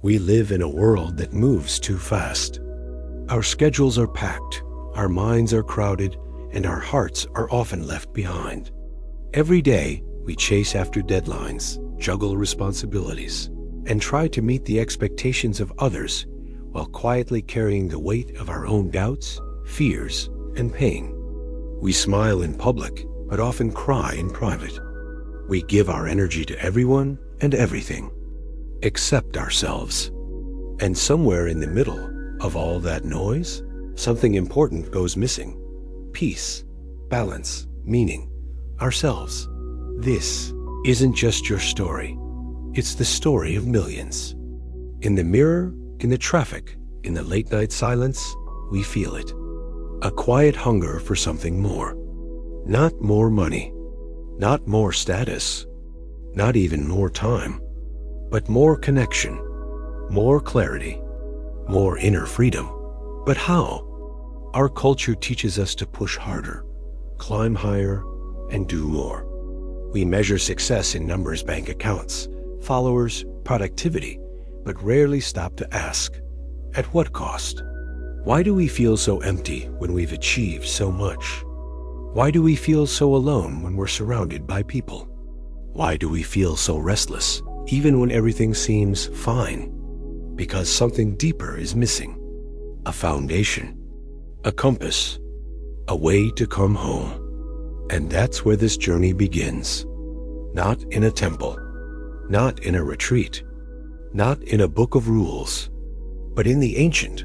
We live in a world that moves too fast. Our schedules are packed, our minds are crowded, and our hearts are often left behind. Every day, we chase after deadlines, juggle responsibilities, and try to meet the expectations of others while quietly carrying the weight of our own doubts, fears, and pain. We smile in public, but often cry in private. We give our energy to everyone and everything, except ourselves. And somewhere in the middle of all that noise, something important goes missing. Peace, balance, meaning, ourselves. This isn't just your story. It's the story of millions. In the mirror, in the traffic, in the late-night silence, we feel it. A quiet hunger for something more. Not more money, not more status, not even more time, but more connection, more clarity, more inner freedom. But how? Our culture teaches us to push harder, climb higher, and do more. We measure success in numbers, bank accounts, followers, productivity, but rarely stop to ask, at what cost? Why do we feel so empty when we've achieved so much? Why do we feel so alone when we're surrounded by people? Why do we feel so restless, even when everything seems fine? Because something deeper is missing. A foundation, a compass, a way to come home. And that's where this journey begins. Not in a temple, not in a retreat, not in a book of rules, but in the ancient,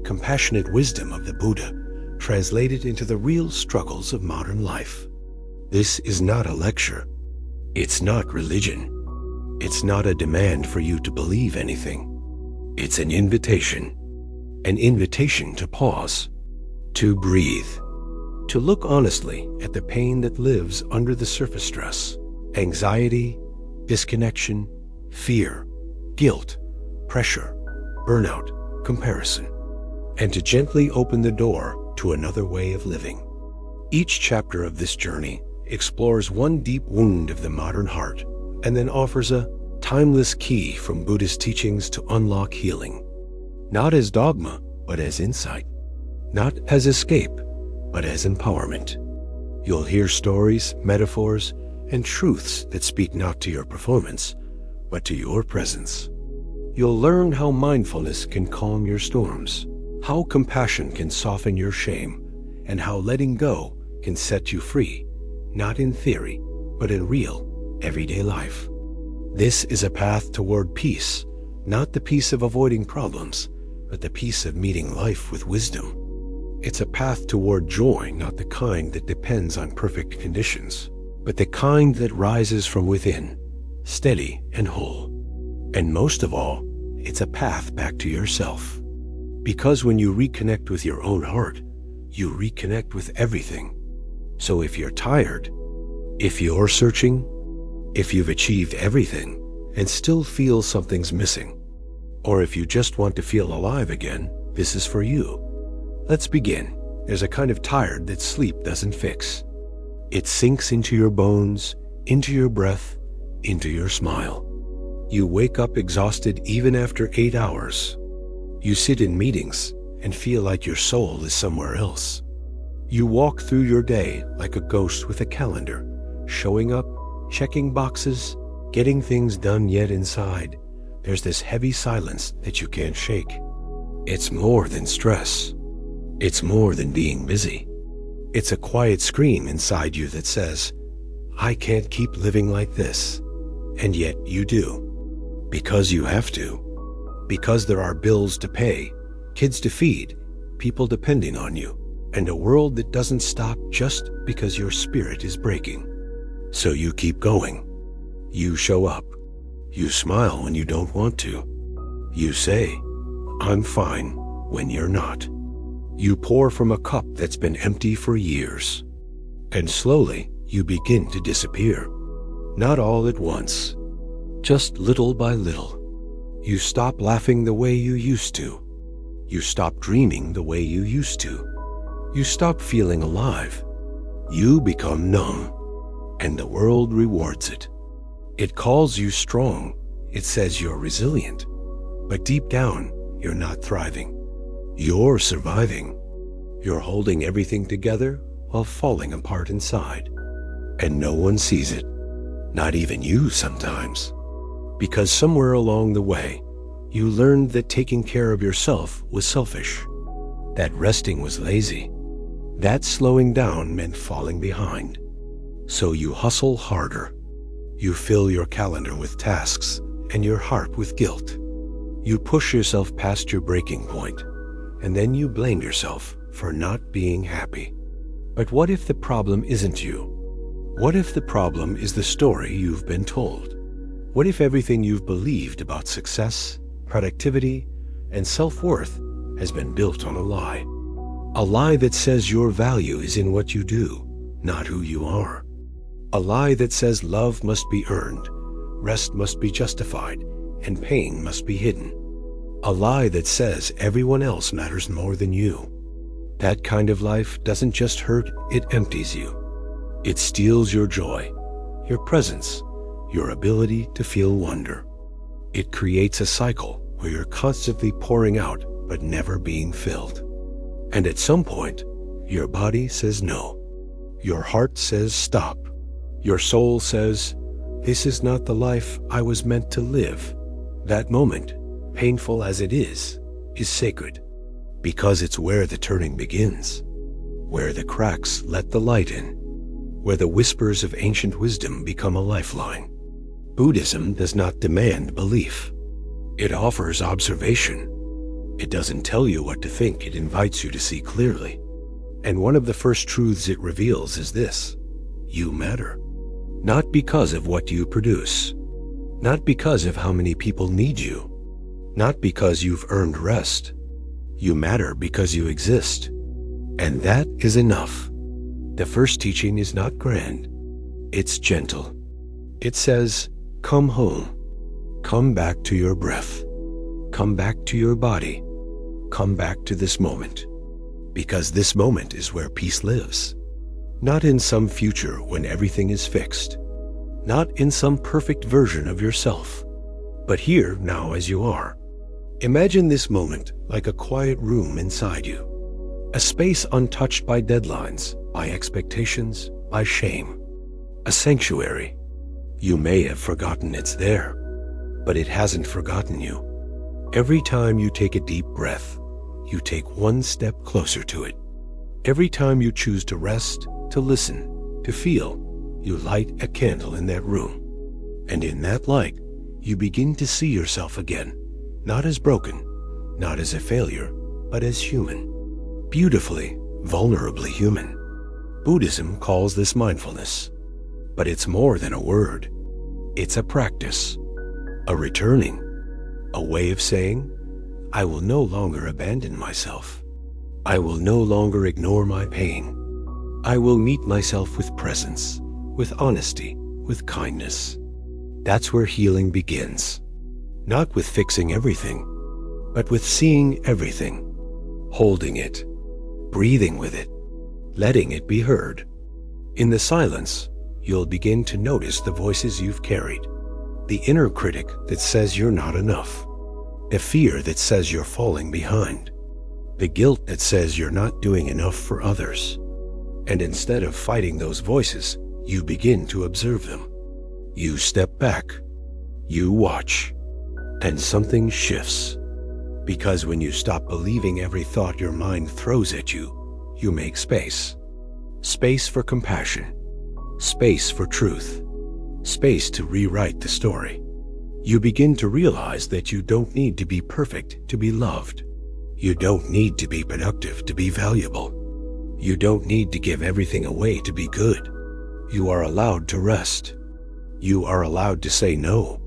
compassionate wisdom of the Buddha, translated into the real struggles of modern life. This is not a lecture. It's not religion. It's not a demand for you to believe anything. It's an invitation to pause, to breathe, to look honestly at the pain that lives under the surface stress, anxiety, disconnection, fear, guilt, pressure, burnout, comparison, and to gently open the door to another way of living. Each chapter of this journey explores one deep wound of the modern heart and then offers a timeless key from Buddhist teachings to unlock healing. Not as dogma, but as insight. Not as escape, but as empowerment. You'll hear stories, metaphors, and truths that speak not to your performance, but to your presence. You'll learn how mindfulness can calm your storms, how compassion can soften your shame, and how letting go can set you free, not in theory, but in real, everyday life. This is a path toward peace, not the peace of avoiding problems, but the peace of meeting life with wisdom. It's a path toward joy, not the kind that depends on perfect conditions, but the kind that rises from within, steady and whole. And most of all, it's a path back to yourself. Because when you reconnect with your own heart, you reconnect with everything. So if you're tired, if you're searching, if you've achieved everything and still feel something's missing, or if you just want to feel alive again, this is for you. Let's begin. There's a kind of tired that sleep doesn't fix. It sinks into your bones, into your breath, into your smile. You wake up exhausted even after 8 hours. You sit in meetings and feel like your soul is somewhere else. You walk through your day like a ghost with a calendar, showing up, checking boxes, getting things done, yet inside, there's this heavy silence that you can't shake. It's more than stress. It's more than being busy. It's a quiet scream inside you that says, I can't keep living like this. And yet you do. Because you have to. Because there are bills to pay, kids to feed, people depending on you, and a world that doesn't stop just because your spirit is breaking. So you keep going. You show up. You smile when you don't want to. You say, I'm fine, when you're not. You pour from a cup that's been empty for years. And slowly, you begin to disappear. Not all at once, just little by little. You stop laughing the way you used to. You stop dreaming the way you used to. You stop feeling alive. You become numb, and the world rewards it. It calls you strong. It says you're resilient. But deep down, you're not thriving. You're surviving. You're holding everything together while falling apart inside. And no one sees it. Not even you sometimes. Because somewhere along the way, you learned that taking care of yourself was selfish. That resting was lazy. That slowing down meant falling behind. So you hustle harder. You fill your calendar with tasks and your heart with guilt. You push yourself past your breaking point, and then you blame yourself for not being happy. But what if the problem isn't you? What if the problem is the story you've been told? What if everything you've believed about success, productivity, and self-worth has been built on a lie? A lie that says your value is in what you do, not who you are. A lie that says love must be earned, rest must be justified, and pain must be hidden. A lie that says everyone else matters more than you. That kind of life doesn't just hurt, it empties you. It steals your joy, your presence, your ability to feel wonder. It creates a cycle where you're constantly pouring out but never being filled. And at some point, your body says no. Your heart says stop. Your soul says, this is not the life I was meant to live. That moment, painful as it is sacred, because it's where the turning begins, where the cracks let the light in, where the whispers of ancient wisdom become a lifeline. Buddhism does not demand belief. It offers observation. It doesn't tell you what to think, it invites you to see clearly. And one of the first truths it reveals is this: you matter. Not because of what you produce, not because of how many people need you, not because you've earned rest. You matter because you exist. And that is enough. The first teaching is not grand. It's gentle. It says, come home. Come back to your breath. Come back to your body. Come back to this moment. Because this moment is where peace lives. Not in some future when everything is fixed. Not in some perfect version of yourself. But here, now as you are. Imagine this moment like a quiet room inside you. A space untouched by deadlines, by expectations, by shame. A sanctuary. You may have forgotten it's there, but it hasn't forgotten you. Every time you take a deep breath, you take one step closer to it. Every time you choose to rest, to listen, to feel, you light a candle in that room. And in that light, you begin to see yourself again, not as broken, not as a failure, but as human. Beautifully, vulnerably human. Buddhism calls this mindfulness. But it's more than a word. It's a practice, a returning, a way of saying, I will no longer abandon myself. I will no longer ignore my pain. I will meet myself with presence, with honesty, with kindness. That's where healing begins. Not with fixing everything, but with seeing everything, holding it, breathing with it, letting it be heard. In the silence, you'll begin to notice the voices you've carried, the inner critic that says you're not enough, the fear that says you're falling behind, the guilt that says you're not doing enough for others. And instead of fighting those voices, you begin to observe them. You step back, you watch, and something shifts. Because when you stop believing every thought your mind throws at you, you make space. Space for compassion. Space for truth. Space to rewrite the story. You begin to realize that you don't need to be perfect to be loved. You don't need to be productive to be valuable. You don't need to give everything away to be good. You are allowed to rest. You are allowed to say no.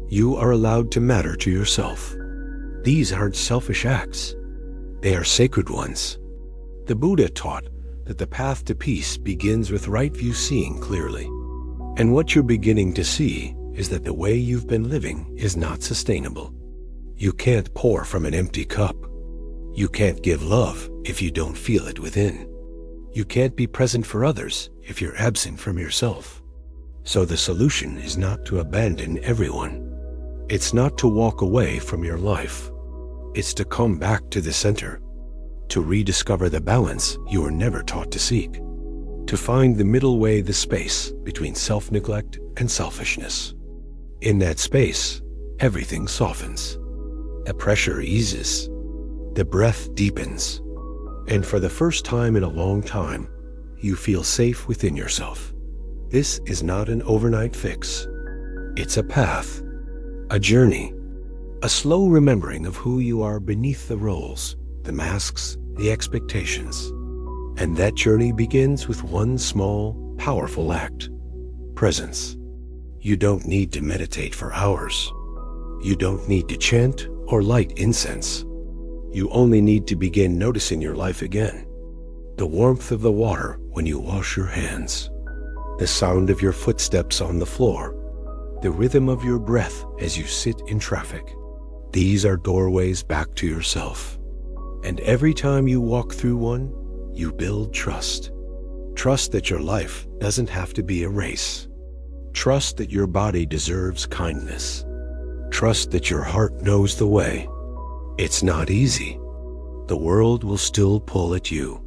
You are allowed to matter to yourself. These aren't selfish acts. They are sacred ones. The Buddha taught that the path to peace begins with right view seeing clearly. And what you're beginning to see is that the way you've been living is not sustainable. You can't pour from an empty cup. You can't give love if you don't feel it within. You can't be present for others if you're absent from yourself. So the solution is not to abandon everyone. It's not to walk away from your life. It's to come back to the center, to rediscover the balance you were never taught to seek, to find the middle way, the space between self-neglect and selfishness. In that space, everything softens. The pressure eases. The breath deepens. And for the first time in a long time, you feel safe within yourself. This is not an overnight fix. It's a path, a journey, a slow remembering of who you are beneath the roles, the masks, the expectations. And that journey begins with one small, powerful act: presence. You don't need to meditate for hours. You don't need to chant or light incense. You only need to begin noticing your life again. The warmth of the water when you wash your hands, the sound of your footsteps on the floor, the rhythm of your breath as you sit in traffic. These are doorways back to yourself. And every time you walk through one, you build trust. Trust that your life doesn't have to be a race. Trust that your body deserves kindness. Trust that your heart knows the way. It's not easy. The world will still pull at you.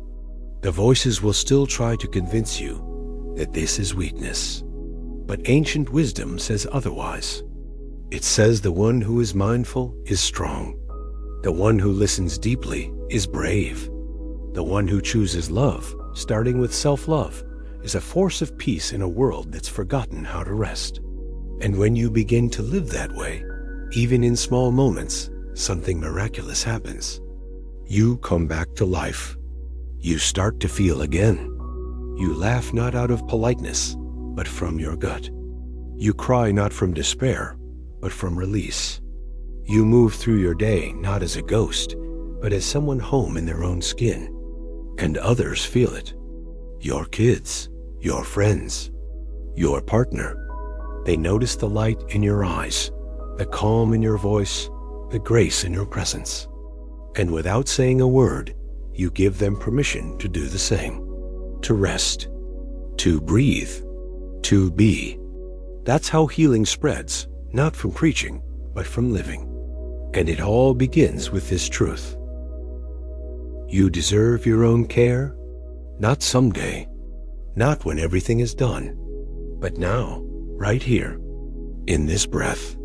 The voices will still try to convince you that this is weakness. But ancient wisdom says otherwise. It says the one who is mindful is strong. The one who listens deeply is brave. The one who chooses love, starting with self-love, is a force of peace in a world that's forgotten how to rest. And when you begin to live that way, even in small moments, something miraculous happens. You come back to life. You start to feel again. You laugh not out of politeness, but from your gut. You cry not from despair, but from release. You move through your day not as a ghost, but as someone home in their own skin. And others feel it. Your kids, your friends, your partner. They notice the light in your eyes, the calm in your voice, the grace in your presence. And without saying a word, you give them permission to do the same. To rest, to breathe, to be. That's how healing spreads, not from preaching, but from living. And it all begins with this truth. You deserve your own care, not someday, not when everything is done, but now, right here, in this breath.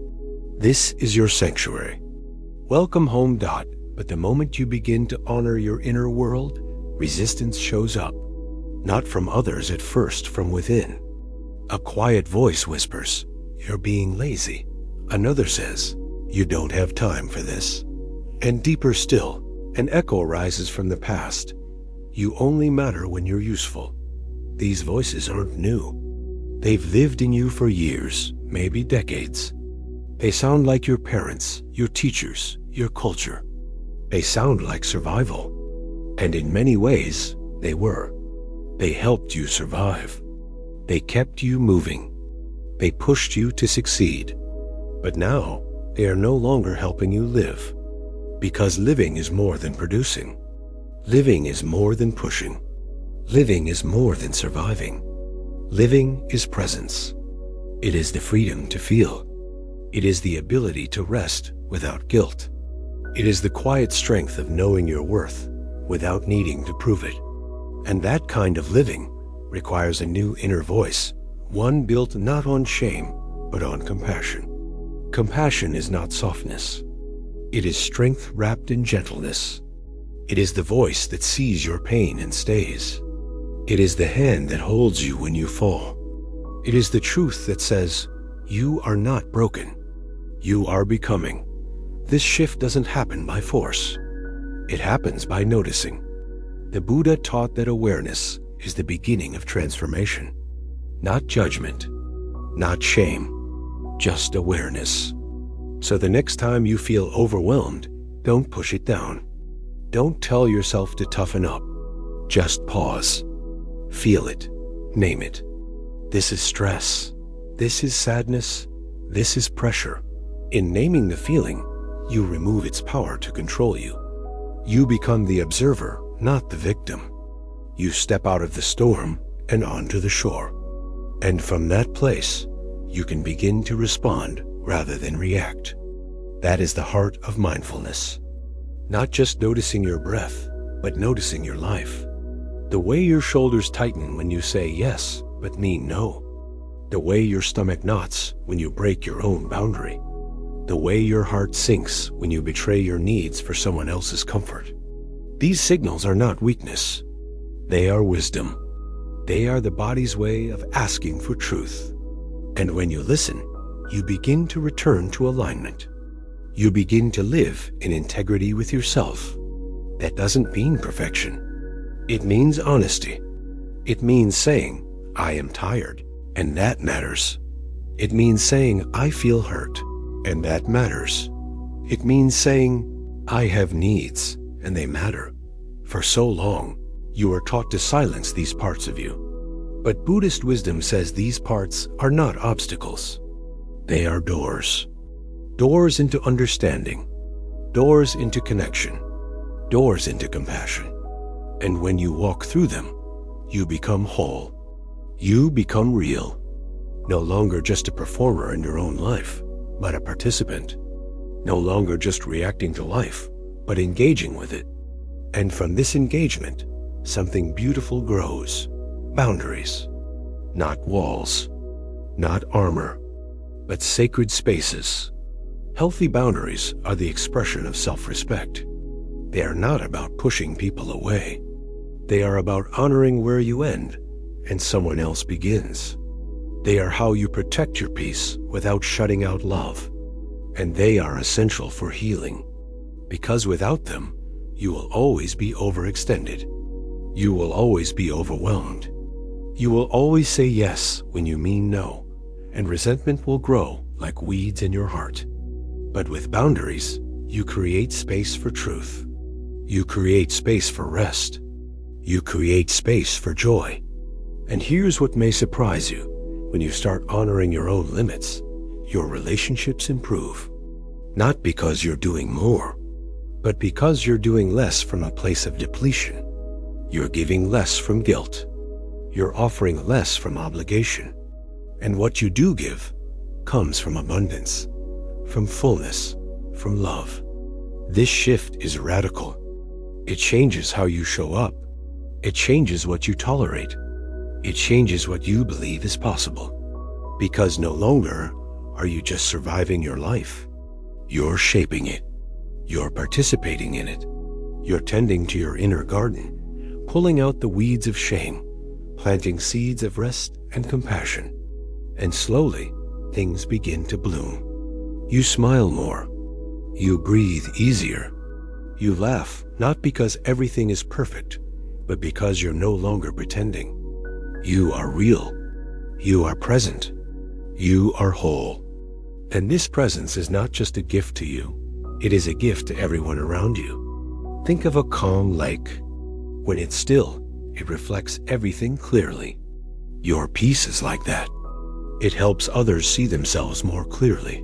This is your sanctuary. Welcome home, Dot. But the moment you begin to honor your inner world, resistance shows up. Not from others at first, from within. A quiet voice whispers, "You're being lazy." Another says, "You don't have time for this." And deeper still, an echo rises from the past. "You only matter when you're useful." These voices aren't new. They've lived in you for years, maybe decades. They sound like your parents, your teachers, your culture. They sound like survival. And in many ways, they were. They helped you survive. They kept you moving. They pushed you to succeed. But now, they are no longer helping you live. Because living is more than producing. Living is more than pushing. Living is more than surviving. Living is presence. It is the freedom to feel. It is the ability to rest without guilt. It is the quiet strength of knowing your worth without needing to prove it. And that kind of living requires a new inner voice, one built not on shame, but on compassion. Compassion is not softness. It is strength wrapped in gentleness. It is the voice that sees your pain and stays. It is the hand that holds you when you fall. It is the truth that says, you are not broken. You are becoming. This shift doesn't happen by force. It happens by noticing. The Buddha taught that awareness is the beginning of transformation. Not judgment, not shame, just awareness. So the next time you feel overwhelmed, don't push it down. Don't tell yourself to toughen up. Just pause. Feel it. Name it. This is stress. This is sadness. This is pressure. In naming the feeling, you remove its power to control you. You become the observer, not the victim. You step out of the storm and onto the shore. And from that place, you can begin to respond rather than react. That is the heart of mindfulness. Not just noticing your breath, but noticing your life. The way your shoulders tighten when you say yes, but mean no. The way your stomach knots when you break your own boundary. The way your heart sinks when you betray your needs for someone else's comfort. These signals are not weakness. They are wisdom. They are the body's way of asking for truth. And when you listen, you begin to return to alignment. You begin to live in integrity with yourself. That doesn't mean perfection. It means honesty. It means saying, I am tired, and that matters. It means saying, I feel hurt, and that matters. It means saying, I have needs, and they matter. For so long, you are taught to silence these parts of you. But Buddhist wisdom says these parts are not obstacles. They are doors. Doors into understanding. Doors into connection. Doors into compassion. And when you walk through them, you become whole. You become real. No longer just a performer in your own life, but a participant. No longer just reacting to life, but engaging with it. And from this engagement, something beautiful grows. Boundaries. Not walls. Not armor. But sacred spaces. Healthy boundaries are the expression of self-respect. They are not about pushing people away. They are about honoring where you end and someone else begins. They are how you protect your peace without shutting out love. And they are essential for healing. Because without them, you will always be overextended. You will always be overwhelmed. You will always say yes when you mean no, and resentment will grow like weeds in your heart. But with boundaries, you create space for truth. You create space for rest. You create space for joy. And here's what may surprise you. When you start honoring your own limits, your relationships improve. Not because you're doing more, but because you're doing less from a place of depletion. You're giving less from guilt. You're offering less from obligation. And what you do give comes from abundance, from fullness, from love. This shift is radical. It changes how you show up. It changes what you tolerate. It changes what you believe is possible. Because no longer are you just surviving your life. You're shaping it. You're participating in it. You're tending to your inner garden, pulling out the weeds of shame, planting seeds of rest and compassion. And slowly, things begin to bloom. You smile more. You breathe easier. You laugh not because everything is perfect, but because you're no longer pretending. You are real. You are present. You are whole. And this presence is not just a gift to you. It is a gift to everyone around you. Think of a calm lake. When it's still, it reflects everything clearly. Your peace is like that. It helps others see themselves more clearly.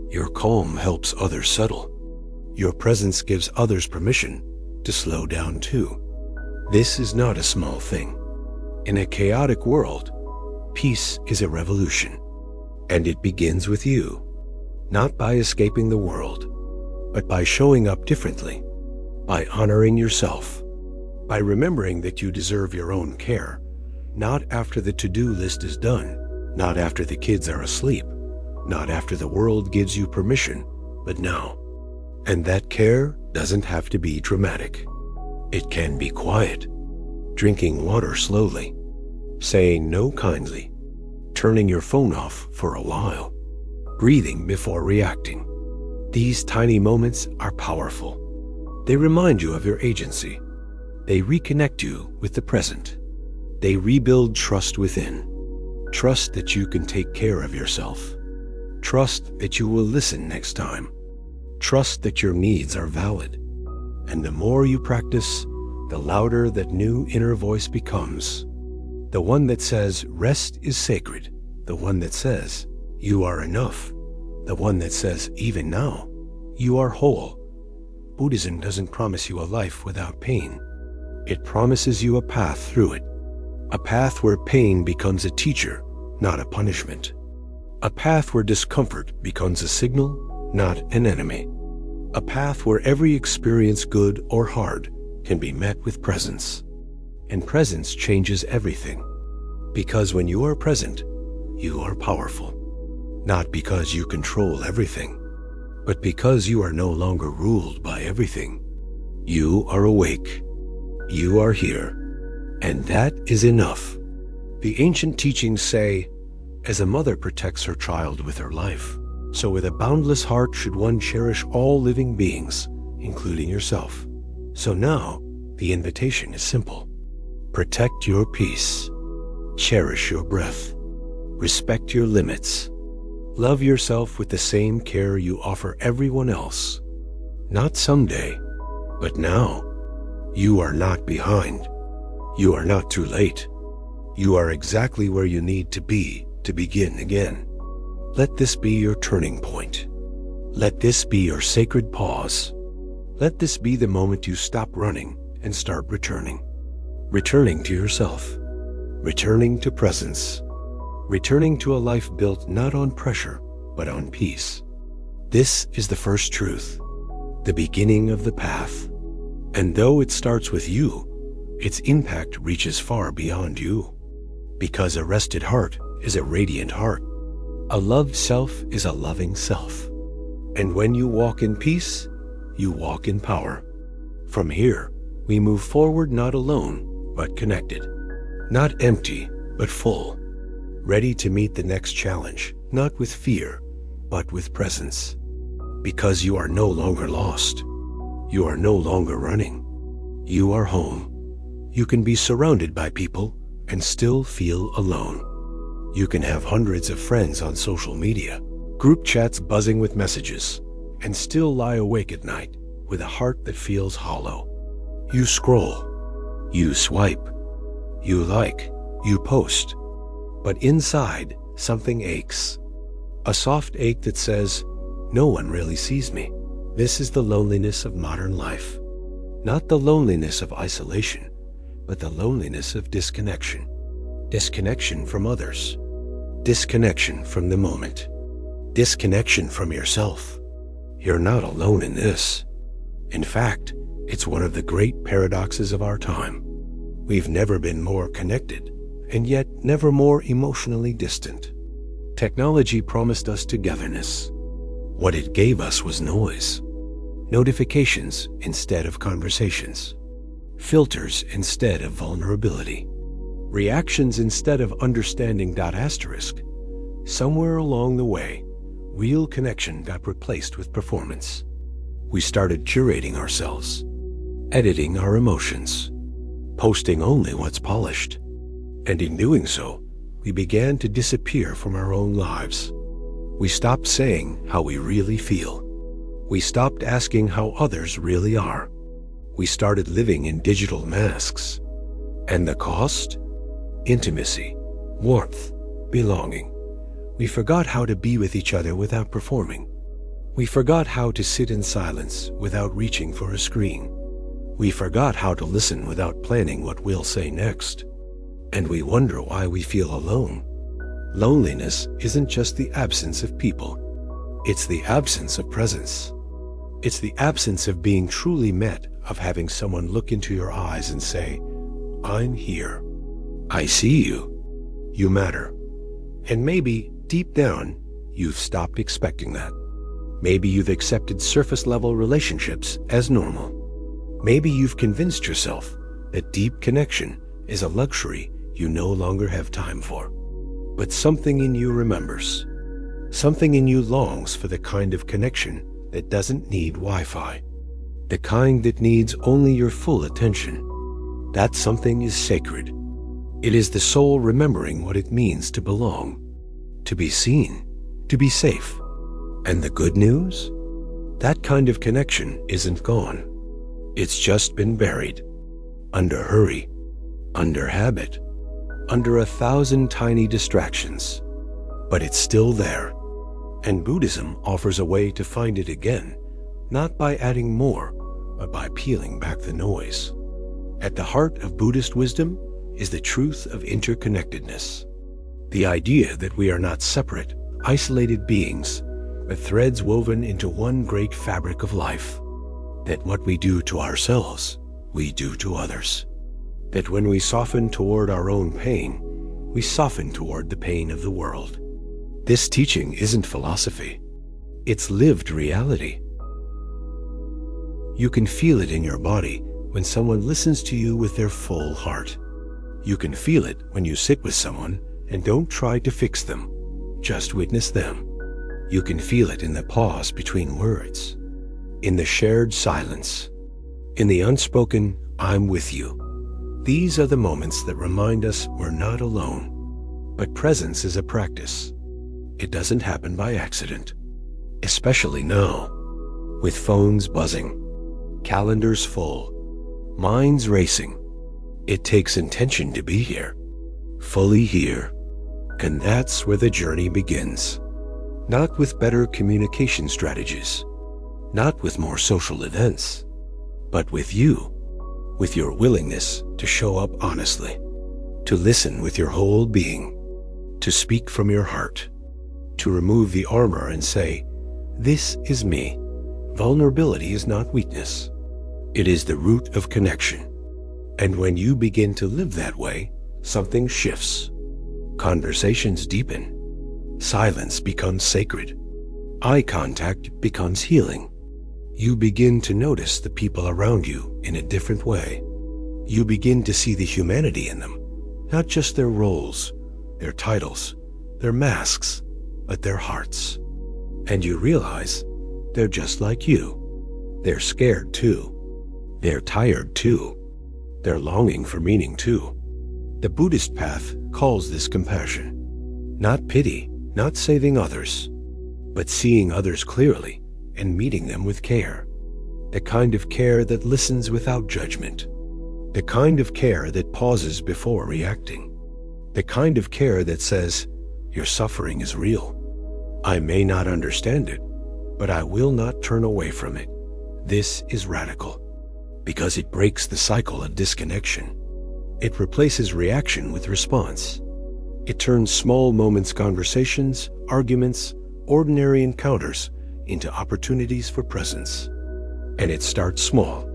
Your calm helps others settle. Your presence gives others permission to slow down too. This is not a small thing. In a chaotic world, peace is a revolution. And it begins with you. Not by escaping the world, but by showing up differently, by honoring yourself, by remembering that you deserve your own care, not after the to-do list is done, not after the kids are asleep, not after the world gives you permission, but now. And that care doesn't have to be dramatic. It can be quiet, drinking water slowly, saying no kindly, turning your phone off for a while, breathing before reacting. These tiny moments are powerful. They remind you of your agency. They reconnect you with the present. They rebuild trust within. Trust that you can take care of yourself. Trust that you will listen next time. Trust that your needs are valid. And the more you practice, the louder that new inner voice becomes. The one that says, rest is sacred. The one that says, you are enough. The one that says, even now, you are whole. Buddhism doesn't promise you a life without pain. It promises you a path through it. A path where pain becomes a teacher, not a punishment. A path where discomfort becomes a signal, not an enemy. A path where every experience, good or hard, can be met with presence. And presence changes everything. Because when you are present, you are powerful. Not because you control everything, but because you are no longer ruled by everything. You are awake. You are here. And that is enough. The ancient teachings say, as a mother protects her child with her life, so with a boundless heart should one cherish all living beings, including yourself. So now, the invitation is simple. Protect your peace. Cherish your breath. Respect your limits. Love yourself with the same care you offer everyone else. Not someday, but now. You are not behind. You are not too late. You are exactly where you need to be to begin again. Let this be your turning point. Let this be your sacred pause. Let this be the moment you stop running and start returning. Returning to yourself. Returning to presence. Returning to a life built not on pressure, but on peace. This is the first truth, the beginning of the path. And though it starts with you, its impact reaches far beyond you. Because a rested heart is a radiant heart. A loved self is a loving self. And when you walk in peace, you walk in power. From here, we move forward not alone, but connected. Not empty, but full. Ready to meet the next challenge, not with fear, but with presence. Because you are no longer lost. You are no longer running. You are home. You can be surrounded by people and still feel alone. You can have hundreds of friends on social media, group chats buzzing with messages, and still lie awake at night with a heart that feels hollow. You scroll. You swipe. You like. You post. But inside, something aches. A soft ache that says, no one really sees me. This is the loneliness of modern life. Not the loneliness of isolation, but the loneliness of disconnection. Disconnection from others. Disconnection from the moment. Disconnection from yourself. You're not alone in this. In fact, it's one of the great paradoxes of our time. We've never been more connected, and yet never more emotionally distant. Technology promised us togetherness. What it gave us was noise. Notifications instead of conversations. Filters instead of vulnerability. Reactions instead of understanding. Asterisk. Somewhere along the way, real connection got replaced with performance. We started curating ourselves, editing our emotions, posting only what's polished. And in doing so, we began to disappear from our own lives. We stopped saying how we really feel. We stopped asking how others really are. We started living in digital masks. And the cost? Intimacy, warmth, belonging. We forgot how to be with each other without performing. We forgot how to sit in silence without reaching for a screen. We forgot how to listen without planning what we'll say next. And we wonder why we feel alone. Loneliness isn't just the absence of people. It's the absence of presence. It's the absence of being truly met, of having someone look into your eyes and say, I'm here. I see you. You matter. And maybe, deep down, you've stopped expecting that. Maybe you've accepted surface-level relationships as normal. Maybe you've convinced yourself that deep connection is a luxury you no longer have time for. But something in you remembers. Something in you longs for the kind of connection that doesn't need Wi-Fi. The kind that needs only your full attention. That something is sacred. It is the soul remembering what it means to belong, to be seen, to be safe. And the good news? That kind of connection isn't gone. It's just been buried. Under hurry, under habit, under 1,000 tiny distractions. But it's still there. And Buddhism offers a way to find it again, not by adding more, but by peeling back the noise. At the heart of Buddhist wisdom is the truth of interconnectedness. The idea that we are not separate, isolated beings, but threads woven into one great fabric of life. That what we do to ourselves, we do to others. That when we soften toward our own pain, we soften toward the pain of the world. This teaching isn't philosophy. It's lived reality. You can feel it in your body when someone listens to you with their full heart. You can feel it when you sit with someone and don't try to fix them, just witness them. You can feel it in the pause between words, in the shared silence, in the unspoken "I'm with you." These are the moments that remind us we're not alone. But presence is a practice. It doesn't happen by accident, especially now, with phones buzzing, calendars full, minds racing. It takes intention to be here, fully here. And that's where the journey begins. Not with better communication strategies, not with more social events, but with you, with your willingness to show up honestly, to listen with your whole being, to speak from your heart, to remove the armor and say, "This is me." Vulnerability is not weakness. It is the root of connection. And when you begin to live that way, something shifts. Conversations deepen. Silence becomes sacred. Eye contact becomes healing. You begin to notice the people around you in a different way. You begin to see the humanity in them, not just their roles, their titles, their masks, but their hearts. And you realize they're just like you. They're scared too. They're tired too. They're longing for meaning too. The Buddhist path calls this compassion. Not pity, not saving others, but seeing others clearly and meeting them with care. The kind of care that listens without judgment. The kind of care that pauses before reacting. The kind of care that says, "Your suffering is real. I may not understand it, but I will not turn away from it." This is radical, because it breaks the cycle of disconnection. It replaces reaction with response. It turns small moments, conversations, arguments, ordinary encounters into opportunities for presence. And it starts small,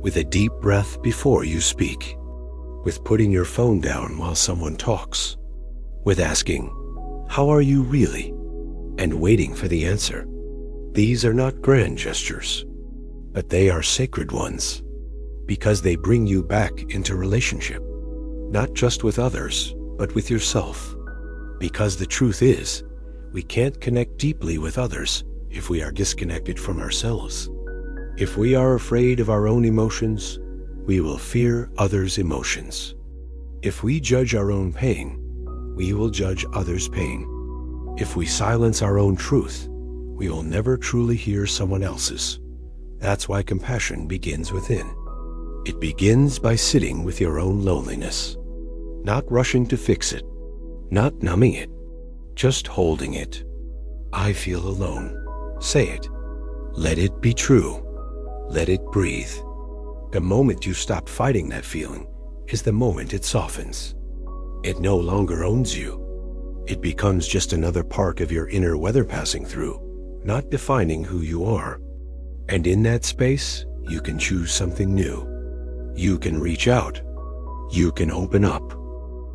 with a deep breath before you speak, with putting your phone down while someone talks, with asking, "How are you really?" and waiting for the answer. These are not grand gestures, but they are sacred ones, because they bring you back into relationship, not just with others, but with yourself. Because the truth is, we can't connect deeply with others if we are disconnected from ourselves. If we are afraid of our own emotions, we will fear others' emotions. If we judge our own pain, we will judge others' pain. If we silence our own truth, we will never truly hear someone else's. That's why compassion begins within. It begins by sitting with your own loneliness, not rushing to fix it, not numbing it, just holding it. "I feel alone." Say it. Let it be true. Let it breathe. The moment you stop fighting that feeling is the moment it softens. It no longer owns you. It becomes just another part of your inner weather passing through, not defining who you are. And in that space, you can choose something new. You can reach out. You can open up.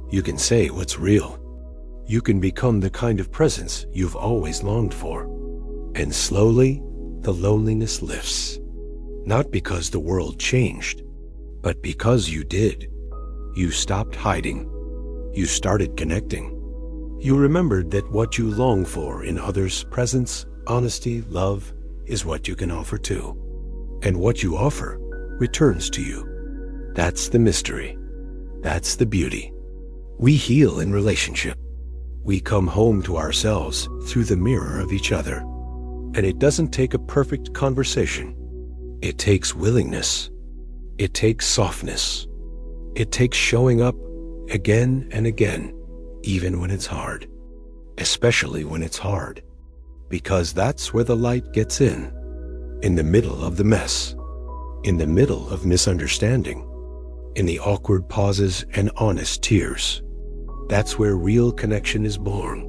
You can say what's real. You can become the kind of presence you've always longed for. And slowly, the loneliness lifts. Not because the world changed, but because you did. You stopped hiding. You started connecting. You remembered that what you long for in others' presence, honesty, love, is what you can offer too. And what you offer returns to you. That's the mystery. That's the beauty. We heal in relationship. We come home to ourselves through the mirror of each other. And it doesn't take a perfect conversation. It takes willingness. It takes softness. It takes showing up again and again, even when it's hard. Especially when it's hard. Because that's where the light gets in the middle of the mess, in the middle of misunderstanding, in the awkward pauses and honest tears. That's where real connection is born.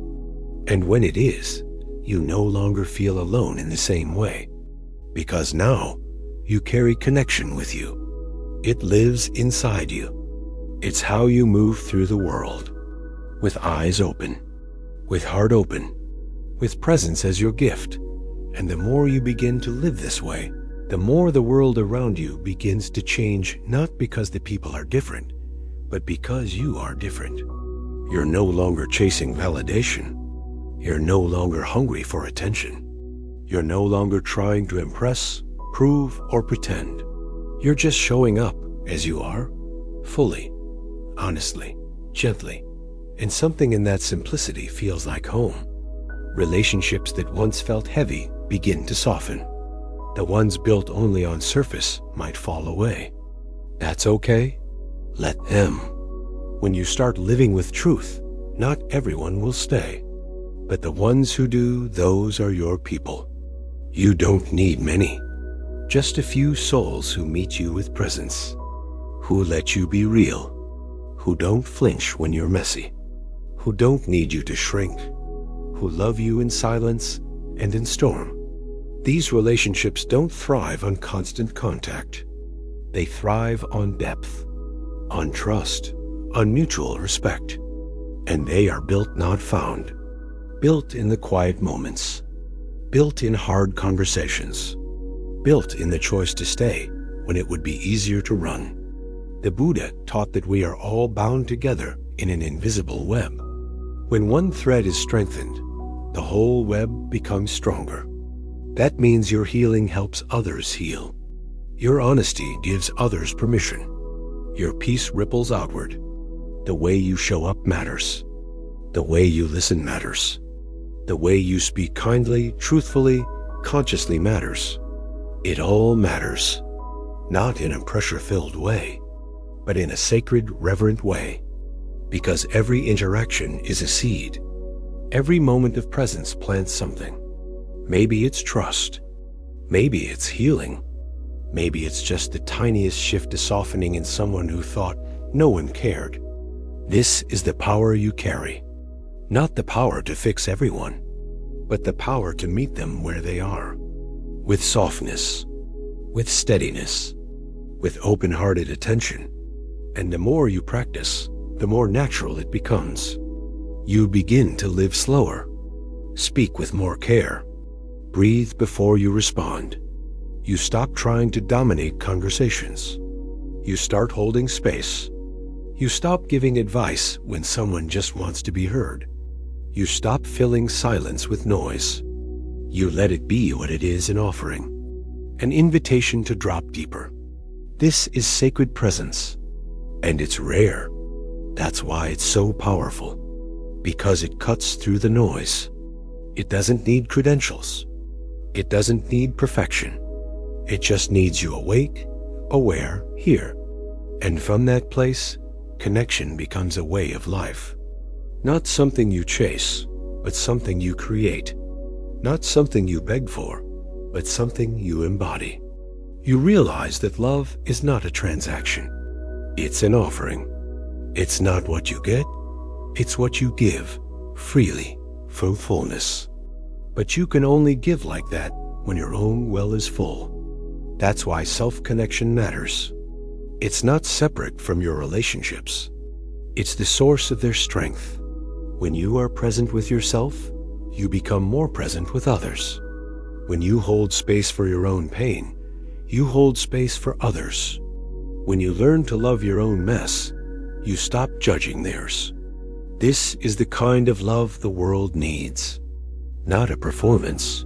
And when it is, you no longer feel alone in the same way, because now you carry connection with you. It lives inside you. It's how you move through the world, with eyes open, with heart open, with presence as your gift. And the more you begin to live this way, the more the world around you begins to change, not because the people are different, but because you are different. You're no longer chasing validation. You're no longer hungry for attention. You're no longer trying to impress, prove, or pretend. You're just showing up as you are, fully, honestly, gently, and something in that simplicity feels like home. Relationships that once felt heavy begin to soften. The ones built only on surface might fall away. That's okay. Let them. When you start living with truth, not everyone will stay. But the ones who do, those are your people. You don't need many. Just a few souls who meet you with presence, who let you be real, who don't flinch when you're messy, who don't need you to shrink, who love you in silence and in storm. These relationships don't thrive on constant contact. They thrive on depth, on trust, on mutual respect. And they are built, not found. Built in the quiet moments, built in hard conversations, built in the choice to stay when it would be easier to run. The Buddha taught that we are all bound together in an invisible web. When one thread is strengthened, the whole web becomes stronger. That means your healing helps others heal. Your honesty gives others permission. Your peace ripples outward. The way you show up matters. The way you listen matters. The way you speak kindly, truthfully, consciously matters. It all matters, not in a pressure-filled way, but in a sacred, reverent way, because every interaction is a seed. Every moment of presence plants something. Maybe it's trust. Maybe it's healing. Maybe it's just the tiniest shift to softening in someone who thought no one cared. This is the power you carry. Not the power to fix everyone, but the power to meet them where they are, with softness, with steadiness, with open-hearted attention. And the more you practice, the more natural it becomes. You begin to live slower, speak with more care, breathe before you respond. You stop trying to dominate conversations. You start holding space. You stop giving advice when someone just wants to be heard. You stop filling silence with noise. You let it be what it is, an offering, an invitation to drop deeper. This is sacred presence, and it's rare. That's why it's so powerful, because it cuts through the noise. It doesn't need credentials. It doesn't need perfection. It just needs you awake, aware, here. And from that place, connection becomes a way of life. Not something you chase, but something you create. Not something you beg for, but something you embody. You realize that love is not a transaction. It's an offering. It's not what you get, it's what you give, freely, from fullness. But you can only give like that when your own well is full. That's why self-connection matters. It's not separate from your relationships. It's the source of their strength. When you are present with yourself, you become more present with others. When you hold space for your own pain, you hold space for others. When you learn to love your own mess, you stop judging theirs. This is the kind of love the world needs. Not a performance,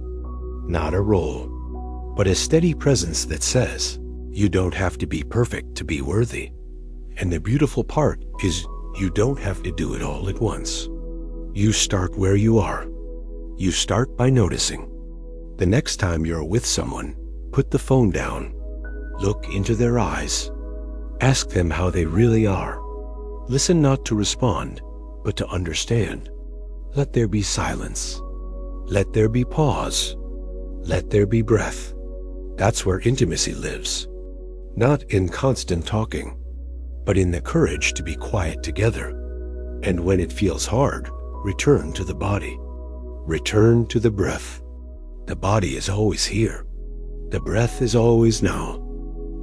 not a role, but a steady presence that says, you don't have to be perfect to be worthy. And the beautiful part is you don't have to do it all at once. You start where you are. You start by noticing. The next time you're with someone, put the phone down. Look into their eyes. Ask them how they really are. Listen not to respond, but to understand. Let there be silence. Let there be pause. Let there be breath. That's where intimacy lives. Not in constant talking, but in the courage to be quiet together. And when it feels hard, return to the body. Return to the breath. The body is always here. The breath is always now.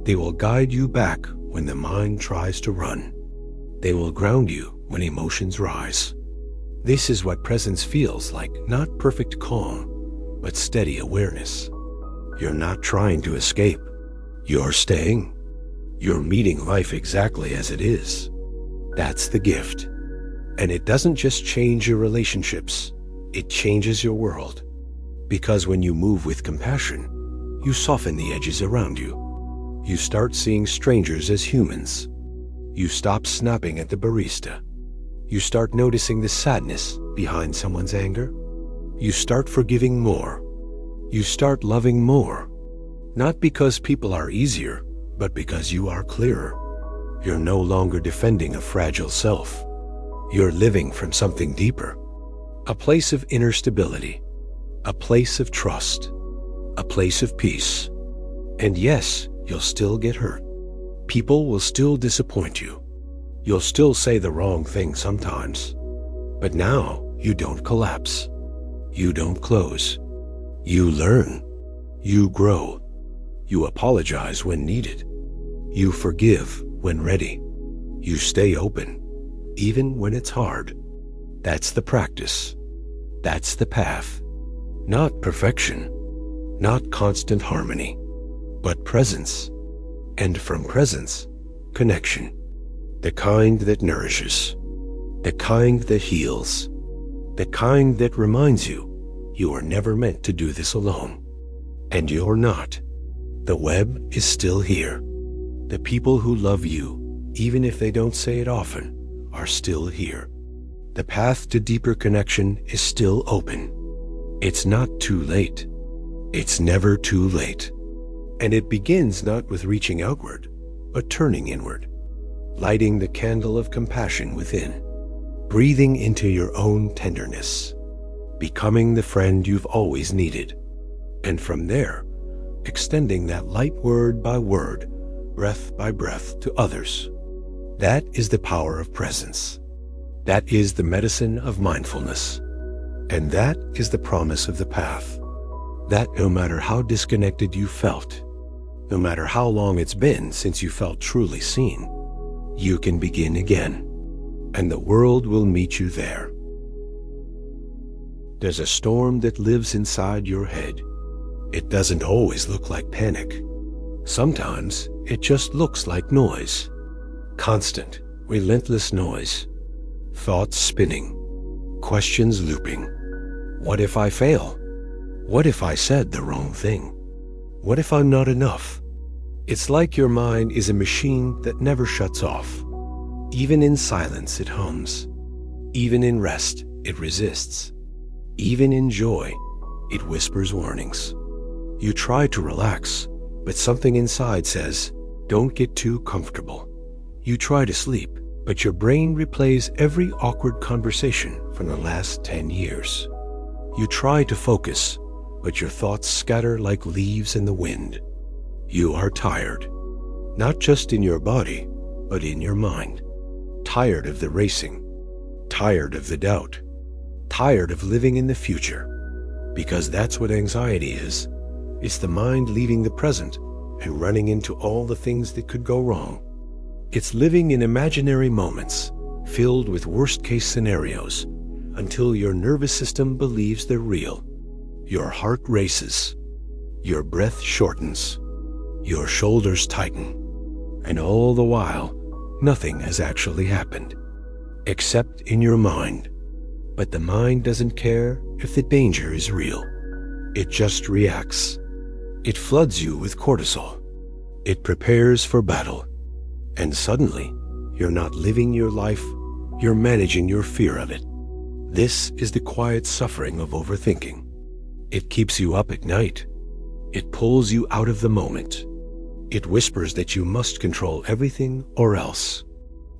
They will guide you back when the mind tries to run. They will ground you when emotions rise. This is what presence feels like, not perfect calm, but steady awareness. You're not trying to escape. You're staying. You're meeting life exactly as it is. That's the gift. And it doesn't just change your relationships, it changes your world. Because when you move with compassion, you soften the edges around you. You start seeing strangers as humans. You stop snapping at the barista. You start noticing the sadness behind someone's anger. You start forgiving more. You start loving more. Not because people are easier, but because you are clearer. You're no longer defending a fragile self. You're living from something deeper. A place of inner stability. A place of trust. A place of peace. And yes, you'll still get hurt. People will still disappoint you. You'll still say the wrong thing sometimes. But now you don't collapse. You don't close. You learn. You grow. You apologize when needed. You forgive when ready. You stay open, even when it's hard. That's the practice. That's the path. Not perfection, not constant harmony, but presence. And from presence, connection. The kind that nourishes. The kind that heals. The kind that reminds you you are never meant to do this alone. And you're not. The web is still here. The people who love you, even if they don't say it often, are still here. The path to deeper connection is still open. It's not too late. It's never too late. And it begins not with reaching outward, but turning inward, lighting the candle of compassion within, breathing into your own tenderness, becoming the friend you've always needed. And from there, extending that light word by word, breath by breath to others. That is the power of presence. That is the medicine of mindfulness. And that is the promise of the path. That no matter how disconnected you felt, no matter how long it's been since you felt truly seen, you can begin again, and the world will meet you there. There's a storm that lives inside your head. It doesn't always look like panic. Sometimes it just looks like noise. Constant, relentless noise. Thoughts spinning. Questions looping. What if I fail? What if I said the wrong thing? What if I'm not enough? It's like your mind is a machine that never shuts off. Even in silence, it hums. Even in rest, it resists. Even in joy, it whispers warnings. You try to relax, but something inside says, don't get too comfortable. You try to sleep, but your brain replays every awkward conversation from the last 10 years. You try to focus, but your thoughts scatter like leaves in the wind. You are tired, not just in your body, but in your mind. Tired of the racing, tired of the doubt, tired of living in the future. Because that's what anxiety is. It's the mind leaving the present and running into all the things that could go wrong. It's living in imaginary moments filled with worst-case scenarios until your nervous system believes they're real. Your heart races, your breath shortens, your shoulders tighten, and all the while, nothing has actually happened, except in your mind. But the mind doesn't care if the danger is real. It just reacts. It floods you with cortisol. It prepares for battle. And suddenly, you're not living your life, you're managing your fear of it. This is the quiet suffering of overthinking. It keeps you up at night. It pulls you out of the moment. It whispers that you must control everything or else.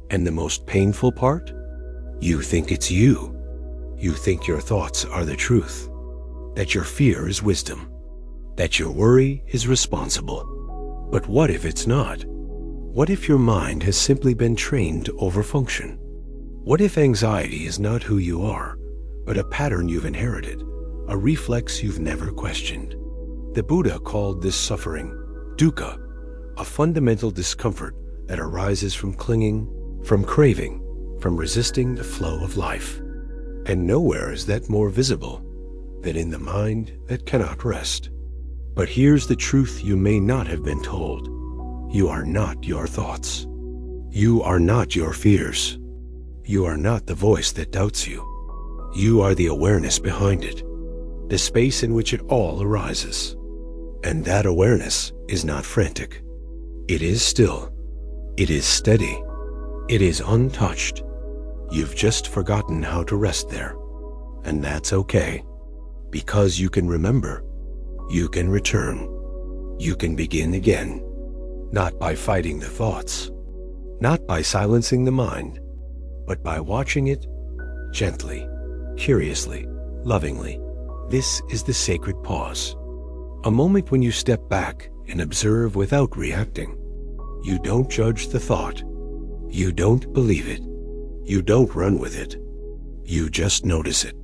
And the most painful part? You think it's you. You think your thoughts are the truth. That your fear is wisdom. That your worry is responsible. But what if it's not? What if your mind has simply been trained to overfunction? What if anxiety is not who you are, but a pattern you've inherited a reflex you've never questioned. The Buddha called this suffering dukkha, a fundamental discomfort that arises from clinging, from craving, from resisting the flow of life. And nowhere is that more visible than in the mind that cannot rest. But here's the truth you may not have been told. You are not your thoughts. You are not your fears. You are not the voice that doubts you. You are the awareness behind it, the space in which it all arises. And that awareness is not frantic. It is still. It is steady. It is untouched. You've just forgotten how to rest there. And that's okay. Because you can remember. You can return. You can begin again. Not by fighting the thoughts. Not by silencing the mind. But by watching it gently, curiously, lovingly. This is the sacred pause. A moment when you step back and observe without reacting. You don't judge the thought. You don't believe it. You don't run with it. You just notice it.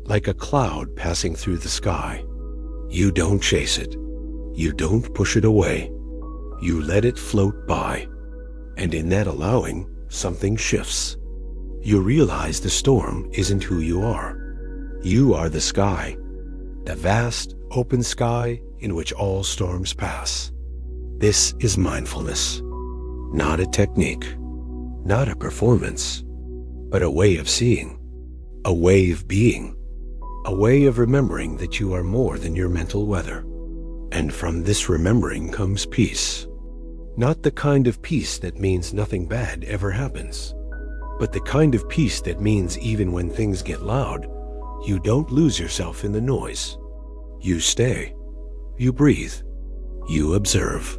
Like a cloud passing through the sky. You don't chase it. You don't push it away. You let it float by. And in that allowing, something shifts. You realize the storm isn't who you are. You are the sky. The vast, open sky in which all storms pass. This is mindfulness. Not a technique. Not a performance. But a way of seeing. A way of being. A way of remembering that you are more than your mental weather. And from this remembering comes peace. Not the kind of peace that means nothing bad ever happens, but the kind of peace that means even when things get loud, you don't lose yourself in the noise. You stay. You breathe. You observe.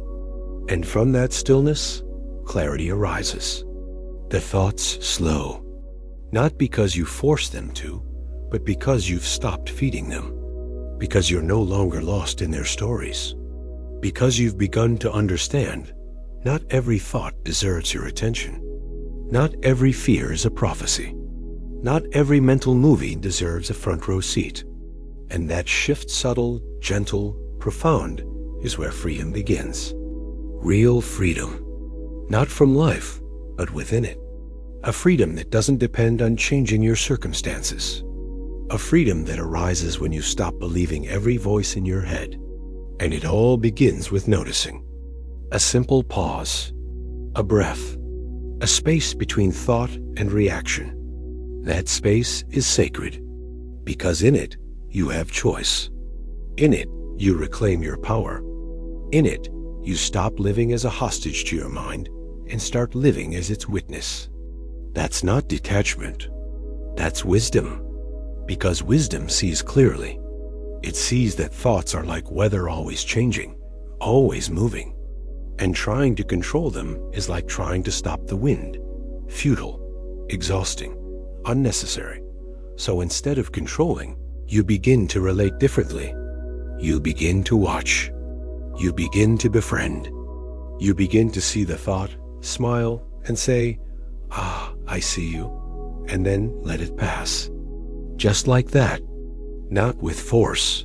And from that stillness, clarity arises. The thoughts slow. Not because you force them to, but because you've stopped feeding them. Because you're no longer lost in their stories. Because you've begun to understand, not every thought deserves your attention. Not every fear is a prophecy. Not every mental movie deserves a front row seat. And that shift, subtle, gentle, profound, is where freedom begins. Real freedom. Not from life, but within it. A freedom that doesn't depend on changing your circumstances. A freedom that arises when you stop believing every voice in your head. And it all begins with noticing. A simple pause. A breath. A space between thought and reaction. That space is sacred, because in it you have choice. In it you reclaim your power. In it you stop living as a hostage to your mind and start living as its witness. That's not detachment. That's wisdom. Because wisdom sees clearly. It sees that thoughts are like weather, always changing, always moving. And trying to control them is like trying to stop the wind. Futile, exhausting, unnecessary. So instead of controlling, you begin to relate differently. You begin to watch. You begin to befriend. You begin to see the thought, smile, and say, "Ah, I see you," and then let it pass. Just like that. Not with force,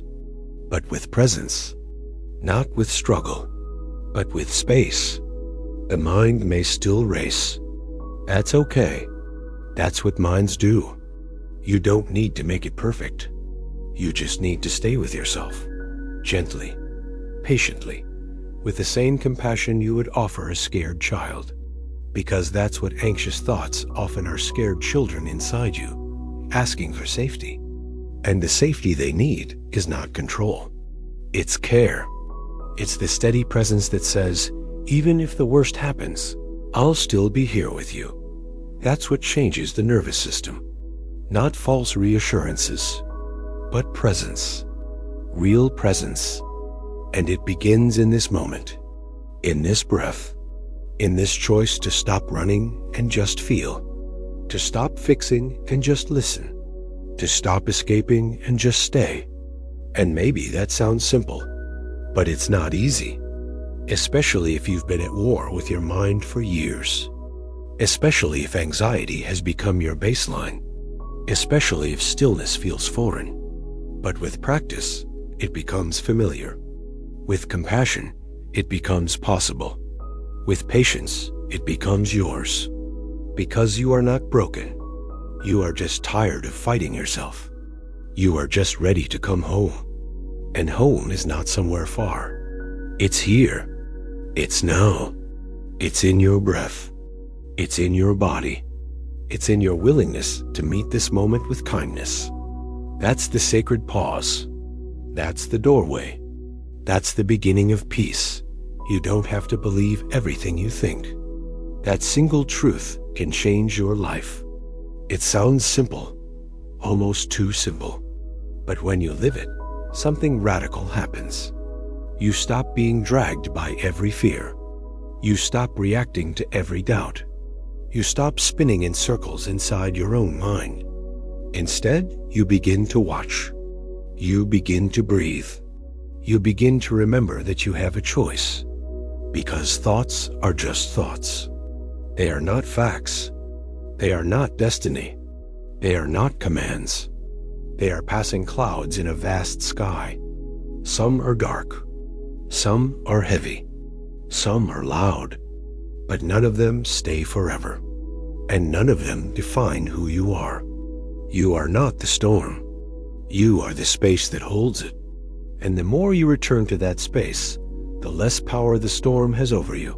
but with presence. Not with struggle, but with space. The mind may still race. That's okay. That's what minds do. You don't need to make it perfect. You just need to stay with yourself, gently, patiently, with the same compassion you would offer a scared child. Because that's what anxious thoughts often are, scared children inside you, asking for safety. And the safety they need is not control. It's care. It's the steady presence that says, even if the worst happens, I'll still be here with you. That's what changes the nervous system. Not false reassurances, but presence. Real presence. And it begins in this moment, in this breath, in this choice to stop running and just feel, to stop fixing and just listen, to stop escaping and just stay. And maybe that sounds simple, but it's not easy, especially if you've been at war with your mind for years, especially if anxiety has become your baseline, especially if stillness feels foreign. But with practice, it becomes familiar. With compassion, it becomes possible. With patience, it becomes yours. Because you are not broken. You are just tired of fighting yourself. You are just ready to come home. And home is not somewhere far. It's here. It's now. It's in your breath. It's in your body. It's in your willingness to meet this moment with kindness. That's the sacred pause. That's the doorway. That's the beginning of peace. You don't have to believe everything you think. That single truth can change your life. It sounds simple, almost too simple. But when you live it, something radical happens. You stop being dragged by every fear. You stop reacting to every doubt. You stop spinning in circles inside your own mind. Instead, you begin to watch. You begin to breathe. You begin to remember that you have a choice. Because thoughts are just thoughts. They are not facts. They are not destiny. They are not commands. They are passing clouds in a vast sky. Some are dark. Some are heavy. Some are loud. But none of them stay forever. And none of them define who you are. You are not the storm. You are the space that holds it. And the more you return to that space, the less power the storm has over you.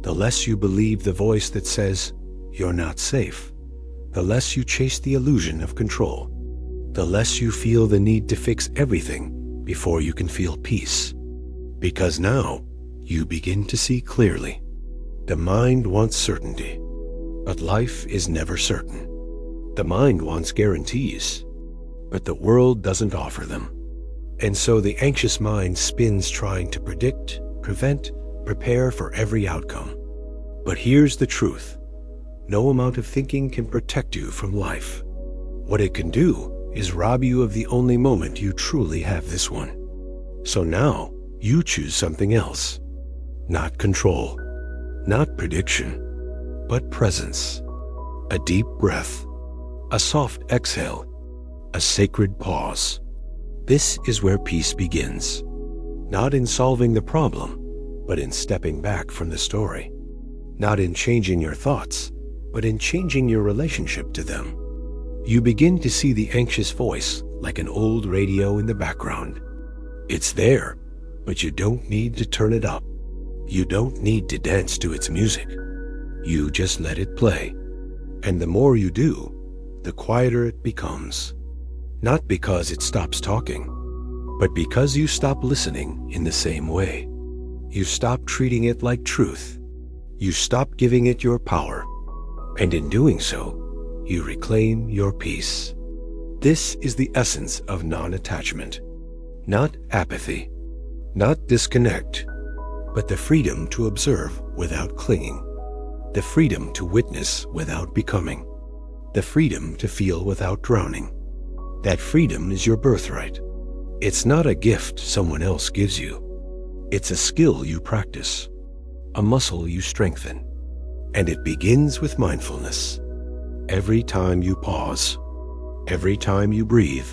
The less you believe the voice that says, "You're not safe." The less you chase the illusion of control. The less you feel the need to fix everything before you can feel peace. Because now, you begin to see clearly. The mind wants certainty, but life is never certain. The mind wants guarantees, but the world doesn't offer them. And so the anxious mind spins trying to predict, prevent, prepare for every outcome. But here's the truth. No amount of thinking can protect you from life. What it can do is rob you of the only moment you truly have this one. So now, you choose something else. Not control, not prediction, but presence. A deep breath, a soft exhale, a sacred pause. This is where peace begins. Not in solving the problem, but in stepping back from the story. Not in changing your thoughts, but in changing your relationship to them. You begin to see the anxious voice like an old radio in the background. It's there, but you don't need to turn it up. You don't need to dance to its music. You just let it play. And the more you do, the quieter it becomes. Not because it stops talking, but because you stop listening in the same way. You stop treating it like truth. You stop giving it your power. And in doing so, you reclaim your peace. This is the essence of non-attachment. Not apathy, not disconnect, but the freedom to observe without clinging. The freedom to witness without becoming. The freedom to feel without drowning. That freedom is your birthright. It's not a gift someone else gives you. It's a skill you practice, a muscle you strengthen. And it begins with mindfulness. Every time you pause, every time you breathe,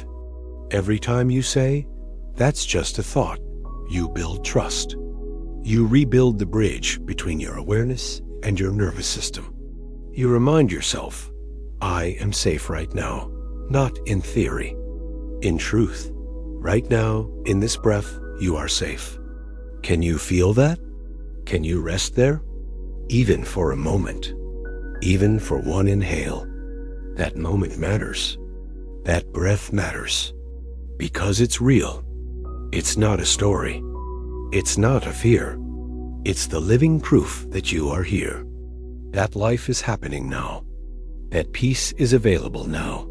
every time you say, "That's just a thought," you build trust. You rebuild the bridge between your awareness and your nervous system. You remind yourself, "I am safe right now," not in theory. In truth, right now, in this breath, you are safe. Can you feel that? Can you rest there? Even for a moment. Even for one inhale. That moment matters. That breath matters. Because it's real. It's not a story. It's not a fear. It's the living proof that you are here. That life is happening now. That peace is available now.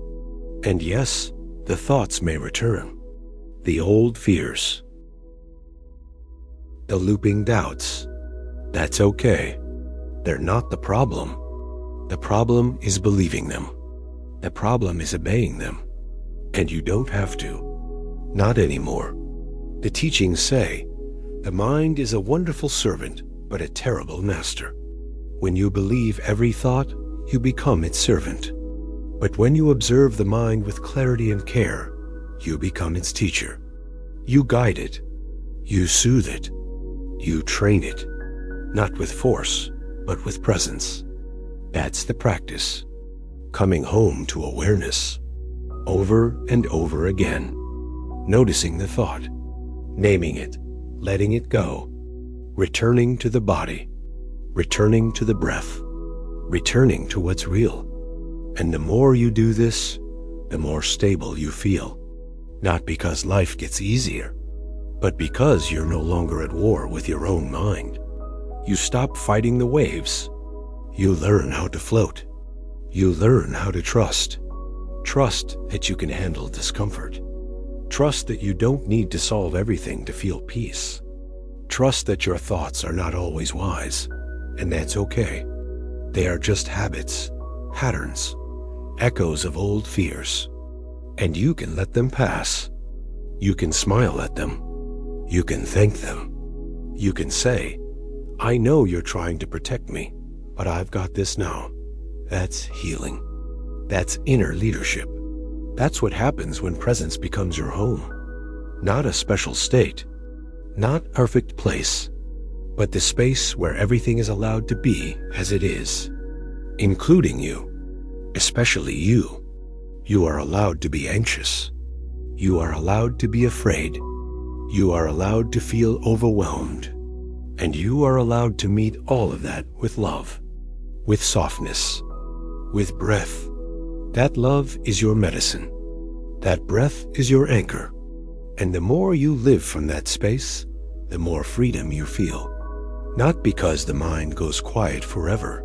And yes, the thoughts may return. The old fears. The looping doubts. That's okay. They're not the problem. The problem is believing them. The problem is obeying them. And you don't have to. Not anymore. The teachings say, the mind is a wonderful servant, but a terrible master. When you believe every thought, you become its servant. But when you observe the mind with clarity and care, you become its teacher. You guide it. You soothe it. You train it, not with force, but with presence. That's the practice. Coming home to awareness, over and over again. Noticing the thought, naming it, letting it go, returning to the body, returning to the breath, returning to what's real. And the more you do this, the more stable you feel. Not because life gets easier, but because you're no longer at war with your own mind. You stop fighting the waves. You learn how to float. You learn how to trust. Trust that you can handle discomfort. Trust that you don't need to solve everything to feel peace. Trust that your thoughts are not always wise, and that's okay. They are just habits, patterns, echoes of old fears. And you can let them pass. You can smile at them. You can thank them. You can say, I know you're trying to protect me, but I've got this now. That's healing. That's inner leadership. That's what happens when presence becomes your home. Not a special state, not a perfect place, but the space where everything is allowed to be as it is, including you, especially you. You are allowed to be anxious. You are allowed to be afraid. You are allowed to feel overwhelmed. And you are allowed to meet all of that with love, with softness, with breath. That love is your medicine. That breath is your anchor. And the more you live from that space, the more freedom you feel. Not because the mind goes quiet forever,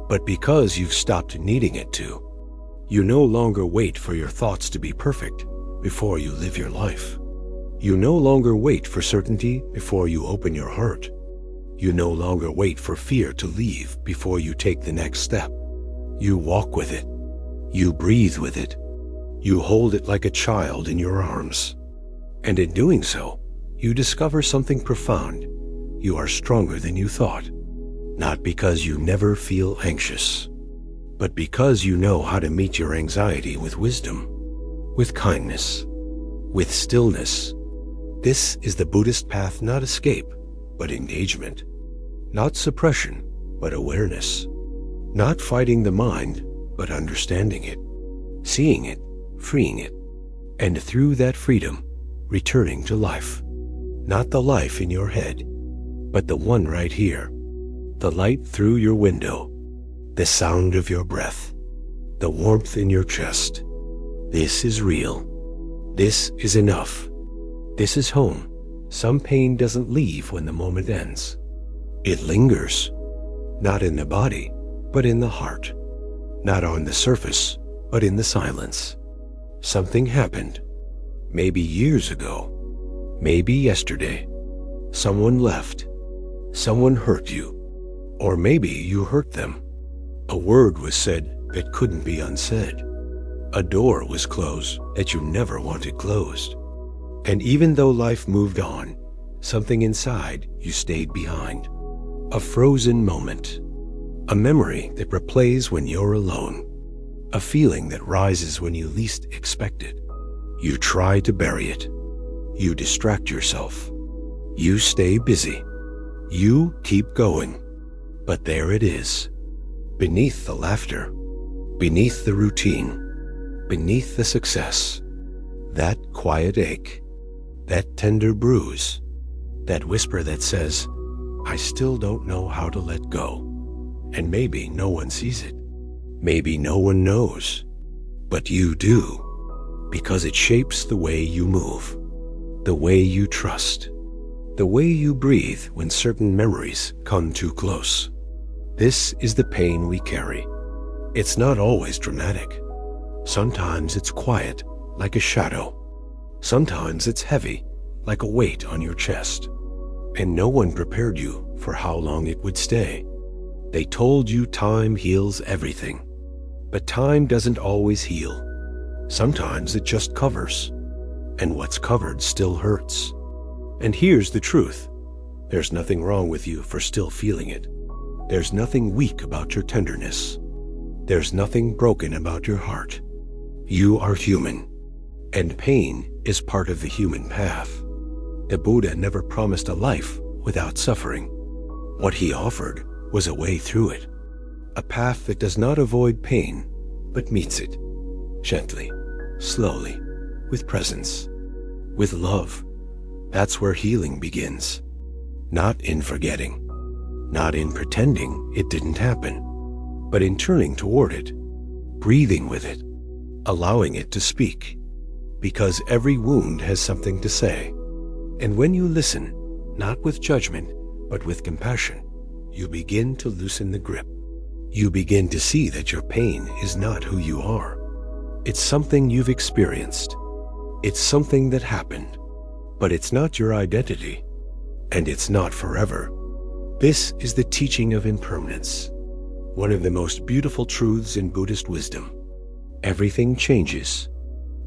but because you've stopped needing it to. You no longer wait for your thoughts to be perfect before you live your life. You no longer wait for certainty before you open your heart. You no longer wait for fear to leave before you take the next step. You walk with it. You breathe with it. You hold it like a child in your arms. And in doing so, you discover something profound. You are stronger than you thought. Not because you never feel anxious, but because you know how to meet your anxiety with wisdom, with kindness, with stillness. This is the Buddhist path, not escape, but engagement. Not suppression, but awareness. Not fighting the mind, but understanding it, seeing it, freeing it, and through that freedom, returning to life. Not the life in your head, but the one right here. The light through your window, the sound of your breath, the warmth in your chest. This is real. This is enough. This is home. Some pain doesn't leave when the moment ends. It lingers, not in the body, but in the heart. Not on the surface, but in the silence. Something happened. Maybe years ago. Maybe yesterday. Someone left. Someone hurt you. Or maybe you hurt them. A word was said that couldn't be unsaid. A door was closed that you never wanted closed. And even though life moved on, something inside you stayed behind. A frozen moment. A memory that replays when you're alone. A feeling that rises when you least expect it. You try to bury it. You distract yourself. You stay busy. You keep going. But there it is. Beneath the laughter. Beneath the routine. Beneath the success. That quiet ache. That tender bruise. That whisper that says, I still don't know how to let go. And maybe no one sees it. Maybe no one knows. But you do. Because it shapes the way you move. The way you trust. The way you breathe when certain memories come too close. This is the pain we carry. It's not always dramatic. Sometimes it's quiet, like a shadow. Sometimes it's heavy, like a weight on your chest. And no one prepared you for how long it would stay. They told you time heals everything. But time doesn't always heal. Sometimes it just covers. And what's covered still hurts. And here's the truth. There's nothing wrong with you for still feeling it. There's nothing weak about your tenderness. There's nothing broken about your heart. You are human. And pain is part of the human path. The Buddha never promised a life without suffering. What he offered was a way through it, a path that does not avoid pain, but meets it, gently, slowly, with presence, with love. That's where healing begins. Not in forgetting, not in pretending it didn't happen, but in turning toward it, breathing with it, allowing it to speak. Because every wound has something to say. And when you listen, not with judgment, but with compassion, you begin to loosen the grip. You begin to see that your pain is not who you are. It's something you've experienced. It's something that happened. But it's not your identity. And it's not forever. This is the teaching of impermanence. One of the most beautiful truths in Buddhist wisdom. Everything changes.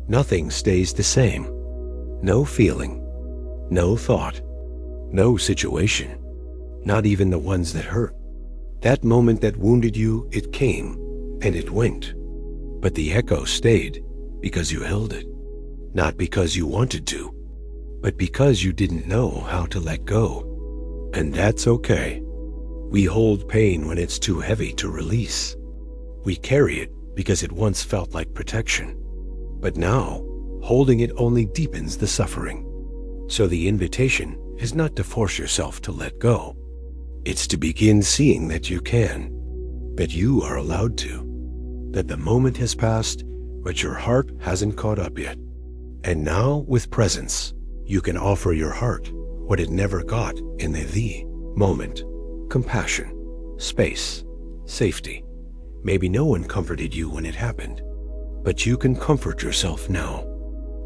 Nothing stays the same. No feeling, no thought, no situation, not even the ones that hurt. That moment that wounded you, it came and it went. But the echo stayed because you held it. Not because you wanted to, but because you didn't know how to let go. And that's okay. We hold pain when it's too heavy to release. We carry it because it once felt like protection. But now, holding it only deepens the suffering. So the invitation is not to force yourself to let go. It's to begin seeing that you can, that you are allowed to, that the moment has passed, but your heart hasn't caught up yet. And now, with presence, you can offer your heart what it never got in the moment. Compassion, space, safety. Maybe no one comforted you when it happened. But you can comfort yourself now.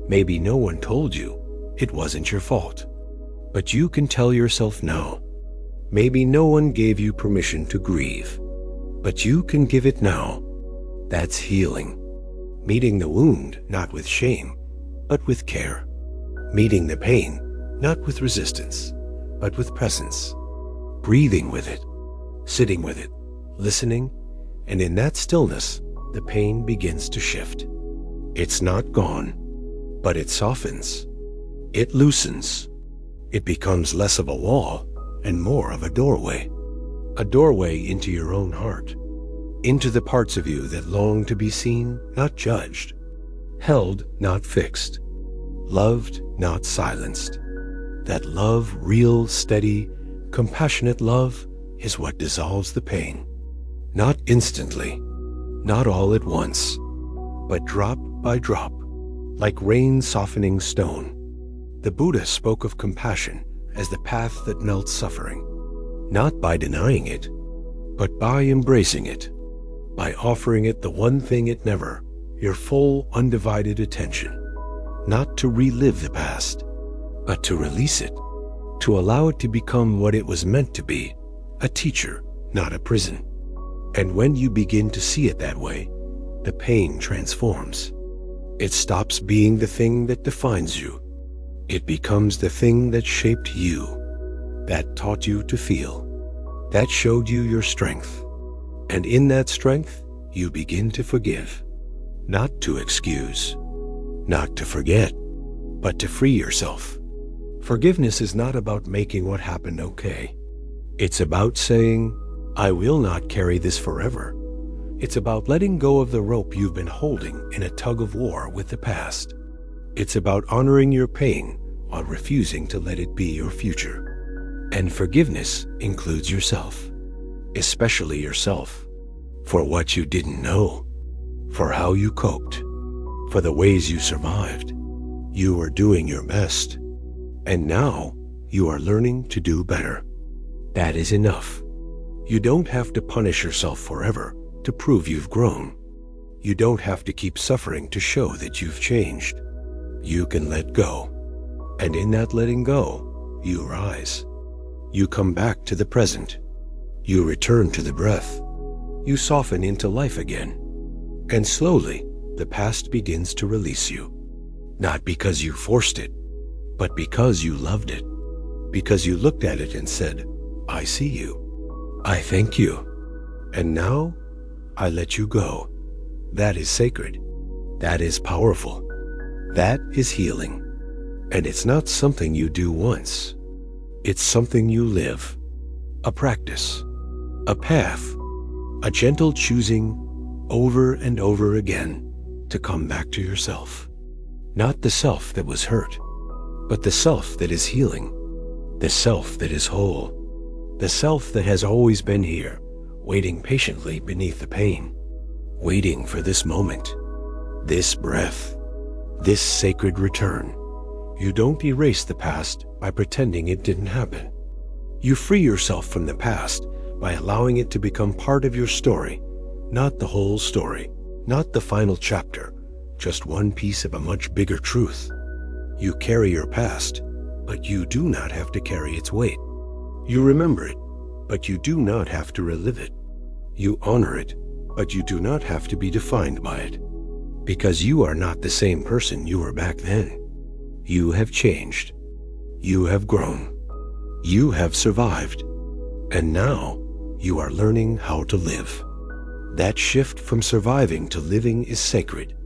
Maybe no one told you it wasn't your fault, but you can tell yourself now. Maybe no one gave you permission to grieve, but you can give it now. That's healing. Meeting the wound not with shame, but with care. Meeting the pain not with resistance, but with presence. Breathing with it, sitting with it, listening, and in that stillness, the pain begins to shift. It's not gone, but it softens. It loosens. It becomes less of a wall and more of a doorway into your own heart, into the parts of you that long to be seen, not judged, held, not fixed, loved, not silenced. That love, real, steady, compassionate love, is what dissolves the pain. Not instantly, not all at once, but drop by drop, like rain softening stone. The Buddha spoke of compassion as the path that melts suffering, not by denying it, but by embracing it, by offering it the one thing it never, your full, undivided attention, not to relive the past, but to release it, to allow it to become what it was meant to be, a teacher, not a prison. And when you begin to see it that way, the pain transforms. It stops being the thing that defines you. It becomes the thing that shaped you, that taught you to feel, that showed you your strength. And in that strength, you begin to forgive, not to excuse, not to forget, but to free yourself. Forgiveness is not about making what happened okay. It's about saying, I will not carry this forever. It's about letting go of the rope you've been holding in a tug of war with the past. It's about honoring your pain while refusing to let it be your future. And forgiveness includes yourself, especially yourself, for what you didn't know, for how you coped, for the ways you survived. You were doing your best, and now you are learning to do better. That is enough. You don't have to punish yourself forever to prove you've grown. You don't have to keep suffering to show that you've changed. You can let go. And in that letting go, you rise. You come back to the present. You return to the breath. You soften into life again. And slowly, the past begins to release you. Not because you forced it, but because you loved it. Because you looked at it and said, I see you. I thank you. And now, I let you go. That is sacred. That is powerful. That is healing. And it's not something you do once. It's something you live. A practice. A path. A gentle choosing over and over again to come back to yourself. Not the self that was hurt, but the self that is healing. The self that is whole. The self that has always been here, waiting patiently beneath the pain. Waiting for this moment. This breath. This sacred return. You don't erase the past by pretending it didn't happen. You free yourself from the past by allowing it to become part of your story, not the whole story, not the final chapter, just one piece of a much bigger truth. You carry your past, but you do not have to carry its weight. You remember it, but you do not have to relive it. You honor it, but you do not have to be defined by it. Because you are not the same person you were back then. You have changed. You have grown. You have survived. And now you are learning how to live. That shift from surviving to living is sacred.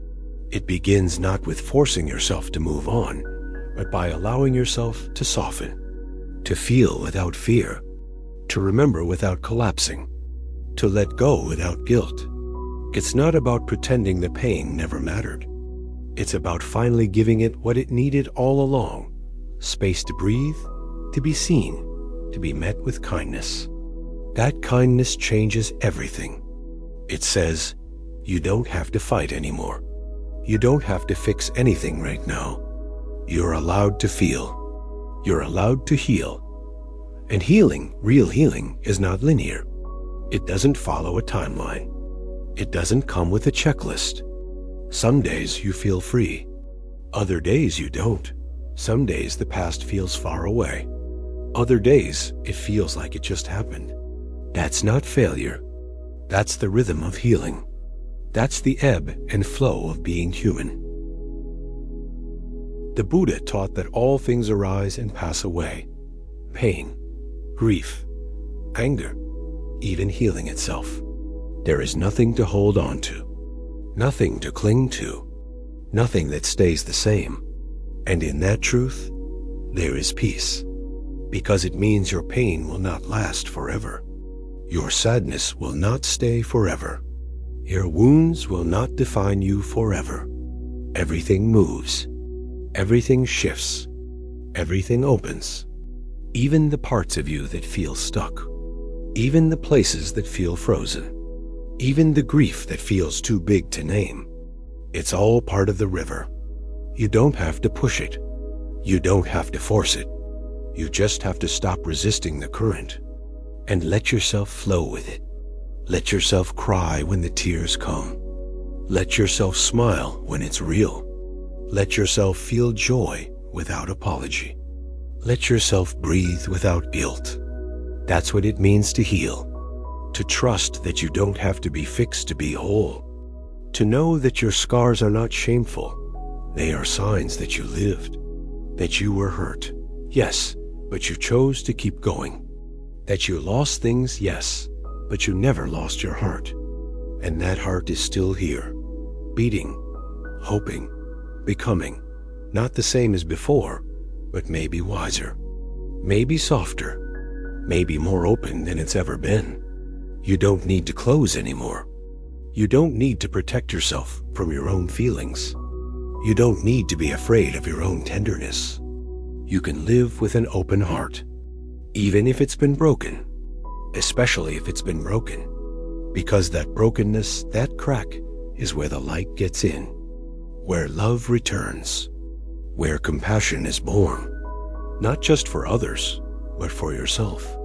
It begins not with forcing yourself to move on, but by allowing yourself to soften, to feel without fear, to remember without collapsing, to let go without guilt. It's not about pretending the pain never mattered. It's about finally giving it what it needed all along: space to breathe, to be seen, to be met with kindness. That kindness changes everything. It says, you don't have to fight anymore. You don't have to fix anything right now. You're allowed to feel. You're allowed to heal. And healing, real healing, is not linear. It doesn't follow a timeline. It doesn't come with a checklist. Some days you feel free. Other days you don't. Some days the past feels far away. Other days it feels like it just happened. That's not failure. That's the rhythm of healing. That's the ebb and flow of being human. The Buddha taught that all things arise and pass away. Pain, grief, anger, even healing itself. There is nothing to hold on to, nothing to cling to, nothing that stays the same. And in that truth, there is peace, because it means your pain will not last forever. Your sadness will not stay forever. Your wounds will not define you forever. Everything moves. Everything shifts. Everything opens. Even the parts of you that feel stuck. Even the places that feel frozen. Even the grief that feels too big to name. It's all part of the river. You don't have to push it. You don't have to force it. You just have to stop resisting the current and let yourself flow with it. Let yourself cry when the tears come. Let yourself smile when it's real. Let yourself feel joy without apology. Let yourself breathe without guilt. That's what it means to heal. To trust that you don't have to be fixed to be whole. To know that your scars are not shameful. They are signs that you lived. That you were hurt, yes, but you chose to keep going. That you lost things, yes, but you never lost your heart. And that heart is still here, beating, hoping, becoming, not the same as before, but maybe wiser, maybe softer, maybe more open than it's ever been. You don't need to close anymore. You don't need to protect yourself from your own feelings. You don't need to be afraid of your own tenderness. You can live with an open heart, even if it's been broken, especially if it's been broken, because that brokenness, that crack, is where the light gets in, where love returns, where compassion is born, not just for others, but for yourself.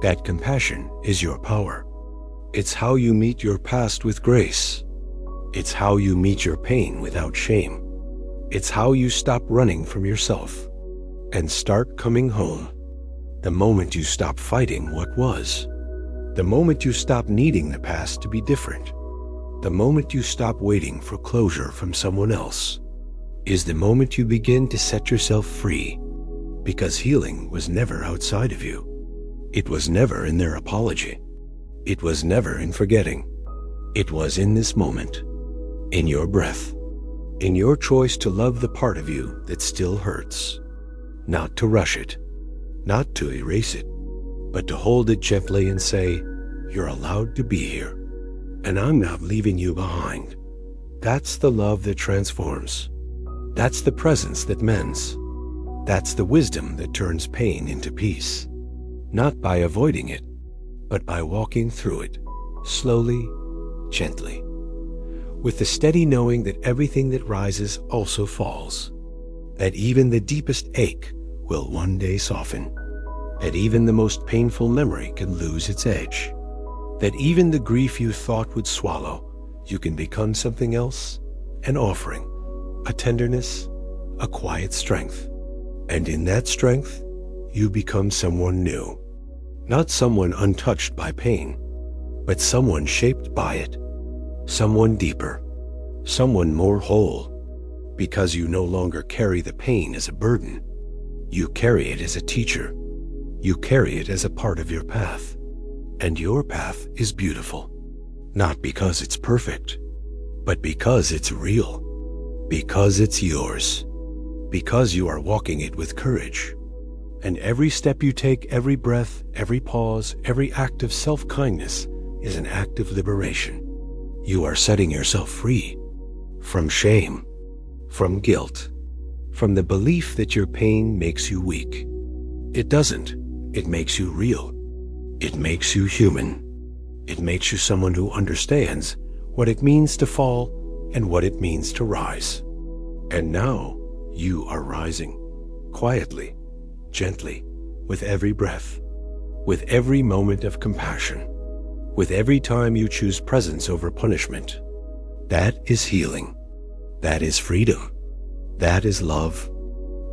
That compassion is your power. It's how you meet your past with grace. It's how you meet your pain without shame. It's how you stop running from yourself and start coming home. The moment you stop fighting what was. The moment you stop needing the past to be different. The moment you stop waiting for closure from someone else is the moment you begin to set yourself free, because healing was never outside of you. It was never in their apology. It was never in forgetting. It was in this moment, in your breath, in your choice to love the part of you that still hurts, not to rush it, not to erase it, but to hold it gently and say, "You're allowed to be here, and I'm not leaving you behind." That's the love that transforms. That's the presence that mends. That's the wisdom that turns pain into peace, not by avoiding it, but by walking through it, slowly, gently, with the steady knowing that everything that rises also falls, that even the deepest ache will one day soften, that even the most painful memory can lose its edge, that even the grief you thought would swallow, you can become something else, an offering, a tenderness, a quiet strength. And in that strength, you become someone new, not someone untouched by pain, but someone shaped by it, someone deeper, someone more whole, because you no longer carry the pain as a burden. You carry it as a teacher. You carry it as a part of your path. And your path is beautiful, not because it's perfect, but because it's real, because it's yours, because you are walking it with courage. And every step you take, every breath, every pause, every act of self-kindness is an act of liberation. You are setting yourself free from shame, from guilt, from the belief that your pain makes you weak. It doesn't. It makes you real. It makes you human. It makes you someone who understands what it means to fall and what it means to rise. And now you are rising, quietly, gently, with every breath, with every moment of compassion, with every time you choose presence over punishment. That is healing. That is freedom. That is love.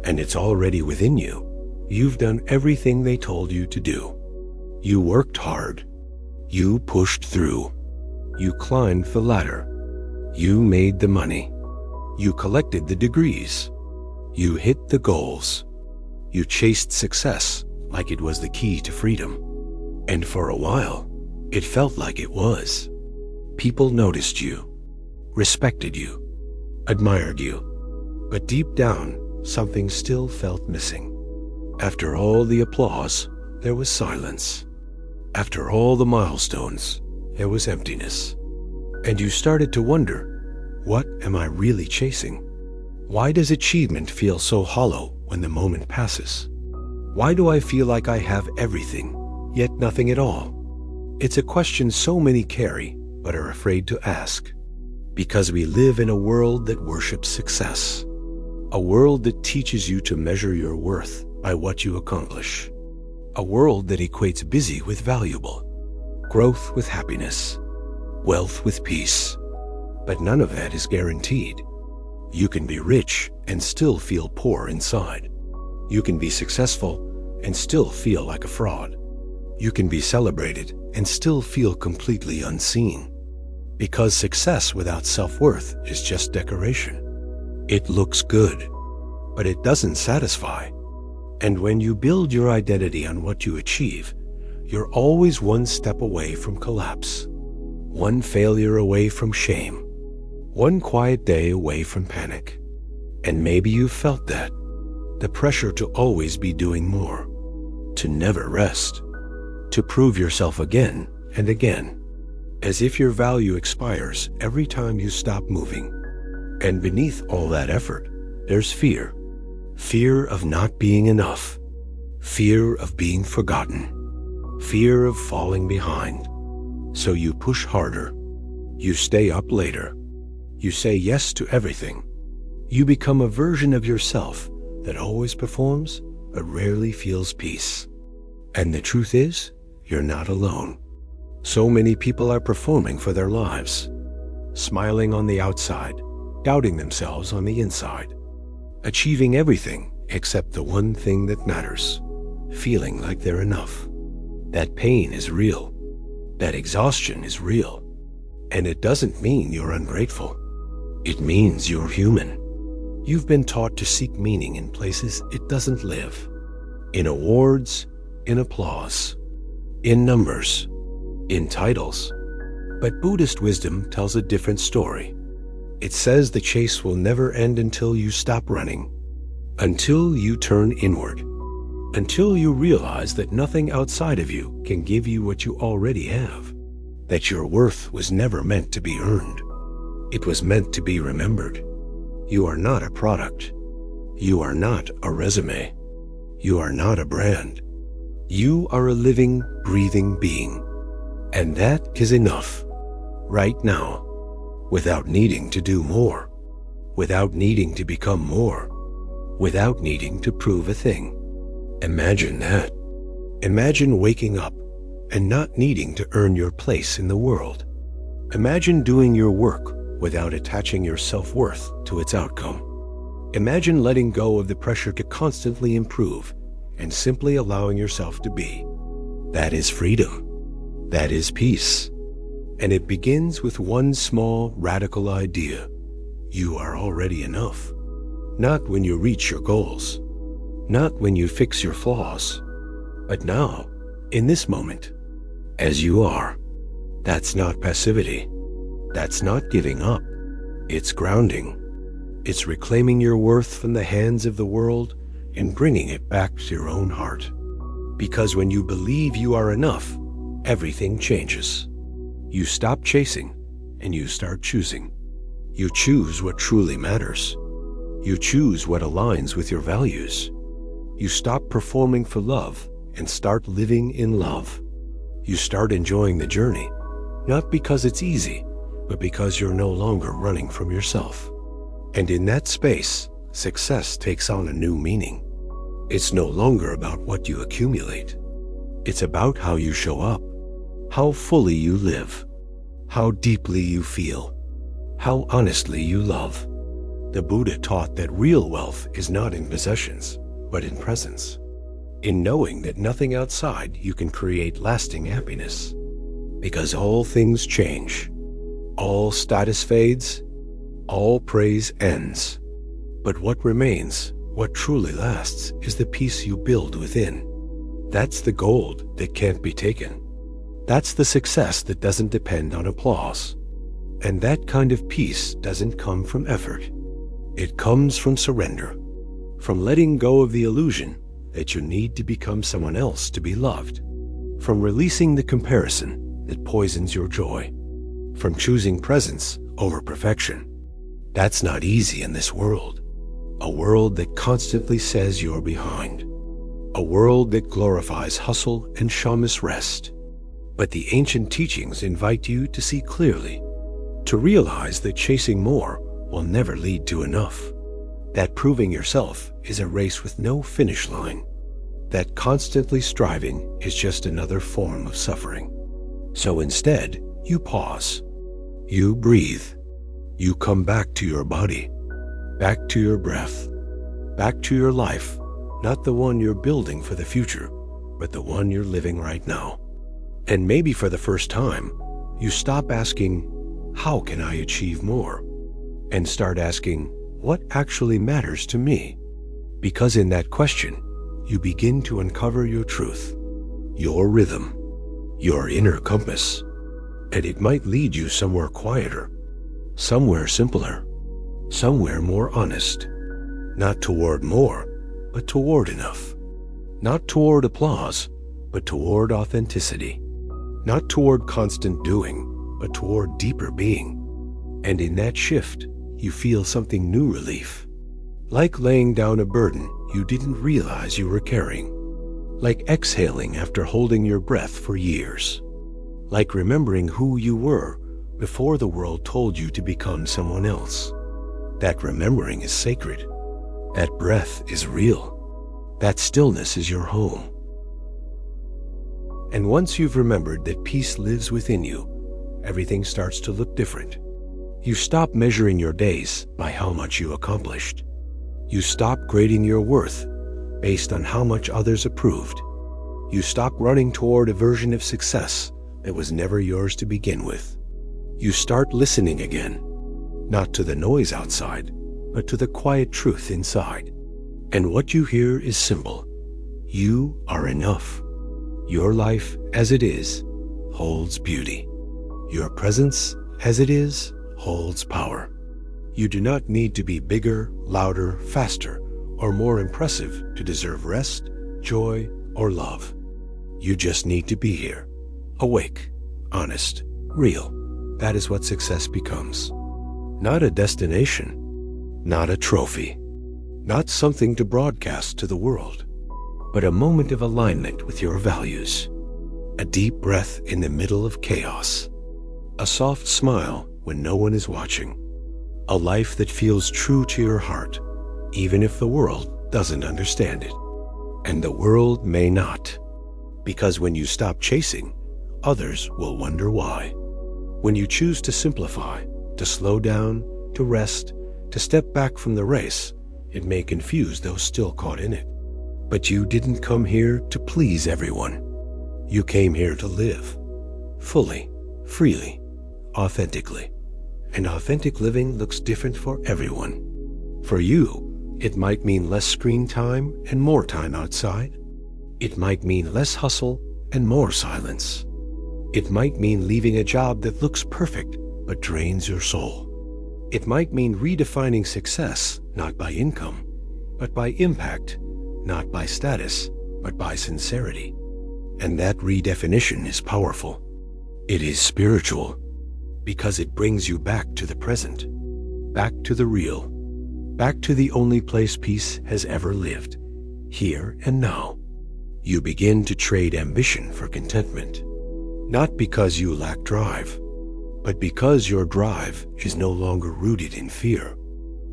And it's already within you. You've done everything they told you to do. You worked hard. You pushed through. You climbed the ladder. You made the money. You collected the degrees. You hit the goals. You chased success like it was the key to freedom. And for a while, it felt like it was. People noticed you, respected you, admired you. But deep down, something still felt missing. After all the applause, there was silence. After all the milestones, there was emptiness. And you started to wonder, what am I really chasing? Why does achievement feel so hollow when the moment passes? Why do I feel like I have everything, yet nothing at all? It's a question so many carry, but are afraid to ask. Because we live in a world that worships success. A world that teaches you to measure your worth by what you accomplish. A world that equates busy with valuable, growth with happiness, wealth with peace. But none of that is guaranteed. You can be rich and still feel poor inside. You can be successful and still feel like a fraud. You can be celebrated and still feel completely unseen. Because success without self-worth is just decoration. It looks good, but it doesn't satisfy. And when you build your identity on what you achieve, you're always one step away from collapse, one failure away from shame, one quiet day away from panic. And maybe you've felt that, the pressure to always be doing more, to never rest, to prove yourself again and again, as if your value expires every time you stop moving. And beneath all that effort, there's fear. Fear of not being enough. Fear of being forgotten. Fear of falling behind. So you push harder. You stay up later. You say yes to everything. You become a version of yourself that always performs but rarely feels peace. And the truth is, you're not alone. So many people are performing for their lives, smiling on the outside, doubting themselves on the inside, achieving everything except the one thing that matters, feeling like they're enough. That pain is real. That exhaustion is real. And it doesn't mean you're ungrateful. It means you're human. You've been taught to seek meaning in places it doesn't live. In awards, in applause, in numbers, in titles. But Buddhist wisdom tells a different story. It says the chase will never end until you stop running, until you turn inward, until you realize that nothing outside of you can give you what you already have, that your worth was never meant to be earned. It was meant to be remembered. You are not a product. You are not a resume. You are not a brand. You are a living, breathing being. And that is enough, right now, without needing to do more, without needing to become more, without needing to prove a thing. Imagine that. Imagine waking up and not needing to earn your place in the world. Imagine doing your work without attaching your self-worth to its outcome. Imagine letting go of the pressure to constantly improve and simply allowing yourself to be. That is freedom. That is peace. And it begins with one small, radical idea. You are already enough. Not when you reach your goals, not when you fix your flaws, but now, in this moment, as you are. That's not passivity. That's not giving up. It's grounding. It's reclaiming your worth from the hands of the world and bringing it back to your own heart. Because when you believe you are enough, everything changes. You stop chasing and you start choosing. You choose what truly matters. You choose what aligns with your values. You stop performing for love and start living in love. You start enjoying the journey, not because it's easy, but because you're no longer running from yourself. And in that space, success takes on a new meaning. It's no longer about what you accumulate. It's about how you show up, how fully you live, how deeply you feel, how honestly you love. The Buddha taught that real wealth is not in possessions, but in presence. In knowing that nothing outside you can create lasting happiness. Because all things change, all status fades, all praise ends. But what remains, what truly lasts, is the peace you build within. That's the gold that can't be taken. That's the success that doesn't depend on applause. And that kind of peace doesn't come from effort. It comes from surrender, from letting go of the illusion that you need to become someone else to be loved, from releasing the comparison that poisons your joy, from choosing presence over perfection. That's not easy in this world. A world that constantly says you're behind. A world that glorifies hustle and shamas rest. But the ancient teachings invite you to see clearly, to realize that chasing more will never lead to enough. That proving yourself is a race with no finish line. That constantly striving is just another form of suffering. So instead, you pause. You breathe. You come back to your body, back to your breath, back to your life, not the one you're building for the future, but the one you're living right now. And maybe for the first time, you stop asking, how can I achieve more? And start asking, what actually matters to me? Because in that question, you begin to uncover your truth, your rhythm, your inner compass. And it might lead you somewhere quieter, somewhere simpler, somewhere more honest. Not toward more, but toward enough. Not toward applause, but toward authenticity. Not toward constant doing, but toward deeper being. And in that shift, you feel something new relief. Like laying down a burden you didn't realize you were carrying. Like exhaling after holding your breath for years. Like remembering who you were before the world told you to become someone else. That remembering is sacred. That breath is real. That stillness is your home. And once you've remembered that peace lives within you, everything starts to look different. You stop measuring your days by how much you accomplished. You stop grading your worth based on how much others approved. You stop running toward a version of success that was never yours to begin with. You start listening again, not to the noise outside, but to the quiet truth inside. And what you hear is simple. You are enough. Your life as it is holds beauty. Your presence as it is holds power. You do not need to be bigger, louder, faster, or more impressive to deserve rest, joy, or love. You just need to be here, awake, honest, real. That is what success becomes. Not a destination, not a trophy, not something to broadcast to the world, but a moment of alignment with your values. A deep breath in the middle of chaos. A soft smile when no one is watching. A life that feels true to your heart, even if the world doesn't understand it. And the world may not. Because when you stop chasing, others will wonder why. When you choose to simplify, to slow down, to rest, to step back from the race, it may confuse those still caught in it. But you didn't come here to please everyone. You came here to live. Fully, freely, authentically. And authentic living looks different for everyone. For you, it might mean less screen time and more time outside. It might mean less hustle and more silence. It might mean leaving a job that looks perfect but drains your soul. It might mean redefining success not by income, but by impact, not by status, but by sincerity. And that redefinition is powerful. It is spiritual because it brings you back to the present, back to the real, back to the only place peace has ever lived, here and now. You begin to trade ambition for contentment, not because you lack drive, but because your drive is no longer rooted in fear.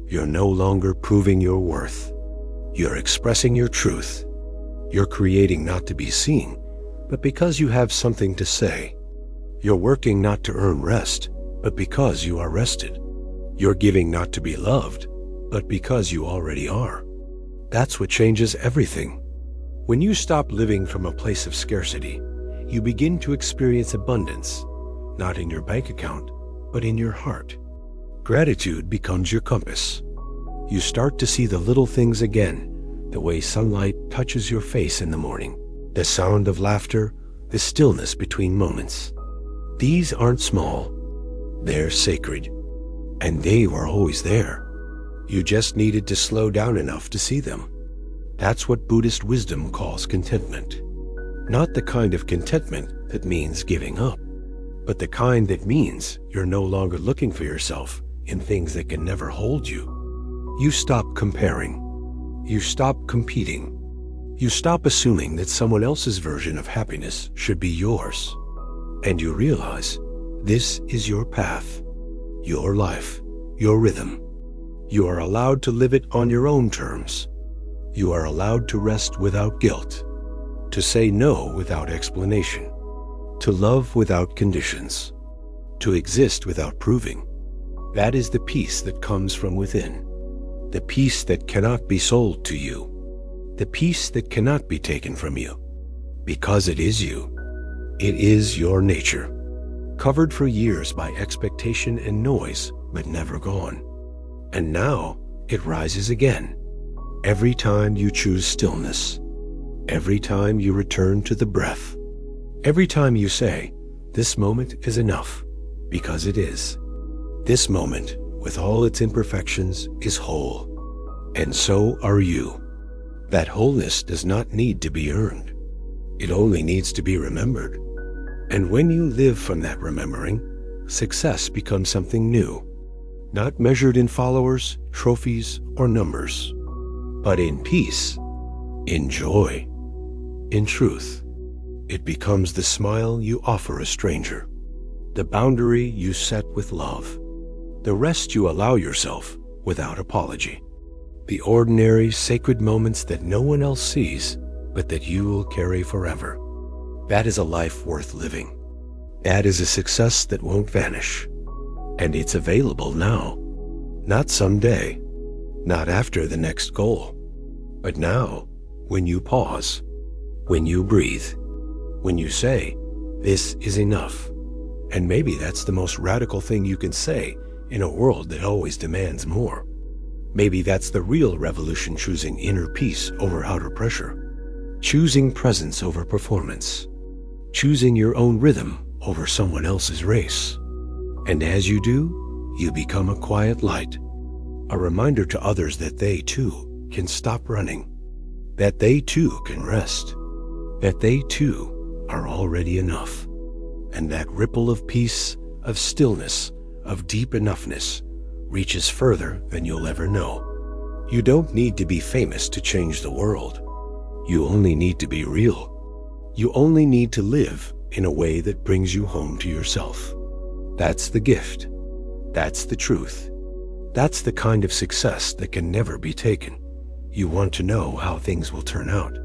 You're no longer proving your worth. You're expressing your truth. You're creating not to be seen, but because you have something to say. You're working not to earn rest, but because you are rested. You're giving not to be loved, but because you already are. That's what changes everything. When you stop living from a place of scarcity, you begin to experience abundance, not in your bank account, but in your heart. Gratitude becomes your compass. You start to see the little things again, the way sunlight touches your face in the morning, the sound of laughter, the stillness between moments. These aren't small, they're sacred, and they were always there. You just needed to slow down enough to see them. That's what Buddhist wisdom calls contentment. Not the kind of contentment that means giving up, but the kind that means you're no longer looking for yourself in things that can never hold you. You stop comparing. You stop competing. You stop assuming that someone else's version of happiness should be yours. And you realize this is your path, your life, your rhythm. You are allowed to live it on your own terms. You are allowed to rest without guilt, to say no without explanation, to love without conditions, to exist without proving. That is the peace that comes from within, the peace that cannot be sold to you, the peace that cannot be taken from you, because it is you. It is your nature, covered for years by expectation and noise, but never gone. And now it rises again, every time you choose stillness, every time you return to the breath, every time you say, this moment is enough, because it is. This moment, with all its imperfections, is whole, and so are you. That wholeness does not need to be earned. It only needs to be remembered. And when you live from that remembering, success becomes something new, not measured in followers, trophies, or numbers, but in peace, in joy, in truth. It becomes the smile you offer a stranger, the boundary you set with love, the rest you allow yourself without apology, the ordinary, sacred moments that no one else sees, but that you will carry forever. That is a life worth living. That is a success that won't vanish. And it's available now. Not someday, not after the next goal, but now, when you pause, when you breathe, when you say, this is enough. And maybe that's the most radical thing you can say in a world that always demands more. Maybe that's the real revolution, choosing inner peace over outer pressure, choosing presence over performance, choosing your own rhythm over someone else's race. And as you do, you become a quiet light, a reminder to others that they too can stop running, that they too can rest, that they too are already enough. And that ripple of peace, of stillness, of deep enoughness reaches further than you'll ever know. You don't need to be famous to change the world. You only need to be real. You only need to live in a way that brings you home to yourself. That's the gift. That's the truth. That's the kind of success that can never be taken. You want to know how things will turn out.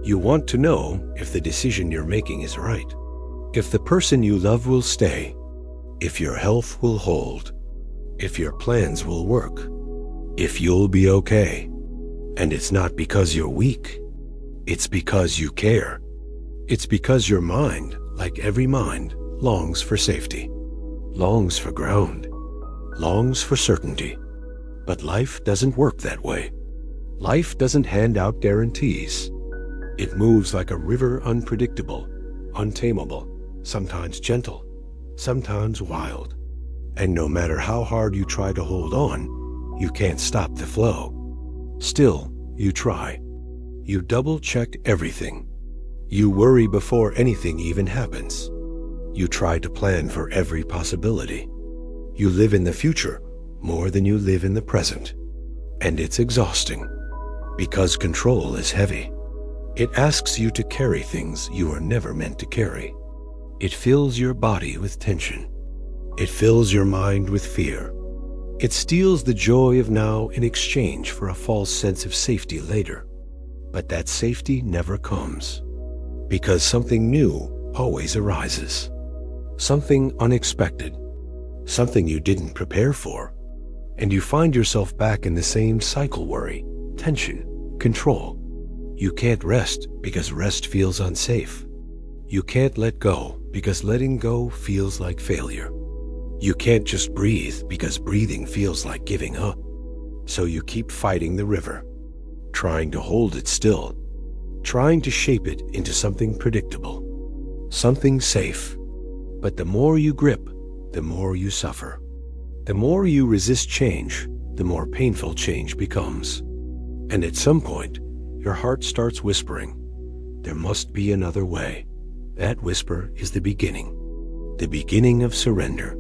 You want to know if the decision you're making is right, if the person you love will stay, if your health will hold, if your plans will work, if you'll be okay. And it's not because you're weak. It's because you care. It's because your mind, like every mind, longs for safety, longs for ground, longs for certainty. But life doesn't work that way. Life doesn't hand out guarantees. It moves like a river, unpredictable, untamable, sometimes gentle, sometimes wild. And no matter how hard you try to hold on, you can't stop the flow. Still, you try. You double-check everything. You worry before anything even happens. You try to plan for every possibility. You live in the future more than you live in the present. And it's exhausting, because control is heavy. It asks you to carry things you were never meant to carry. It fills your body with tension. It fills your mind with fear. It steals the joy of now in exchange for a false sense of safety later. But that safety never comes, because something new always arises. Something unexpected, something you didn't prepare for, and you find yourself back in the same cycle: worry, tension, control. You can't rest because rest feels unsafe. You can't let go because letting go feels like failure. You can't just breathe because breathing feels like giving up. So you keep fighting the river, trying to hold it still, trying to shape it into something predictable, something safe. But the more you grip, the more you suffer. The more you resist change, the more painful change becomes. And at some point, your heart starts whispering, there must be another way. That whisper is the beginning of surrender.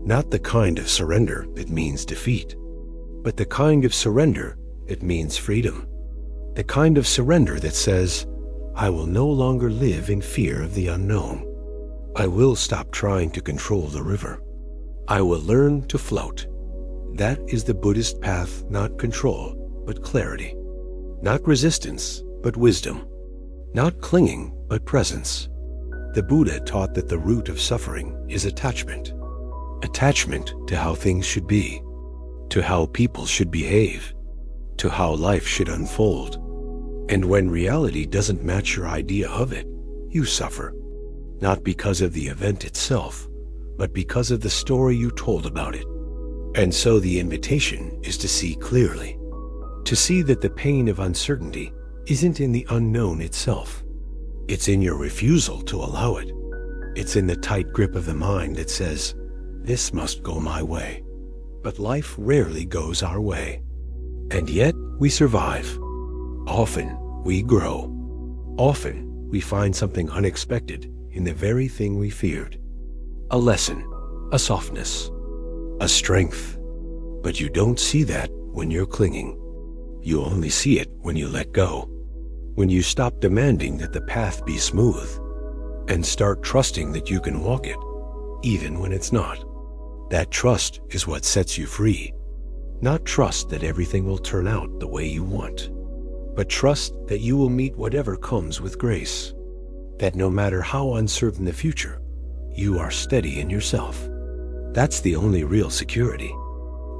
Not the kind of surrender that means defeat, but the kind of surrender that means freedom. The kind of surrender that says, I will no longer live in fear of the unknown. I will stop trying to control the river. I will learn to float. That is the Buddhist path, not control, but clarity. Not resistance, but wisdom. Not clinging, but presence. The Buddha taught that the root of suffering is attachment. Attachment to how things should be, to how people should behave, to how life should unfold. And when reality doesn't match your idea of it, you suffer. Not because of the event itself, but because of the story you told about it. And so the invitation is to see clearly, to see that the pain of uncertainty isn't in the unknown itself. It's in your refusal to allow it. It's in the tight grip of the mind that says, this must go my way. But life rarely goes our way. And yet we survive. Often we grow. Often we find something unexpected in the very thing we feared. A lesson, a softness, a strength. But you don't see that when you're clinging. You only see it when you let go. When you stop demanding that the path be smooth and start trusting that you can walk it, even when it's not. That trust is what sets you free. Not trust that everything will turn out the way you want, but trust that you will meet whatever comes with grace. That no matter how uncertain the future, you are steady in yourself. That's the only real security.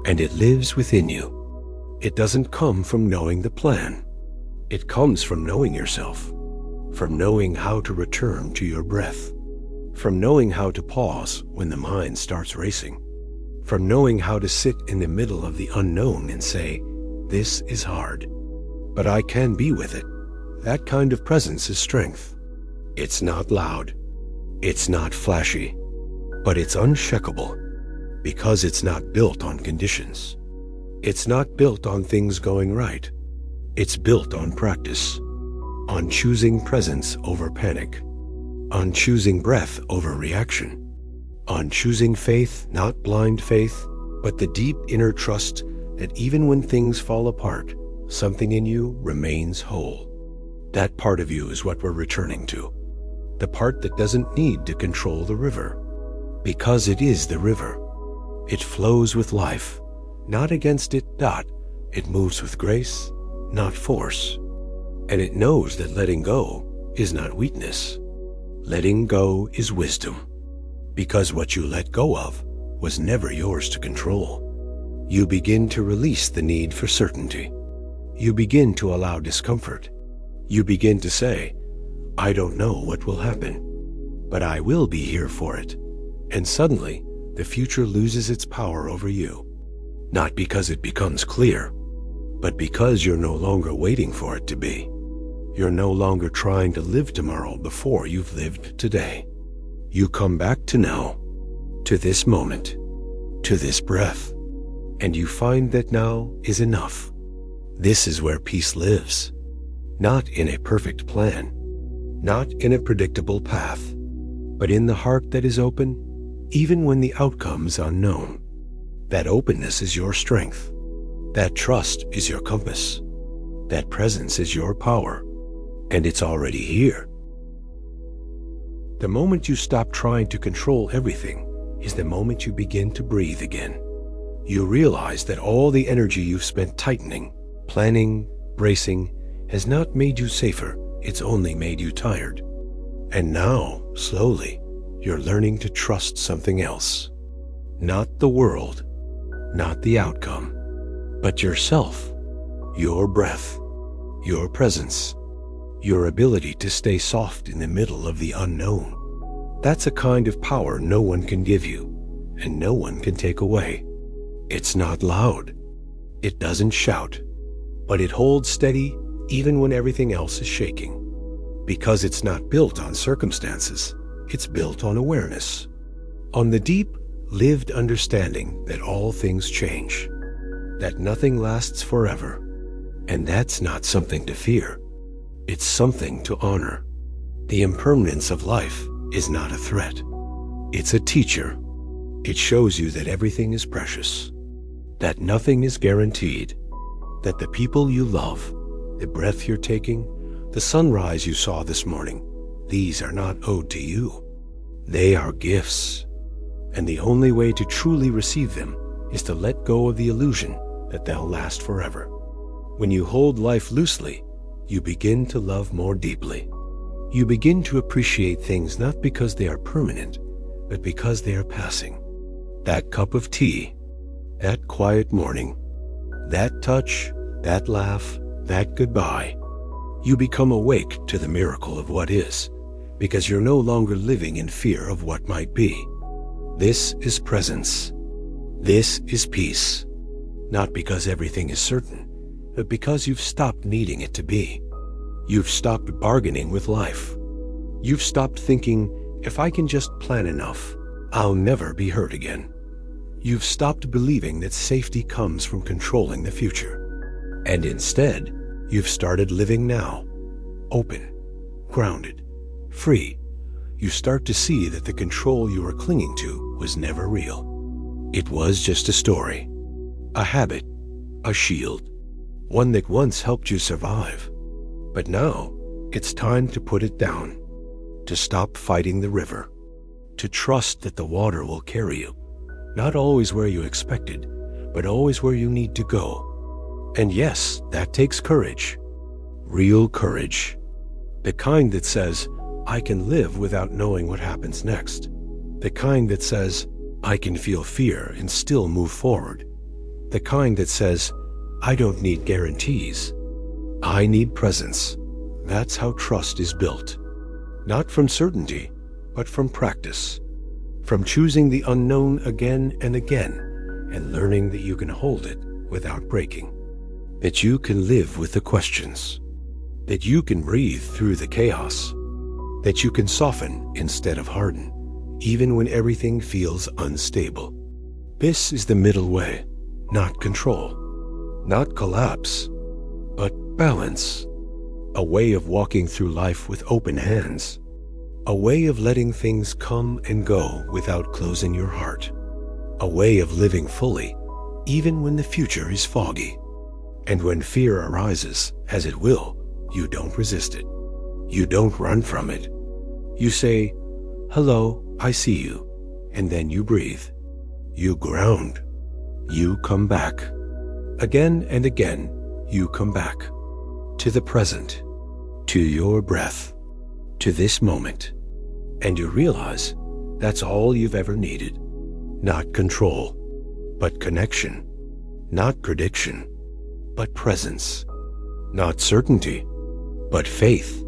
And it lives within you. It doesn't come from knowing the plan. It comes from knowing yourself, from knowing how to return to your breath, from knowing how to pause when the mind starts racing, from knowing how to sit in the middle of the unknown and say, this is hard, but I can be with it. That kind of presence is strength. It's not loud. It's not flashy, but it's unshakable because it's not built on conditions. It's not built on things going right. It's built on practice, on choosing presence over panic, on choosing breath over reaction, on choosing faith, not blind faith, but the deep inner trust that even when things fall apart, something in you remains whole. That part of you is what we're returning to. The part that doesn't need to control the river. Because it is the river. It flows with life, not against it. It moves with grace, not force. And it knows that letting go is not weakness. Letting go is wisdom. Because what you let go of was never yours to control. You begin to release the need for certainty. You begin to allow discomfort. You begin to say, I don't know what will happen, but I will be here for it. And suddenly, the future loses its power over you. Not because it becomes clear, but because you're no longer waiting for it to be. You're no longer trying to live tomorrow before you've lived today. You come back to now, to this moment, to this breath, and you find that now is enough. This is where peace lives, not in a perfect plan, not in a predictable path, but in the heart that is open, even when the outcome's unknown. That openness is your strength. That trust is your compass. That presence is your power, and it's already here. The moment you stop trying to control everything is the moment you begin to breathe again. You realize that all the energy you've spent tightening, planning, bracing, has not made you safer, it's only made you tired. And now, slowly, you're learning to trust something else. Not the world, not the outcome, but yourself, your breath, your presence, your ability to stay soft in the middle of the unknown. That's a kind of power no one can give you, and no one can take away. It's not loud. It doesn't shout, but it holds steady even when everything else is shaking. Because it's not built on circumstances, it's built on awareness, on the deep, lived understanding that all things change, that nothing lasts forever, and that's not something to fear. It's something to honor. The impermanence of life is not a threat. It's a teacher. It shows you that everything is precious, that nothing is guaranteed, that the people you love, the breath you're taking, the sunrise you saw this morning, these are not owed to you. They are gifts. And the only way to truly receive them is to let go of the illusion that they'll last forever. When you hold life loosely, you begin to love more deeply. You begin to appreciate things not because they are permanent, but because they are passing. That cup of tea, that quiet morning, that touch, that laugh, that goodbye. You become awake to the miracle of what is, because you're no longer living in fear of what might be. This is presence. This is peace. Not because everything is certain, but because you've stopped needing it to be. You've stopped bargaining with life. You've stopped thinking, if I can just plan enough, I'll never be hurt again. You've stopped believing that safety comes from controlling the future. And instead, you've started living now, open, grounded, free. You start to see that the control you were clinging to was never real. It was just a story, a habit, a shield, one that once helped you survive. But now, it's time to put it down, to stop fighting the river, to trust that the water will carry you, not always where you expected, but always where you need to go. And yes, that takes courage, real courage, the kind that says, I can live without knowing what happens next, the kind that says, I can feel fear and still move forward, the kind that says, I don't need guarantees, I need presence. That's how trust is built. Not from certainty, but from practice. From choosing the unknown again and again, and learning that you can hold it without breaking. That you can live with the questions. That you can breathe through the chaos. That you can soften instead of harden, even when everything feels unstable. This is the middle way, not control. Not collapse, but balance. A way of walking through life with open hands. A way of letting things come and go without closing your heart. A way of living fully, even when the future is foggy. And when fear arises, as it will, you don't resist it. You don't run from it. You say, "Hello, I see you." And then you breathe. You ground. You come back. Again and again, you come back. To the present. To your breath. To this moment. And you realize that's all you've ever needed. Not control, but connection. Not prediction, but presence. Not certainty, but faith.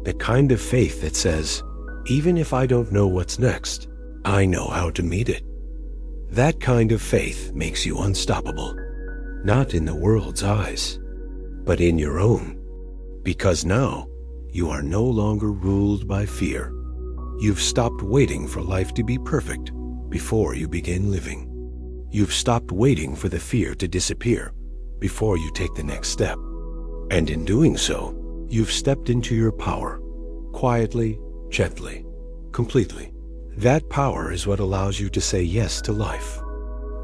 The kind of faith that says, even if I don't know what's next, I know how to meet it. That kind of faith makes you unstoppable. Not in the world's eyes, but in your own. Because now, you are no longer ruled by fear. You've stopped waiting for life to be perfect before you begin living. You've stopped waiting for the fear to disappear before you take the next step. And in doing so, you've stepped into your power, quietly, gently, completely. That power is what allows you to say yes to life.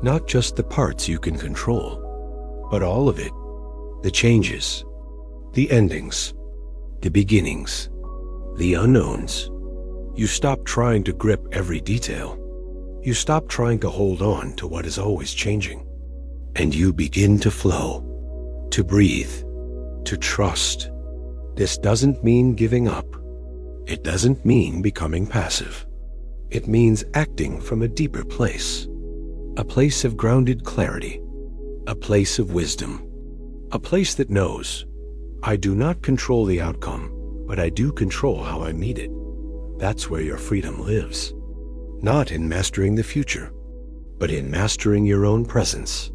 Not just the parts you can control, but all of it. The changes, the endings, the beginnings, the unknowns. You stop trying to grip every detail. You stop trying to hold on to what is always changing. And you begin to flow, to breathe, to trust. This doesn't mean giving up. It doesn't mean becoming passive. It means acting from a deeper place. A place of grounded clarity. A place of wisdom. A place that knows, I do not control the outcome, but I do control how I meet it. That's where your freedom lives. Not in mastering the future, but in mastering your own presence.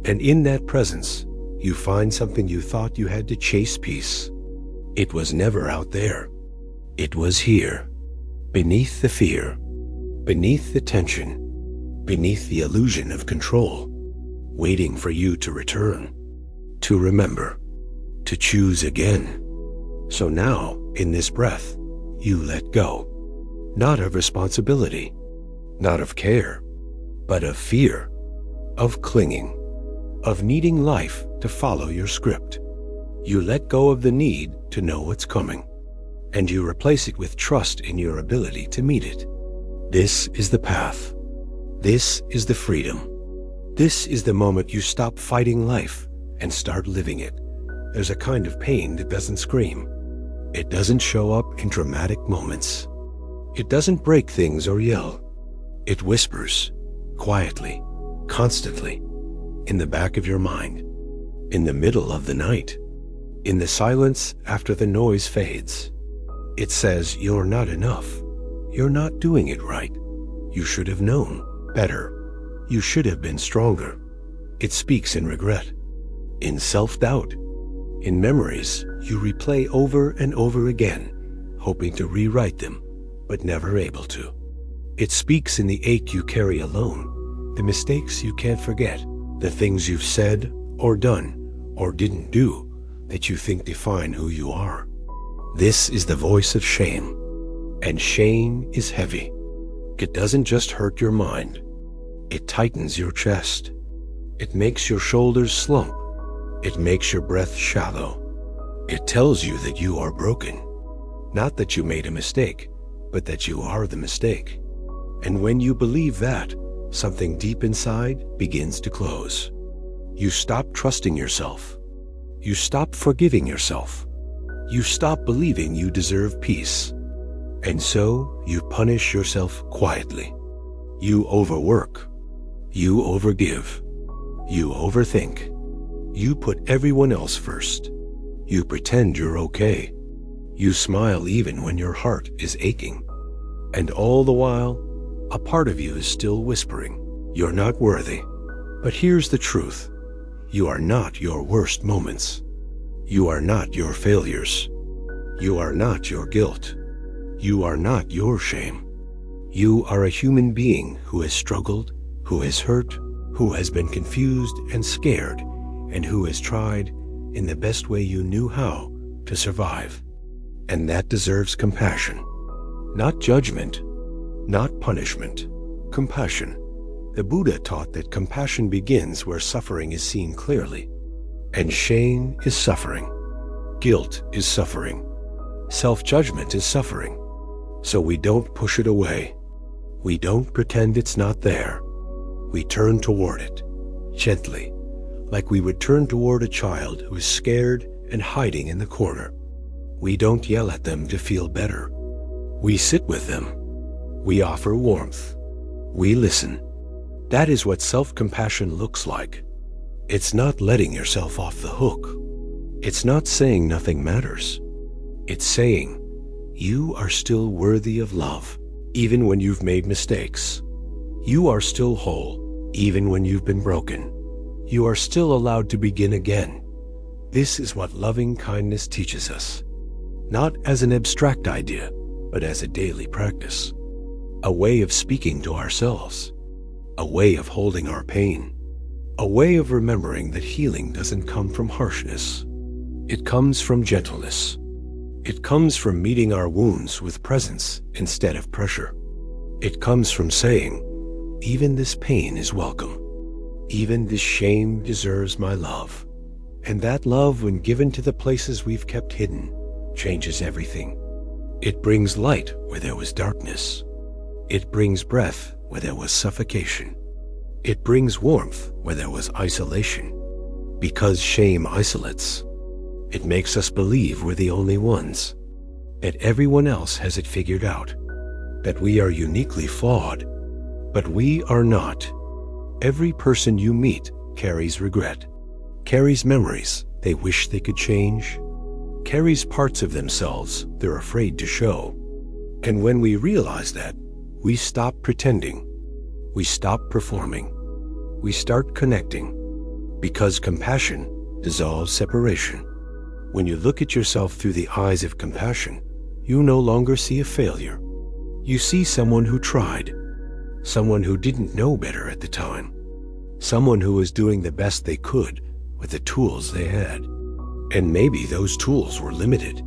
And in that presence, you find something you thought you had to chase peace. It was never out there. It was here, beneath the fear, beneath the tension, beneath the illusion of control, waiting for you to return, to remember, to choose again. So now, in this breath, you let go, not of responsibility, not of care, but of fear, of clinging, of needing life to follow your script. You let go of the need to know what's coming, and you replace it with trust in your ability to meet it. This is the path. This is the freedom. This is the moment you stop fighting life and start living it. There's a kind of pain that doesn't scream. It doesn't show up in dramatic moments. It doesn't break things or yell. It whispers, quietly, constantly, in the back of your mind, in the middle of the night, in the silence after the noise fades. It says you're not enough. You're not doing it right. You should have known better. You should have been stronger. It speaks in regret, in self-doubt, in memories you replay over and over again, hoping to rewrite them, but never able to. It speaks in the ache you carry alone, the mistakes you can't forget, the things you've said or done or didn't do that you think define who you are. This is the voice of shame, and shame is heavy. It doesn't just hurt your mind. It tightens your chest. It makes your shoulders slump. It makes your breath shallow. It tells you that you are broken. Not that you made a mistake, but that you are the mistake. And when you believe that, something deep inside begins to close. You stop trusting yourself. You stop forgiving yourself. You stop believing you deserve peace. And so you punish yourself quietly. You overwork. You overgive. You overthink. You put everyone else first. You pretend you're okay. You smile even when your heart is aching. And all the while, a part of you is still whispering, you're not worthy. But here's the truth. You are not your worst moments. You are not your failures. You are not your guilt. You are not your shame. You are a human being who has struggled, who has hurt, who has been confused and scared, and who has tried, in the best way you knew how, to survive. And that deserves compassion. Not judgment, not punishment. Compassion. The Buddha taught that compassion begins where suffering is seen clearly. And shame is suffering. Guilt is suffering. Self-judgment is suffering. So we don't push it away. We don't pretend it's not there. We turn toward it, gently, like we would turn toward a child who is scared and hiding in the corner. We don't yell at them to feel better. We sit with them. We offer warmth. We listen. That is what self-compassion looks like. It's not letting yourself off the hook. It's not saying nothing matters. It's saying, you are still worthy of love, even when you've made mistakes. You are still whole, even when you've been broken. You are still allowed to begin again. This is what loving kindness teaches us. Not as an abstract idea, but as a daily practice. A way of speaking to ourselves. A way of holding our pain. A way of remembering that healing doesn't come from harshness. It comes from gentleness. It comes from meeting our wounds with presence instead of pressure. It comes from saying, even this pain is welcome. Even this shame deserves my love. And that love, when given to the places we've kept hidden, changes everything. It brings light where there was darkness. It brings breath where there was suffocation. It brings warmth where there was isolation. Because shame isolates. It makes us believe we're the only ones. That everyone else has it figured out. That we are uniquely flawed. But we are not. Every person you meet carries regret. Carries memories they wish they could change. Carries parts of themselves they're afraid to show. And when we realize that, we stop pretending. We stop performing. We start connecting. Because compassion dissolves separation. When you look at yourself through the eyes of compassion, you no longer see a failure. You see someone who tried. Someone who didn't know better at the time. Someone who was doing the best they could with the tools they had. And maybe those tools were limited.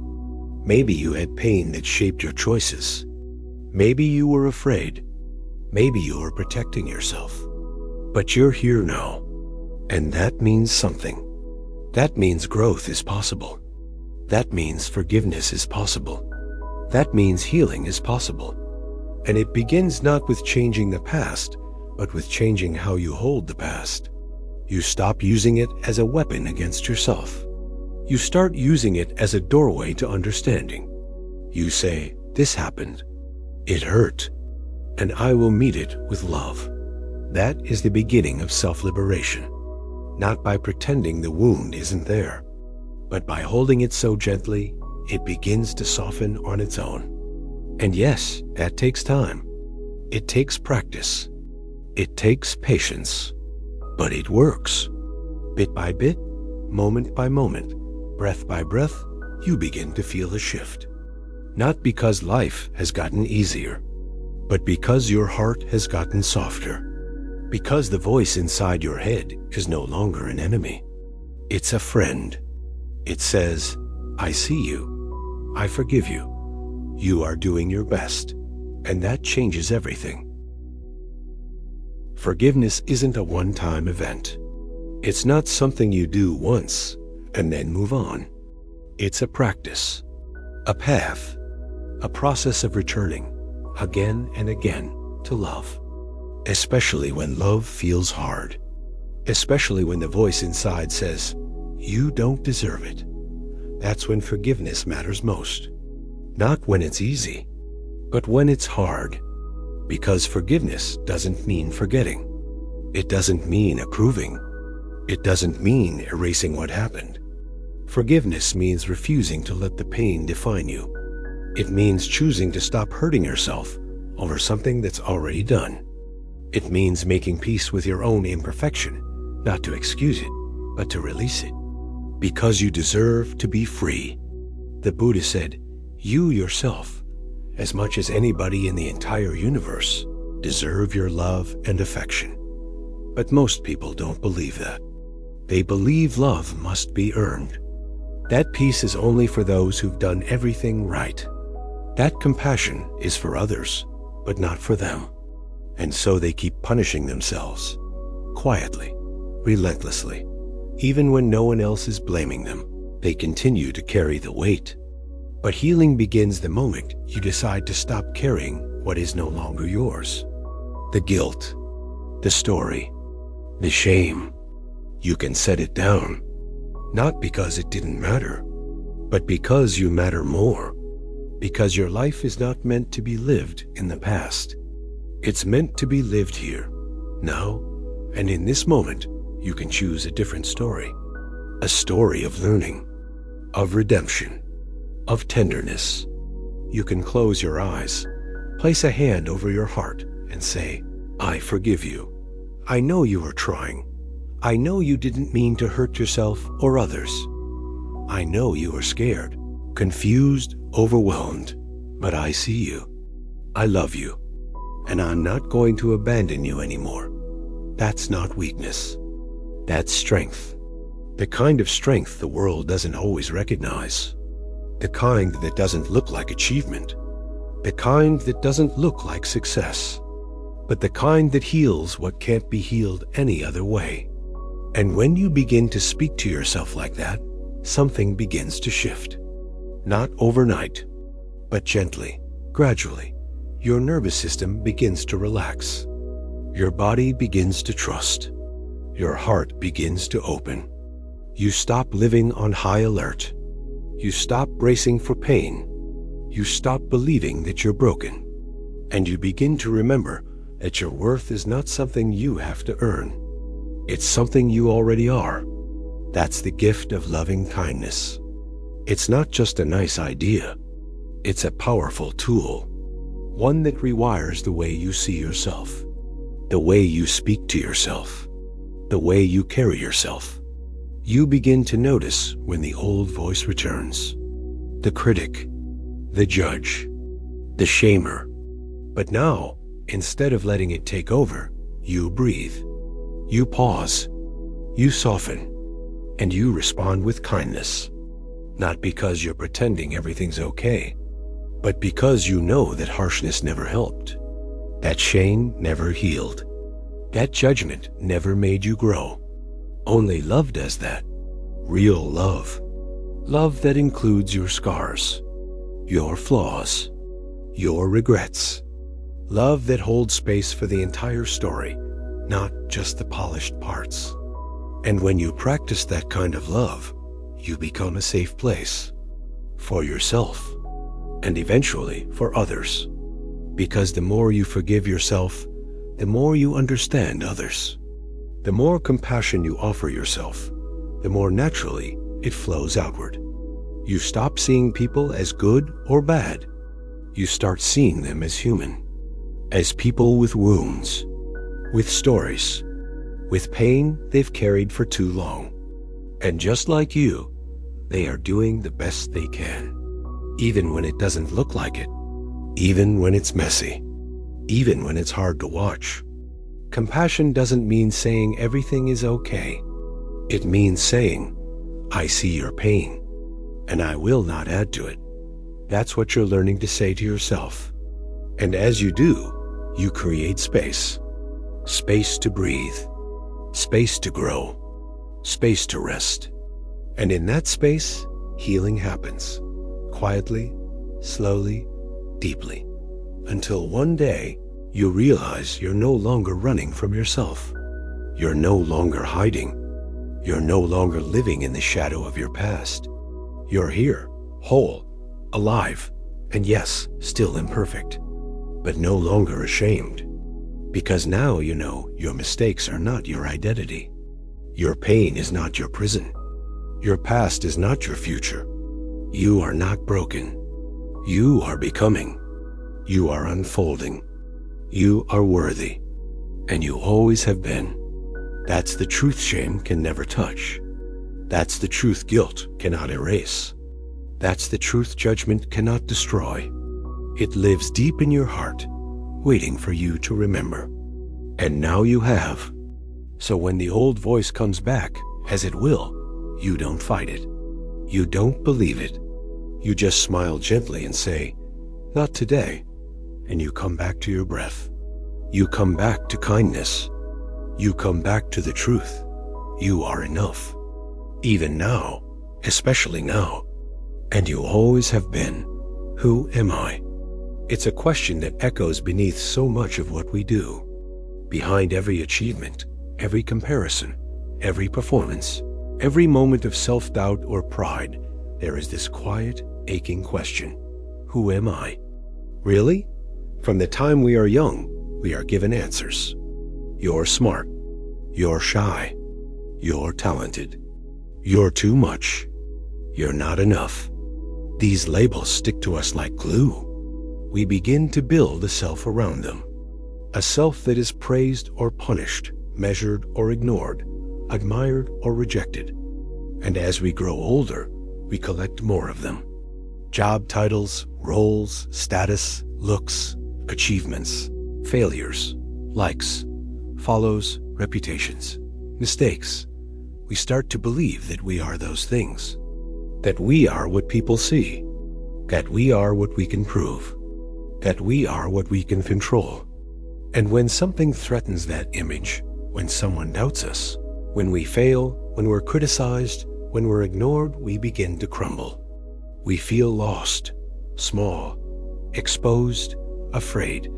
Maybe you had pain that shaped your choices. Maybe you were afraid. Maybe you were protecting yourself. But you're here now. And that means something. That means growth is possible. That means forgiveness is possible. That means healing is possible. And it begins not with changing the past, but with changing how you hold the past. You stop using it as a weapon against yourself. You start using it as a doorway to understanding. You say, this happened. It hurt. And I will meet it with love. That is the beginning of self-liberation. Not by pretending the wound isn't there, but by holding it so gently, it begins to soften on its own. And yes, that takes time. It takes practice. It takes patience. But it works. Bit by bit, moment by moment, breath by breath, you begin to feel a shift. Not because life has gotten easier, but because your heart has gotten softer. Because the voice inside your head is no longer an enemy. It's a friend. It says, I see you. I forgive you. You are doing your best. And that changes everything. Forgiveness isn't a one-time event. It's not something you do once and then move on. It's a practice, a path, a process of returning again and again to love. Especially when love feels hard. Especially when the voice inside says, you don't deserve it. That's when forgiveness matters most. Not when it's easy, but when it's hard. Because forgiveness doesn't mean forgetting. It doesn't mean approving. It doesn't mean erasing what happened. Forgiveness means refusing to let the pain define you. It means choosing to stop hurting yourself over something that's already done. It means making peace with your own imperfection, not to excuse it, but to release it. Because you deserve to be free. The Buddha said, you yourself, as much as anybody in the entire universe, deserve your love and affection. But most people don't believe that. They believe love must be earned. That peace is only for those who've done everything right. That compassion is for others, but not for them. And so they keep punishing themselves, quietly, relentlessly. Even when no one else is blaming them, they continue to carry the weight. But healing begins the moment you decide to stop carrying what is no longer yours. The guilt, the story, the shame. You can set it down, not because it didn't matter, but because you matter more. Because your life is not meant to be lived in the past. It's meant to be lived here, now, and in this moment, you can choose a different story. A story of learning, of redemption, of tenderness. You can close your eyes, place a hand over your heart, and say, I forgive you. I know you were trying. I know you didn't mean to hurt yourself or others. I know you were scared, confused, overwhelmed, but I see you. I love you, and I'm not going to abandon you anymore. That's not weakness. That's strength. The kind of strength the world doesn't always recognize. The kind that doesn't look like achievement. The kind that doesn't look like success. But the kind that heals what can't be healed any other way. And when you begin to speak to yourself like that, something begins to shift. Not overnight, but gently, gradually. Your nervous system begins to relax. Your body begins to trust. Your heart begins to open. You stop living on high alert. You stop bracing for pain. You stop believing that you're broken. And you begin to remember that your worth is not something you have to earn. It's something you already are. That's the gift of loving kindness. It's not just a nice idea. It's a powerful tool. One that rewires the way you see yourself, the way you speak to yourself, the way you carry yourself. You begin to notice when the old voice returns. The critic, the judge, the shamer. But now, instead of letting it take over, you breathe. You pause. You soften. And you respond with kindness. Not because you're pretending everything's okay, but because you know that harshness never helped. That shame never healed. That judgment never made you grow. Only love does that. Real love. Love that includes your scars, your flaws, your regrets. Love that holds space for the entire story, not just the polished parts. And when you practice that kind of love, you become a safe place for yourself and eventually for others. Because the more you forgive yourself, the more you understand others. The more compassion you offer yourself, the more naturally it flows outward. You stop seeing people as good or bad. You start seeing them as human, as people with wounds, with stories, with pain they've carried for too long. And just like you, they are doing the best they can, even when it doesn't look like it, even when it's messy, even when it's hard to watch. Compassion doesn't mean saying everything is okay. It means saying, I see your pain, and I will not add to it. That's what you're learning to say to yourself. And as you do, you create space. Space to breathe. Space to grow. Space to rest. And in that space, healing happens. Quietly, slowly, deeply. Until one day, you realize you're no longer running from yourself. You're no longer hiding. You're no longer living in the shadow of your past. You're here, whole, alive, and yes, still imperfect, but no longer ashamed. Because now you know your mistakes are not your identity. Your pain is not your prison. Your past is not your future. You are not broken. You are becoming. You are unfolding. You are worthy. And you always have been. That's the truth shame can never touch. That's the truth guilt cannot erase. That's the truth judgment cannot destroy. It lives deep in your heart, waiting for you to remember. And now you have. So when the old voice comes back as it will, you don't fight it. You don't believe it. You just smile gently and say, "Not today." And you come back to your breath. You come back to kindness. You come back to the truth. You are enough. Even now, especially now. And you always have been. Who am I? It's a question that echoes beneath so much of what we do. Behind every achievement, every comparison, every performance, every moment of self-doubt or pride, there is this quiet, aching question. Who am I? Really? From the time we are young, we are given answers. You're smart. You're shy. You're talented. You're too much. You're not enough. These labels stick to us like glue. We begin to build a self around them. A self that is praised or punished, measured or ignored, admired or rejected. And as we grow older, we collect more of them. Job titles, roles, status, looks, achievements, failures, likes, follows, reputations, mistakes. We start to believe that we are those things. That we are what people see. That we are what we can prove. That we are what we can control. And when something threatens that image, when someone doubts us, when we fail, when we're criticized, when we're ignored, we begin to crumble. We feel lost, small, exposed, afraid,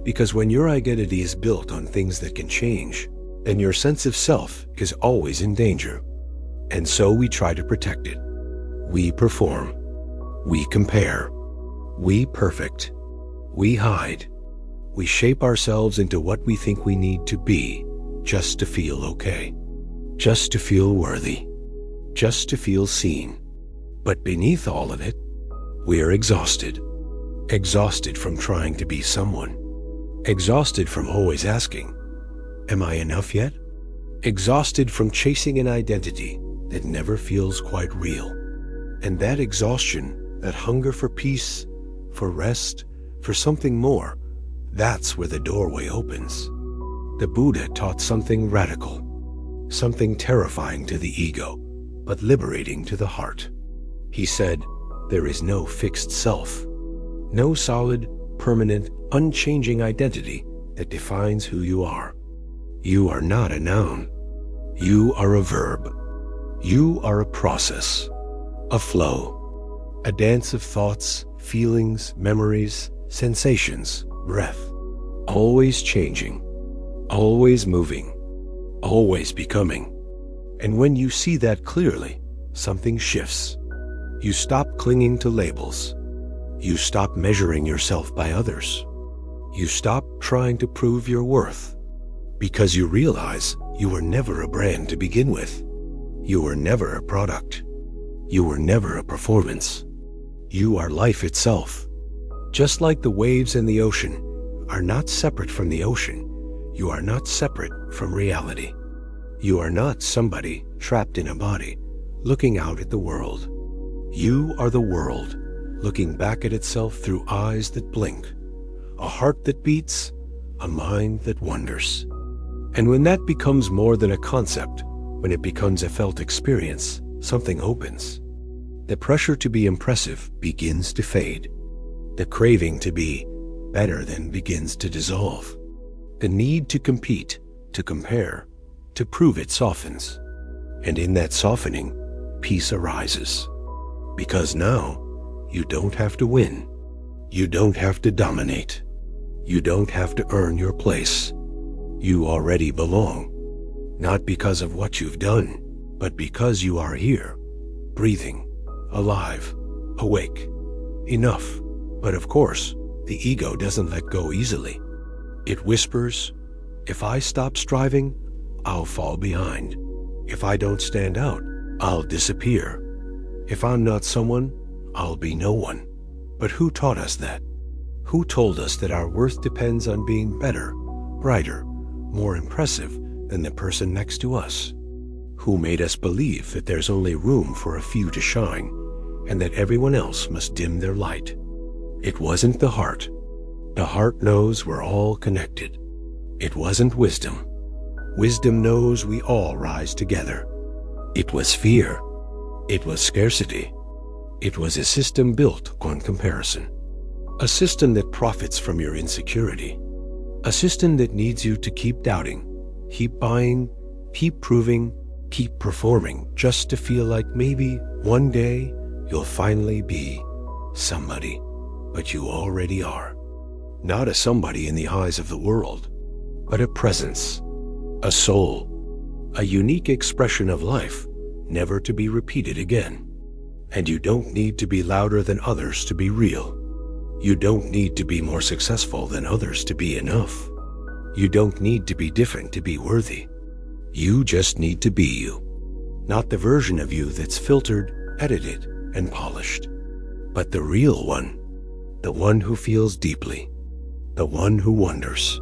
because when your identity is built on things that can change, then your sense of self is always in danger. And so we try to protect it. We perform. We compare. We perfect. We hide. We shape ourselves into what we think we need to be just to feel okay. Just to feel worthy. Just to feel seen. But beneath all of it, we're exhausted. Exhausted from trying to be someone. Exhausted from always asking, "Am I enough yet?" Exhausted from chasing an identity that never feels quite real. And that exhaustion, that hunger for peace, for rest, for something more, that's where the doorway opens. The Buddha taught something radical, something terrifying to the ego, but liberating to the heart. He said, there is no fixed self, no solid, permanent, unchanging identity that defines who you are. You are not a noun. You are a verb. You are a process, a flow, a dance of thoughts, feelings, memories, sensations, breath, always changing, always moving, always becoming. And when you see that clearly, something shifts. You stop clinging to labels. You stop measuring yourself by others. You stop trying to prove your worth, because you realize you were never a brand to begin with. You were never a product. You were never a performance. You are life itself. Just like the waves in the ocean are not separate from the ocean, you are not separate from reality. You are not somebody trapped in a body, looking out at the world. You are the world, looking back at itself through eyes that blink, a heart that beats, a mind that wonders. And when that becomes more than a concept, when it becomes a felt experience, something opens. The pressure to be impressive begins to fade. The craving to be better than begins to dissolve. The need to compete, to compare, to prove it softens. And in that softening, peace arises. Because now, you don't have to win. You don't have to dominate. You don't have to earn your place. You already belong. Not because of what you've done, but because you are here, breathing, alive, awake, enough. But of course, the ego doesn't let go easily. It whispers, if I stop striving, I'll fall behind. If I don't stand out, I'll disappear. If I'm not someone, I'll be no one. But who taught us that? Who told us that our worth depends on being better, brighter, more impressive than the person next to us? Who made us believe that there's only room for a few to shine and that everyone else must dim their light? It wasn't the heart. The heart knows we're all connected. It wasn't wisdom. Wisdom knows we all rise together. It was fear. It was scarcity. It was a system built on comparison. A system that profits from your insecurity. A system that needs you to keep doubting, keep buying, keep proving, keep performing just to feel like maybe one day you'll finally be somebody, but you already are. Not a somebody in the eyes of the world, but a presence, a soul, a unique expression of life, never to be repeated again. And you don't need to be louder than others to be real. You don't need to be more successful than others to be enough. You don't need to be different to be worthy. You just need to be you. Not the version of you that's filtered, edited, and polished, but the real one. The one who feels deeply. The one who wonders.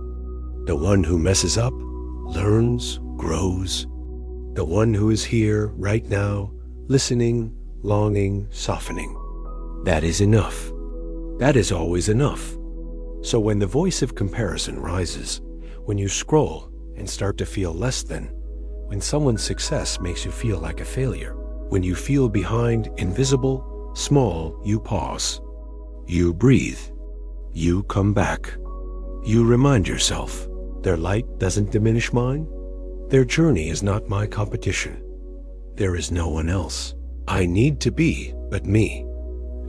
The one who messes up, learns, grows. The one who is here right now, listening, longing, softening. That is enough. That is always enough. So when the voice of comparison rises, when you scroll and start to feel less than, when someone's success makes you feel like a failure, when you feel behind, invisible, small, you pause. You breathe. You come back. You remind yourself, their light doesn't diminish mine. Their journey is not my competition. There is no one else. I need to be but me.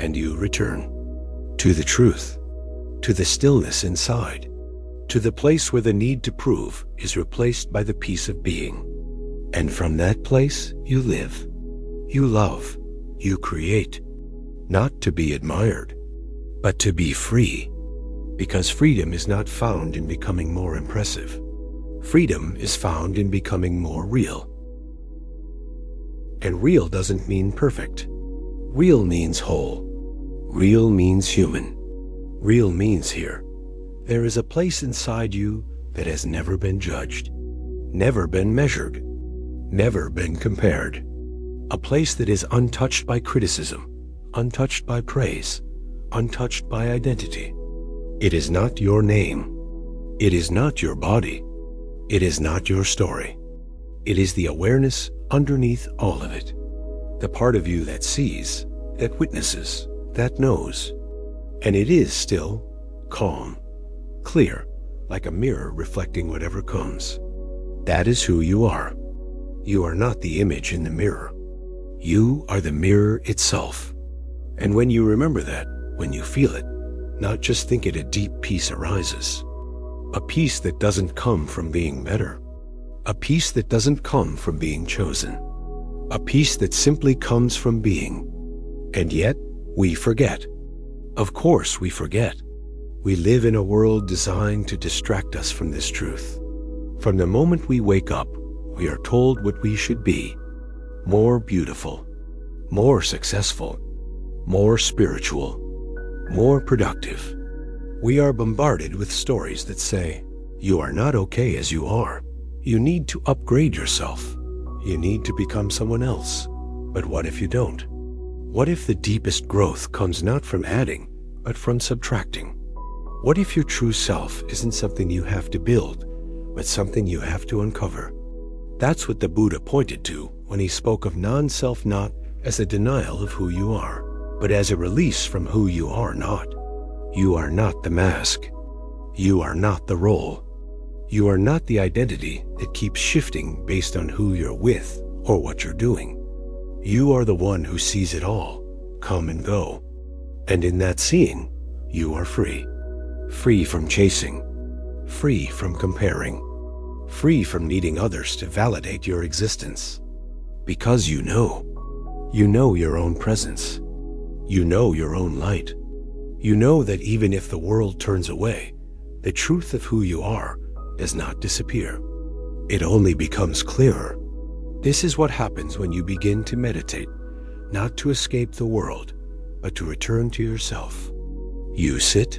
And you return to the truth, to the stillness inside, to the place where the need to prove is replaced by the peace of being. And from that place, you live, you love, you create, not to be admired, but to be free. Because freedom is not found in becoming more impressive. Freedom is found in becoming more real. And real doesn't mean perfect. Real means whole. Real means human. Real means here. There is a place inside you that has never been judged, never been measured, never been compared. A place that is untouched by criticism, untouched by praise, untouched by identity. It is not your name. It is not your body. It is not your story. It is the awareness underneath all of it. The part of you that sees, that witnesses, that knows. And it is still calm, clear, like a mirror reflecting whatever comes. That is who you are. You are not the image in the mirror. You are the mirror itself. And when you remember that, when you feel it, not just think it, a deep peace arises. A peace that doesn't come from being better. A peace that doesn't come from being chosen. A peace that simply comes from being. And yet, we forget. Of course we forget. We live in a world designed to distract us from this truth. From the moment we wake up, we are told what we should be. More beautiful, more successful, more spiritual, more productive. We are bombarded with stories that say, you are not okay as you are. You need to upgrade yourself. You need to become someone else. But what if you don't? What if the deepest growth comes not from adding, but from subtracting? What if your true self isn't something you have to build, but something you have to uncover? That's what the Buddha pointed to when he spoke of non-self not as a denial of who you are, but as a release from who you are not. You are not the mask. You are not the role. You are not the identity that keeps shifting based on who you're with or what you're doing. You are the one who sees it all, come and go. And in that seeing, you are free. Free from chasing. Free from comparing. Free from needing others to validate your existence. Because you know your own presence. You know your own light. You know that even if the world turns away, the truth of who you are does not disappear. It only becomes clearer. This is what happens when you begin to meditate, not to escape the world, but to return to yourself. You sit,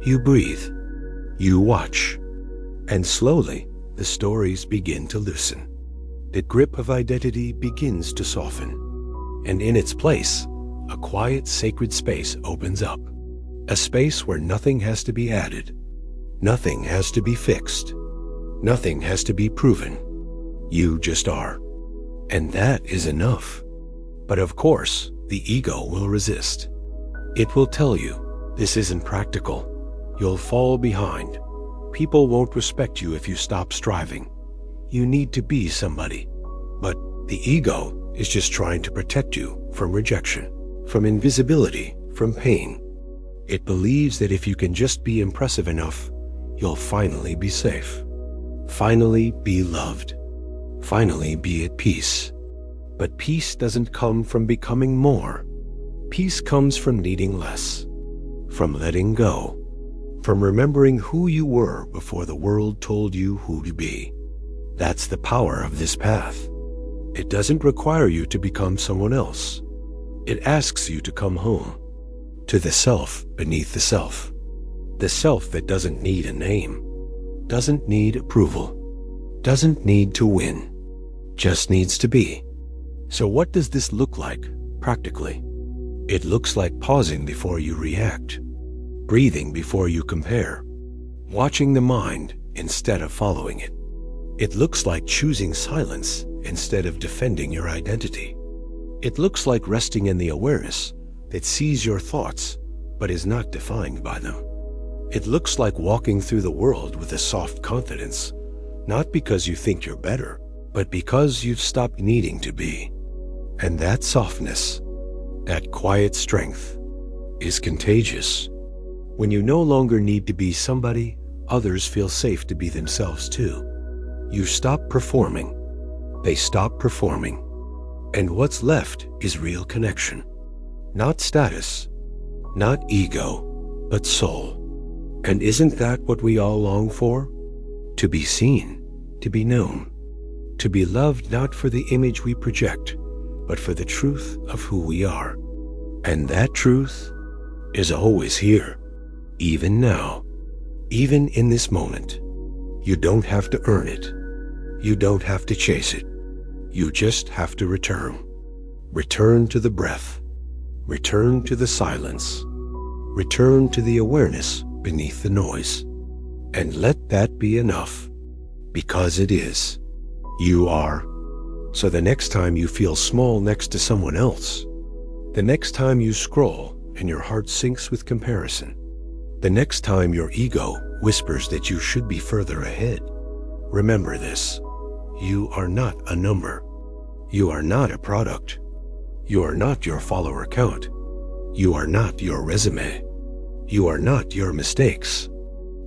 you breathe, you watch, and slowly the stories begin to loosen. The grip of identity begins to soften, and in its place, a quiet, sacred space opens up. A space where nothing has to be added. Nothing has to be fixed. Nothing has to be proven. You just are. And that is enough. But of course, the ego will resist. It will tell you, this isn't practical. You'll fall behind. People won't respect you if you stop striving. You need to be somebody. But the ego is just trying to protect you from rejection, from invisibility, from pain. It believes that if you can just be impressive enough, you'll finally be safe. Finally be loved. Finally be at peace. But peace doesn't come from becoming more. Peace comes from needing less, from letting go, from remembering who you were before the world told you who to be. That's the power of this path. It doesn't require you to become someone else. It asks you to come home, to the self beneath the self that doesn't need a name, doesn't need approval, doesn't need to win, just needs to be. So what does this look like, practically? It looks like pausing before you react, breathing before you compare, watching the mind instead of following it. It looks like choosing silence instead of defending your identity. It looks like resting in the awareness that sees your thoughts but is not defined by them. It looks like walking through the world with a soft confidence, not because you think you're better, but because you've stopped needing to be. And that softness, that quiet strength, is contagious. When you no longer need to be somebody, others feel safe to be themselves too. You stop performing. They stop performing. And what's left is real connection. Not status, not ego, but soul. And isn't that what we all long for? To be seen, to be known, to be loved not for the image we project, but for the truth of who we are. And that truth is always here, even now, even in this moment. You don't have to earn it. You don't have to chase it. You just have to return. Return to the breath. Return to the silence. Return to the awareness beneath the noise. And let that be enough, because it is. You are. So the next time you feel small next to someone else, the next time you scroll and your heart sinks with comparison, the next time your ego whispers that you should be further ahead, remember this. You are not a number. You are not a product. You are not your follower count. You are not your resume. You are not your mistakes.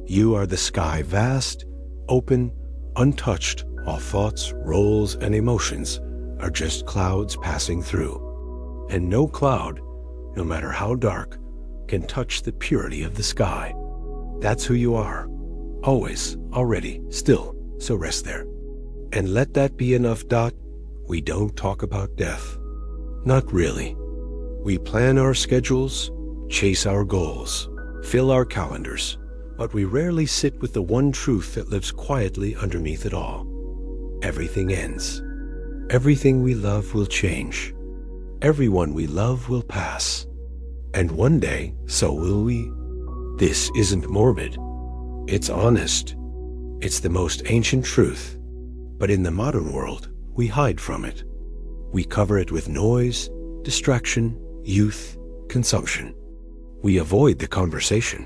You are the sky vast, open, untouched, while thoughts, roles, and emotions are just clouds passing through. And no cloud, no matter how dark, can touch the purity of the sky. That's who you are, always, already, still, so rest there. And let that be enough. We don't talk about death. Not really. We plan our schedules, chase our goals, fill our calendars, but we rarely sit with the one truth that lives quietly underneath it all. Everything ends. Everything we love will change. Everyone we love will pass. And one day, so will we. This isn't morbid. It's honest. It's the most ancient truth. But in the modern world, we hide from it. We cover it with noise, distraction, youth, consumption. We avoid the conversation.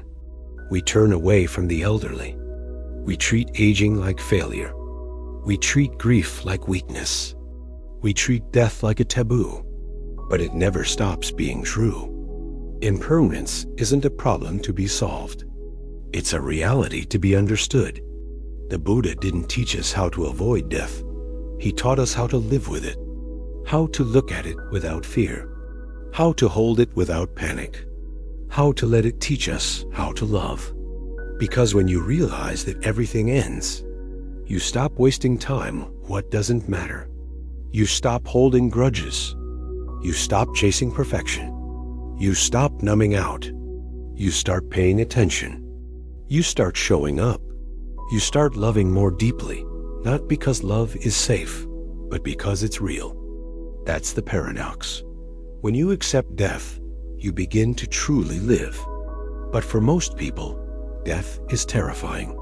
We turn away from the elderly. We treat aging like failure. We treat grief like weakness. We treat death like a taboo. But it never stops being true. Impermanence isn't a problem to be solved. It's a reality to be understood. The Buddha didn't teach us how to avoid death. He taught us how to live with it, how to look at it without fear, how to hold it without panic, how to let it teach us how to love. Because when you realize that everything ends, you stop wasting time what doesn't matter. You stop holding grudges. You stop chasing perfection. You stop numbing out. You start paying attention. You start showing up. You start loving more deeply, not because love is safe, but because it's real. That's the paradox. When you accept death, you begin to truly live. But for most people, death is terrifying.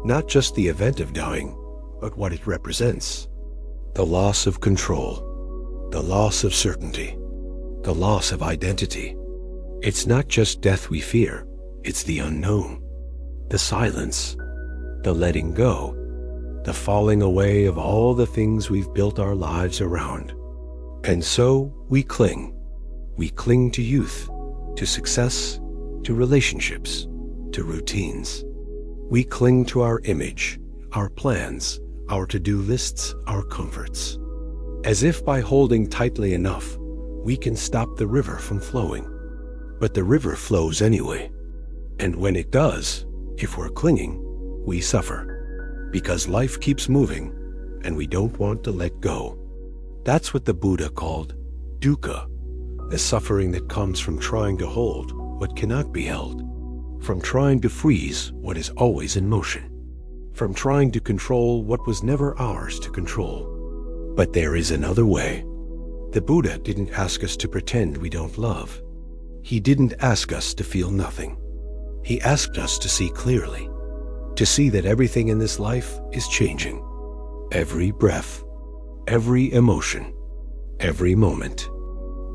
Not just the event of dying, but what it represents. The loss of control, the loss of certainty, the loss of identity. It's not just death we fear, it's the unknown, the silence, the letting go, the falling away of all the things we've built our lives around. And so we cling. We cling to youth, to success, to relationships, to routines. We cling to our image, our plans, our to-do lists, our comforts. As if by holding tightly enough, we can stop the river from flowing. But the river flows anyway. And when it does, if we're clinging, we suffer. Because life keeps moving, and we don't want to let go. That's what the Buddha called dukkha, the suffering that comes from trying to hold what cannot be held, from trying to freeze what is always in motion, from trying to control what was never ours to control. But there is another way. The Buddha didn't ask us to pretend we don't love. He didn't ask us to feel nothing. He asked us to see clearly, to see that everything in this life is changing. Every breath, every emotion, every moment,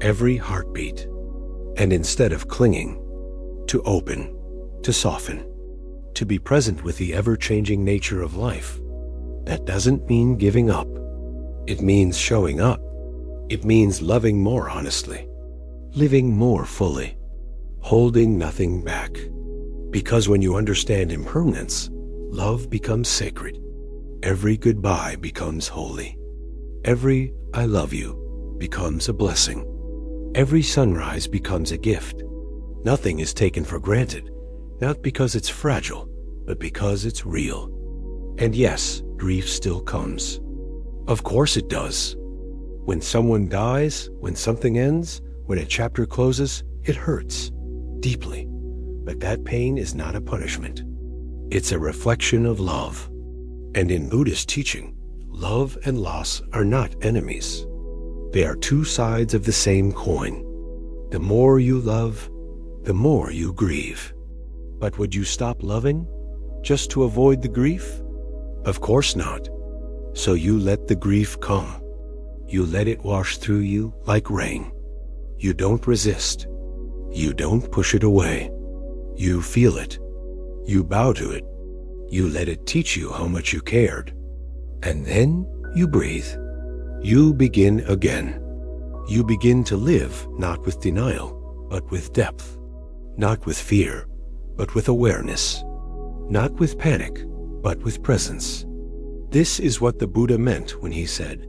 every heartbeat. And instead of clinging, to open, to soften, to be present with the ever-changing nature of life. That doesn't mean giving up. It means showing up. It means loving more honestly, living more fully, holding nothing back. Because when you understand impermanence, love becomes sacred. Every goodbye becomes holy. Every I love you becomes a blessing. Every sunrise becomes a gift. Nothing is taken for granted, not because it's fragile, but because it's real. And yes, grief still comes. Of course it does. When someone dies, when something ends, when a chapter closes, it hurts deeply. But that pain is not a punishment. It's a reflection of love. And in Buddhist teaching, love and loss are not enemies. They are two sides of the same coin. The more you love, the more you grieve. But would you stop loving just to avoid the grief? Of course not. So you let the grief come. You let it wash through you like rain. You don't resist. You don't push it away. You feel it. You bow to it. You let it teach you how much you cared. And then you breathe. You begin again. You begin to live not with denial, but with depth. Not with fear, but with awareness. Not with panic, but with presence. This is what the Buddha meant when he said,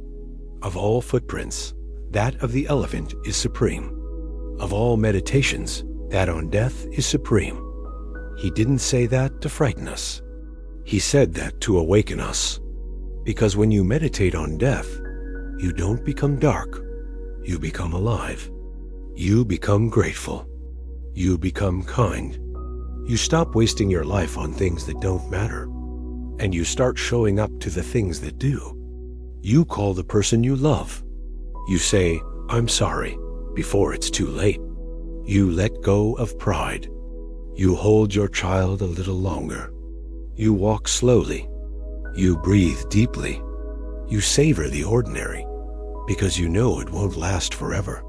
"Of all footprints, that of the elephant is supreme. Of all meditations, that on death is supreme." He didn't say that to frighten us. He said that to awaken us. Because when you meditate on death, you don't become dark. You become alive. You become grateful. You become kind. You stop wasting your life on things that don't matter. And you start showing up to the things that do. You call the person you love. You say, "I'm sorry," before it's too late. You let go of pride. You hold your child a little longer. You walk slowly. You breathe deeply. You savor the ordinary because you know it won't last forever.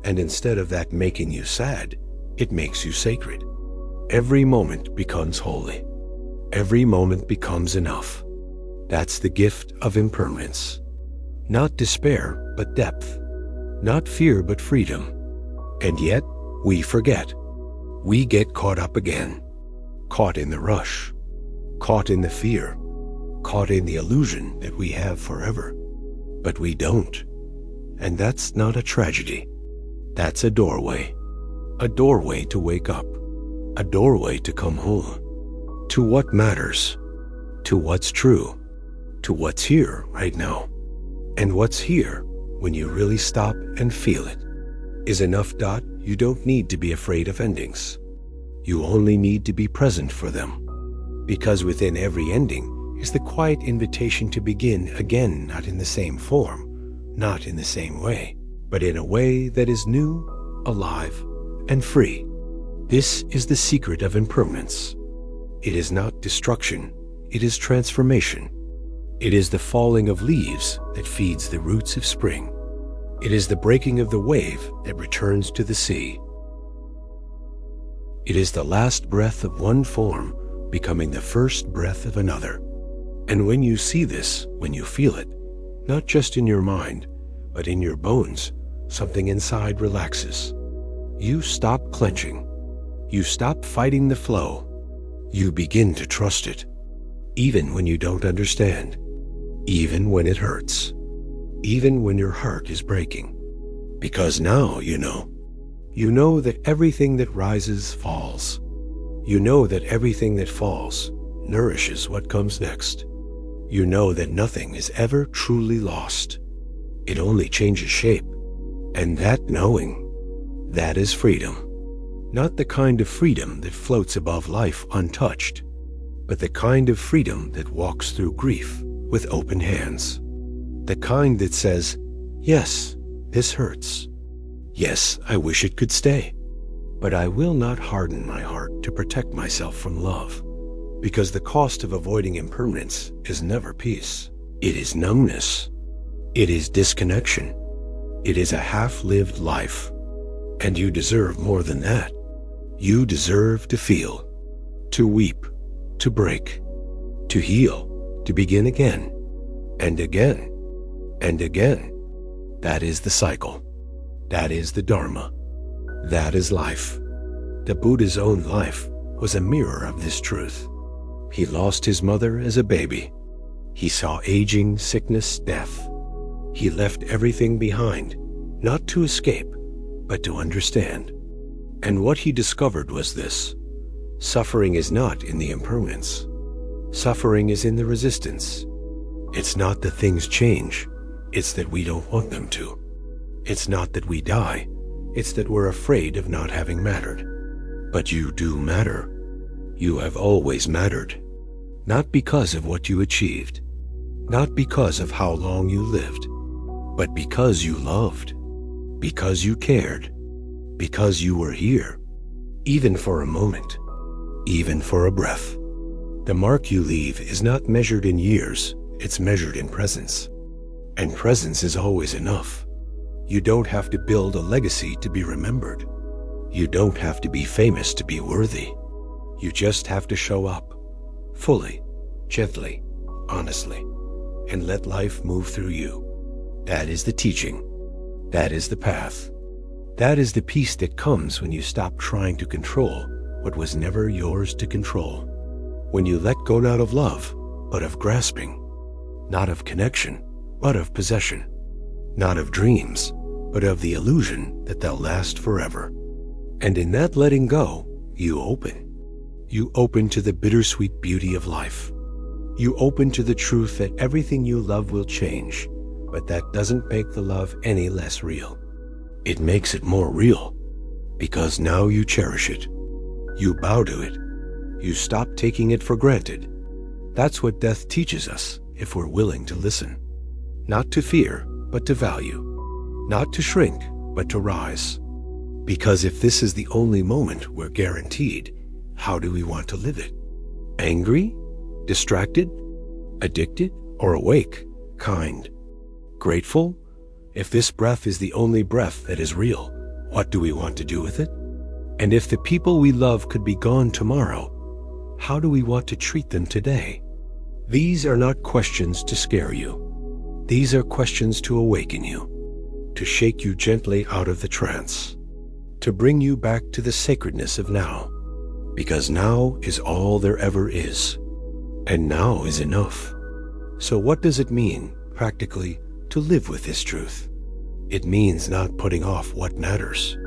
And instead of that making you sad, it makes you sacred. Every moment becomes holy. Every moment becomes enough. That's the gift of impermanence. Not despair, but depth. Not fear, but freedom. And yet, we forget. We get caught up again. Caught in the rush. Caught in the fear. Caught in the illusion that we have forever. But we don't. And that's not a tragedy. That's a doorway. A doorway to wake up. A doorway to come home. To what matters. To what's true. To what's here right now. And what's here, when you really stop and feel it, is enough. You don't need to be afraid of endings. You only need to be present for them. Because within every ending is the quiet invitation to begin again, not in the same form, not in the same way, but in a way that is new, alive, and free. This is the secret of impermanence. It is not destruction, it is transformation. It is the falling of leaves that feeds the roots of spring. It is the breaking of the wave that returns to the sea. It is the last breath of one form becoming the first breath of another. And when you see this, when you feel it, not just in your mind, but in your bones, something inside relaxes. You stop clenching. You stop fighting the flow. You begin to trust it, even when you don't understand, even when it hurts, even when your heart is breaking. Because now you know. You know that everything that rises falls. You know that everything that falls nourishes what comes next. You know that nothing is ever truly lost. It only changes shape. And that knowing, that is freedom. Not the kind of freedom that floats above life untouched, but the kind of freedom that walks through grief with open hands. The kind that says, yes, this hurts. Yes, I wish it could stay. But I will not harden my heart to protect myself from love, because the cost of avoiding impermanence is never peace. It is numbness. It is disconnection. It is a half-lived life. And you deserve more than that. You deserve to feel, to weep, to break, to heal, to begin again, and again, and again. That is the cycle. That is the Dharma. That is life. The Buddha's own life was a mirror of this truth. He lost his mother as a baby. He saw aging, sickness, death. He left everything behind, not to escape, but to understand. And what he discovered was this: suffering is not in the impermanence. Suffering is in the resistance. It's not that things change, it's that we don't want them to. It's not that we die, it's that we're afraid of not having mattered. But you do matter. You have always mattered. Not because of what you achieved, not because of how long you lived, but because you loved, because you cared, because you were here, even for a moment, even for a breath. The mark you leave is not measured in years, it's measured in presence. And presence is always enough. You don't have to build a legacy to be remembered. You don't have to be famous to be worthy. You just have to show up, fully, gently, honestly, and let life move through you. That is the teaching. That is the path. That is the peace that comes when you stop trying to control what was never yours to control. When you let go not of love, but of grasping, not of connection, but of possession, not of dreams, but of the illusion that they'll last forever. And in that letting go, you open. You open to the bittersweet beauty of life. You open to the truth that everything you love will change, but that doesn't make the love any less real. It makes it more real, because now you cherish it. You bow to it. You stop taking it for granted. That's what death teaches us, if we're willing to listen. Not to fear, but to value. Not to shrink, but to rise. Because if this is the only moment we're guaranteed, how do we want to live it? Angry? Distracted? Addicted? Or awake? Kind? Grateful? If this breath is the only breath that is real, what do we want to do with it? And if the people we love could be gone tomorrow, how do we want to treat them today? These are not questions to scare you. These are questions to awaken you, to shake you gently out of the trance, to bring you back to the sacredness of now, because now is all there ever is, and now is enough. So what does it mean, practically, to live with this truth? It means not putting off what matters.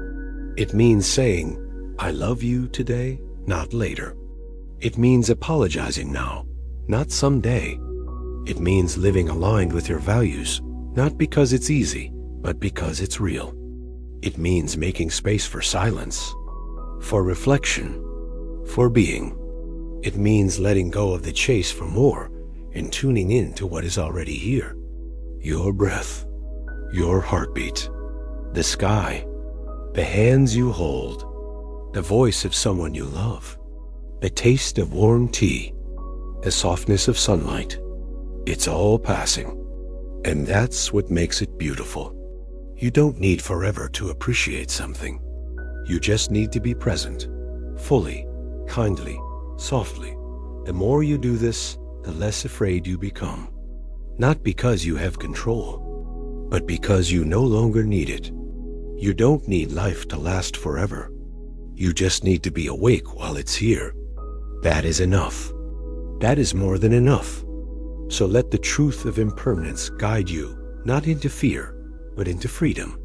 It means saying, I love you today, not later. It means apologizing now, not someday. It means living aligned with your values, not because it's easy, but because it's real. It means making space for silence, for reflection, for being. It means letting go of the chase for more and tuning in to what is already here. Your breath, your heartbeat, the sky, the hands you hold, the voice of someone you love, the taste of warm tea, the softness of sunlight, It's all passing. And that's what makes it beautiful. You don't need forever to appreciate something. You just need to be present, fully, kindly, softly. The more you do this, the less afraid you become. Not because you have control, but because you no longer need it. You don't need life to last forever. You just need to be awake while it's here. That is enough. That is more than enough. So let the truth of impermanence guide you, not into fear, but into freedom.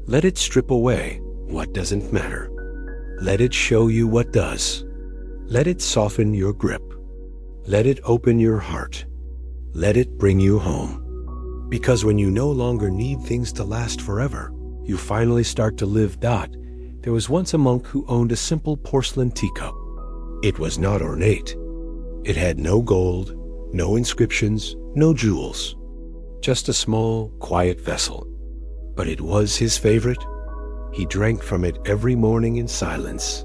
Let it strip away what doesn't matter. Let it show you what does. Let it soften your grip. Let it open your heart. Let it bring you home. Because when you no longer need things to last forever, you finally start to live. There was once a monk who owned a simple porcelain teacup. It was not ornate. It had no gold, no inscriptions, no jewels. Just a small, quiet vessel. But it was his favorite. He drank from it every morning in silence.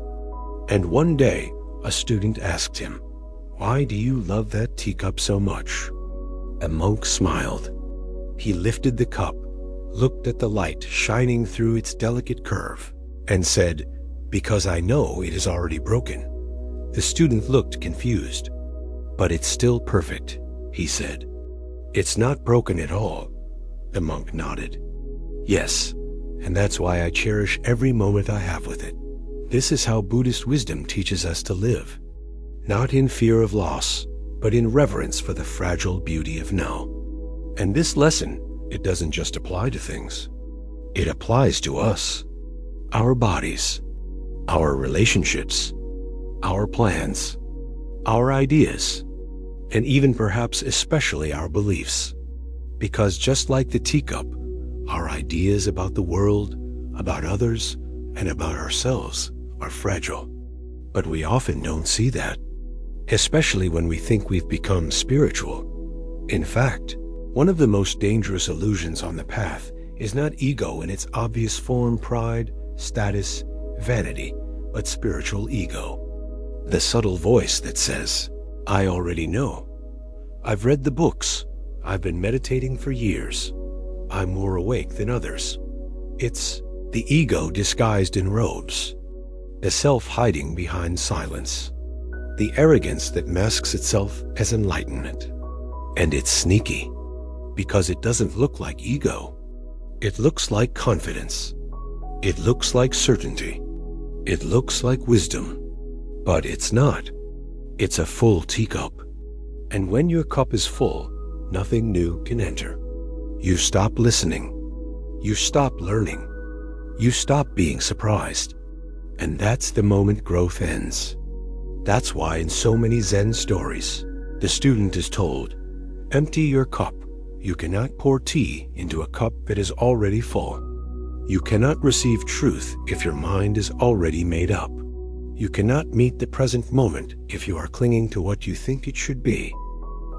And one day, a student asked him, "Why do you love that teacup so much?" A monk smiled. He lifted the cup, looked at the light shining through its delicate curve, and said, "Because I know it is already broken." The student looked confused. "But it's still perfect," he said. "It's not broken at all." The monk nodded. "Yes, and that's why I cherish every moment I have with it." This is how Buddhist wisdom teaches us to live. Not in fear of loss, but in reverence for the fragile beauty of now. And this lesson, it doesn't just apply to things. It applies to us, our bodies, our relationships, our plans, our ideas, and even perhaps especially our beliefs. Because just like the teacup, our ideas about the world, about others, and about ourselves are fragile. But we often don't see that, especially when we think we've become spiritual. In fact, one of the most dangerous illusions on the path is not ego in its obvious form, pride, status, vanity, but spiritual ego. The subtle voice that says, "I already know. I've read the books. I've been meditating for years. I'm more awake than others." It's the ego disguised in robes, the self hiding behind silence, the arrogance that masks itself as enlightenment. And it's sneaky, because it doesn't look like ego. It looks like confidence. It looks like certainty. It looks like wisdom. But it's not. It's a full teacup. And when your cup is full, nothing new can enter. You stop listening. You stop learning. You stop being surprised. And that's the moment growth ends. That's why in so many Zen stories, the student is told, "Empty your cup. You cannot pour tea into a cup that is already full. You cannot receive truth if your mind is already made up. You cannot meet the present moment if you are clinging to what you think it should be."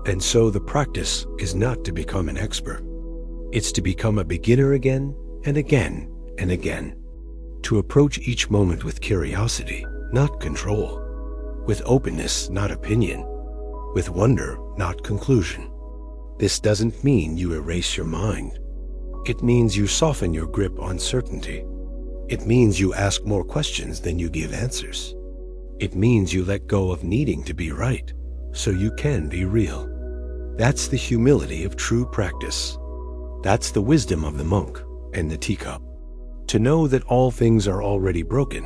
And so the practice is not to become an expert. It's to become a beginner again and again and again. To approach each moment with curiosity, not control. With openness, not opinion. With wonder, not conclusion. This doesn't mean you erase your mind. It means you soften your grip on certainty. It means you ask more questions than you give answers. It means you let go of needing to be right, so you can be real. That's the humility of true practice. That's the wisdom of the monk and the teacup. To know that all things are already broken,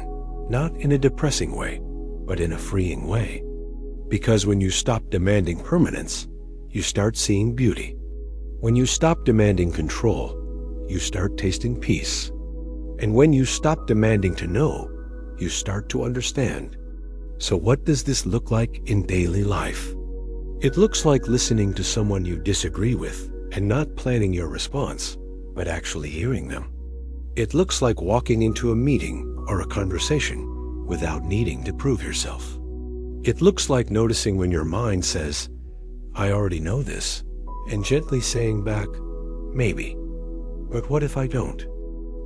not in a depressing way, but in a freeing way. Because when you stop demanding permanence, you start seeing beauty. When you stop demanding control, you start tasting peace. And when you stop demanding to know, you start to understand. So what does this look like in daily life? It looks like listening to someone you disagree with and not planning your response, but actually hearing them. It looks like walking into a meeting or a conversation without needing to prove yourself. It looks like noticing when your mind says, "I already know this," and gently saying back, "Maybe, but what if I don't?"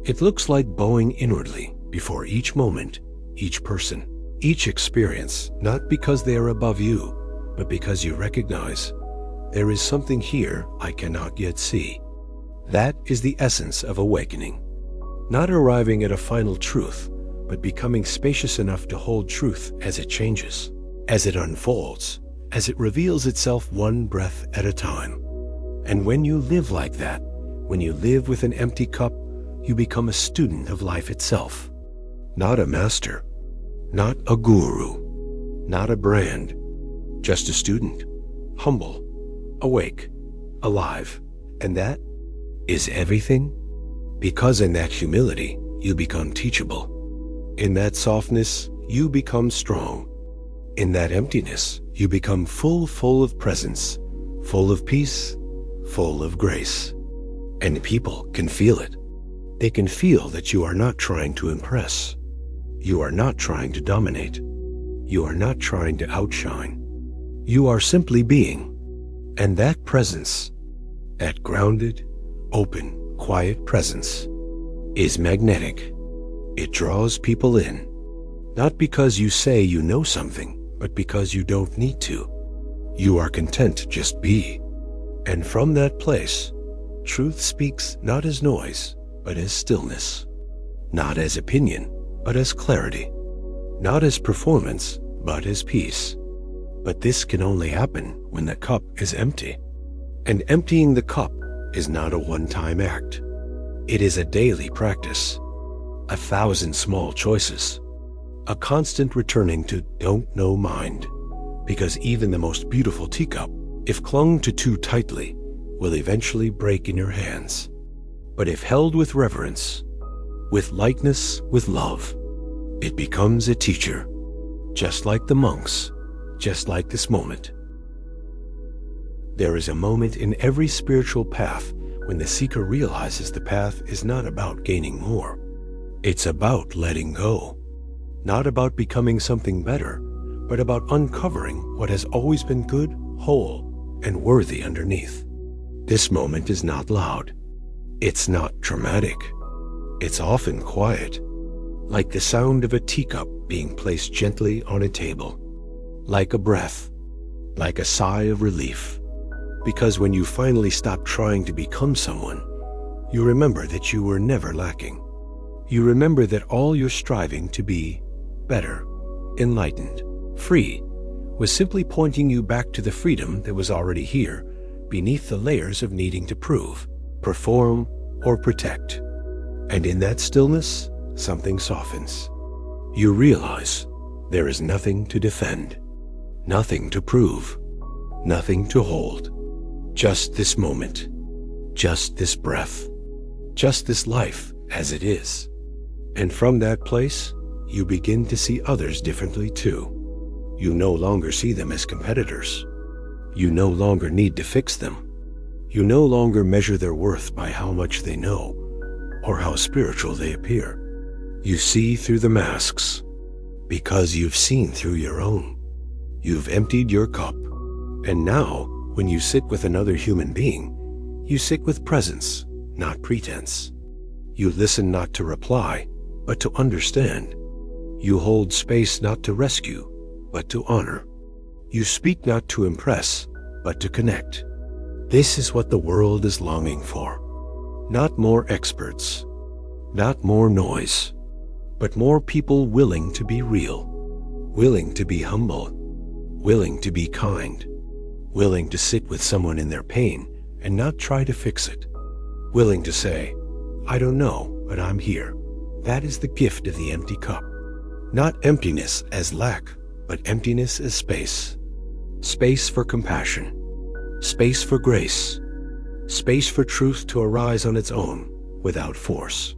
It looks like bowing inwardly before each moment, each person, each experience, not because they are above you, but because you recognize There is something here I cannot yet see. That is the essence of awakening. Not arriving at a final truth, but becoming spacious enough to hold truth as it changes, as it unfolds, as it reveals itself one breath at a time. And when you live like that, when you live with an empty cup, you become a student of life itself. Not a master, not a guru, not a brand, just a student, humble, awake, alive. And that is everything. Because in that humility, you become teachable. In that softness, you become strong. In that emptiness, you become full of presence, full of peace, full of grace. And people can feel it. They can feel that you are not trying to impress. You are not trying to dominate. You are not trying to outshine. You are simply being. And that presence, that grounded, open, quiet presence, is magnetic. It draws people in, not because you say you know something, but because you don't need to. You are content to just be. And from that place, truth speaks not as noise, but as stillness. Not as opinion, but as clarity. Not as performance, but as peace. But this can only happen when the cup is empty. And emptying the cup is not a one-time act. It is a daily practice, 1,000 small choices, a constant returning to don't know mind, because even the most beautiful teacup, if clung to too tightly, will eventually break in your hands. But if held with reverence, with lightness, with love, it becomes a teacher, just like the monks, just like this moment. There is a moment in every spiritual path when the seeker realizes the path is not about gaining more. It's about letting go. Not about becoming something better, but about uncovering what has always been good, whole, and worthy underneath. This moment is not loud. It's not dramatic. It's often quiet, like the sound of a teacup being placed gently on a table, like a breath, like a sigh of relief. Because when you finally stop trying to become someone, you remember that you were never lacking. You remember that all your striving to be better, enlightened, free, was simply pointing you back to the freedom that was already here, beneath the layers of needing to prove, perform, or protect. And in that stillness, something softens. You realize there is nothing to defend, nothing to prove, nothing to hold. Just this moment, just this breath, just this life as it is. And from that place, you begin to see others differently too. You no longer see them as competitors. You no longer need to fix them. You no longer measure their worth by how much they know or how spiritual they appear. You see through the masks because you've seen through your own. You've emptied your cup, and now, when you sit with another human being, you sit with presence, not pretense. You listen not to reply, but to understand. You hold space not to rescue, but to honor. You speak not to impress, but to connect. This is what the world is longing for. Not more experts, not more noise, but more people willing to be real, willing to be humble, willing to be kind, willing to sit with someone in their pain and not try to fix it, willing to say, I don't know, but I'm here. That is the gift of the empty cup. Not emptiness as lack, but emptiness as space. Space for compassion, space for grace, space for truth to arise on its own without force.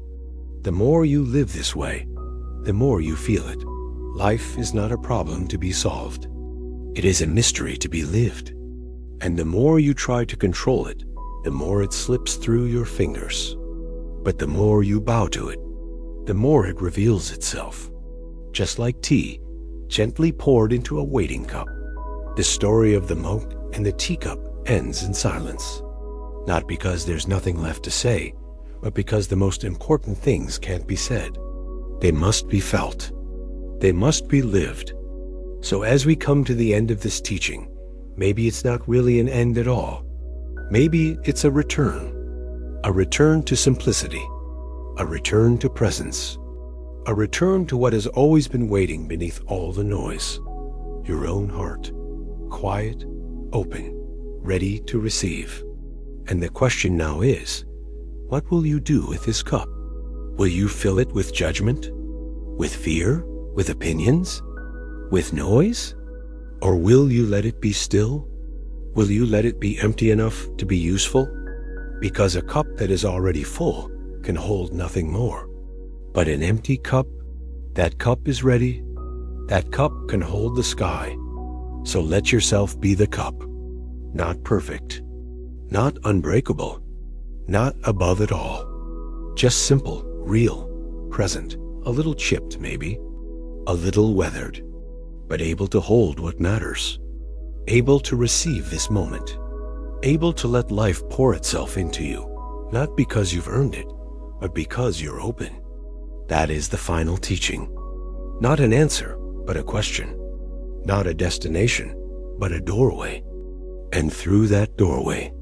The more you live this way, the more you feel it. Life is not a problem to be solved. It is a mystery to be lived. And the more you try to control it, the more it slips through your fingers. But the more you bow to it, the more it reveals itself. Just like tea, gently poured into a waiting cup. The story of the monk and the teacup ends in silence. Not because there's nothing left to say, but because the most important things can't be said. They must be felt. They must be lived. So as we come to the end of this teaching, maybe it's not really an end at all. Maybe it's a return to simplicity, a return to presence, a return to what has always been waiting beneath all the noise, your own heart, quiet, open, ready to receive. And the question now is, what will you do with this cup? Will you fill it with judgment, with fear, with opinions, with noise? Or will you let it be still? Will you let it be empty enough to be useful? Because a cup that is already full can hold nothing more. But an empty cup, that cup is ready. That cup can hold the sky. So let yourself be the cup. Not perfect, not unbreakable, not above it all. Just simple, real, present, a little chipped maybe, a little weathered, but able to hold what matters. Able to receive this moment. Able to let life pour itself into you, not because you've earned it, but because you're open. That is the final teaching. Not an answer, but a question. Not a destination, but a doorway. And through that doorway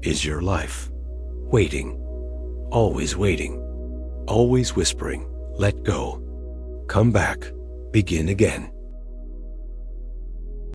is your life, waiting, always whispering, let go, come back, begin again.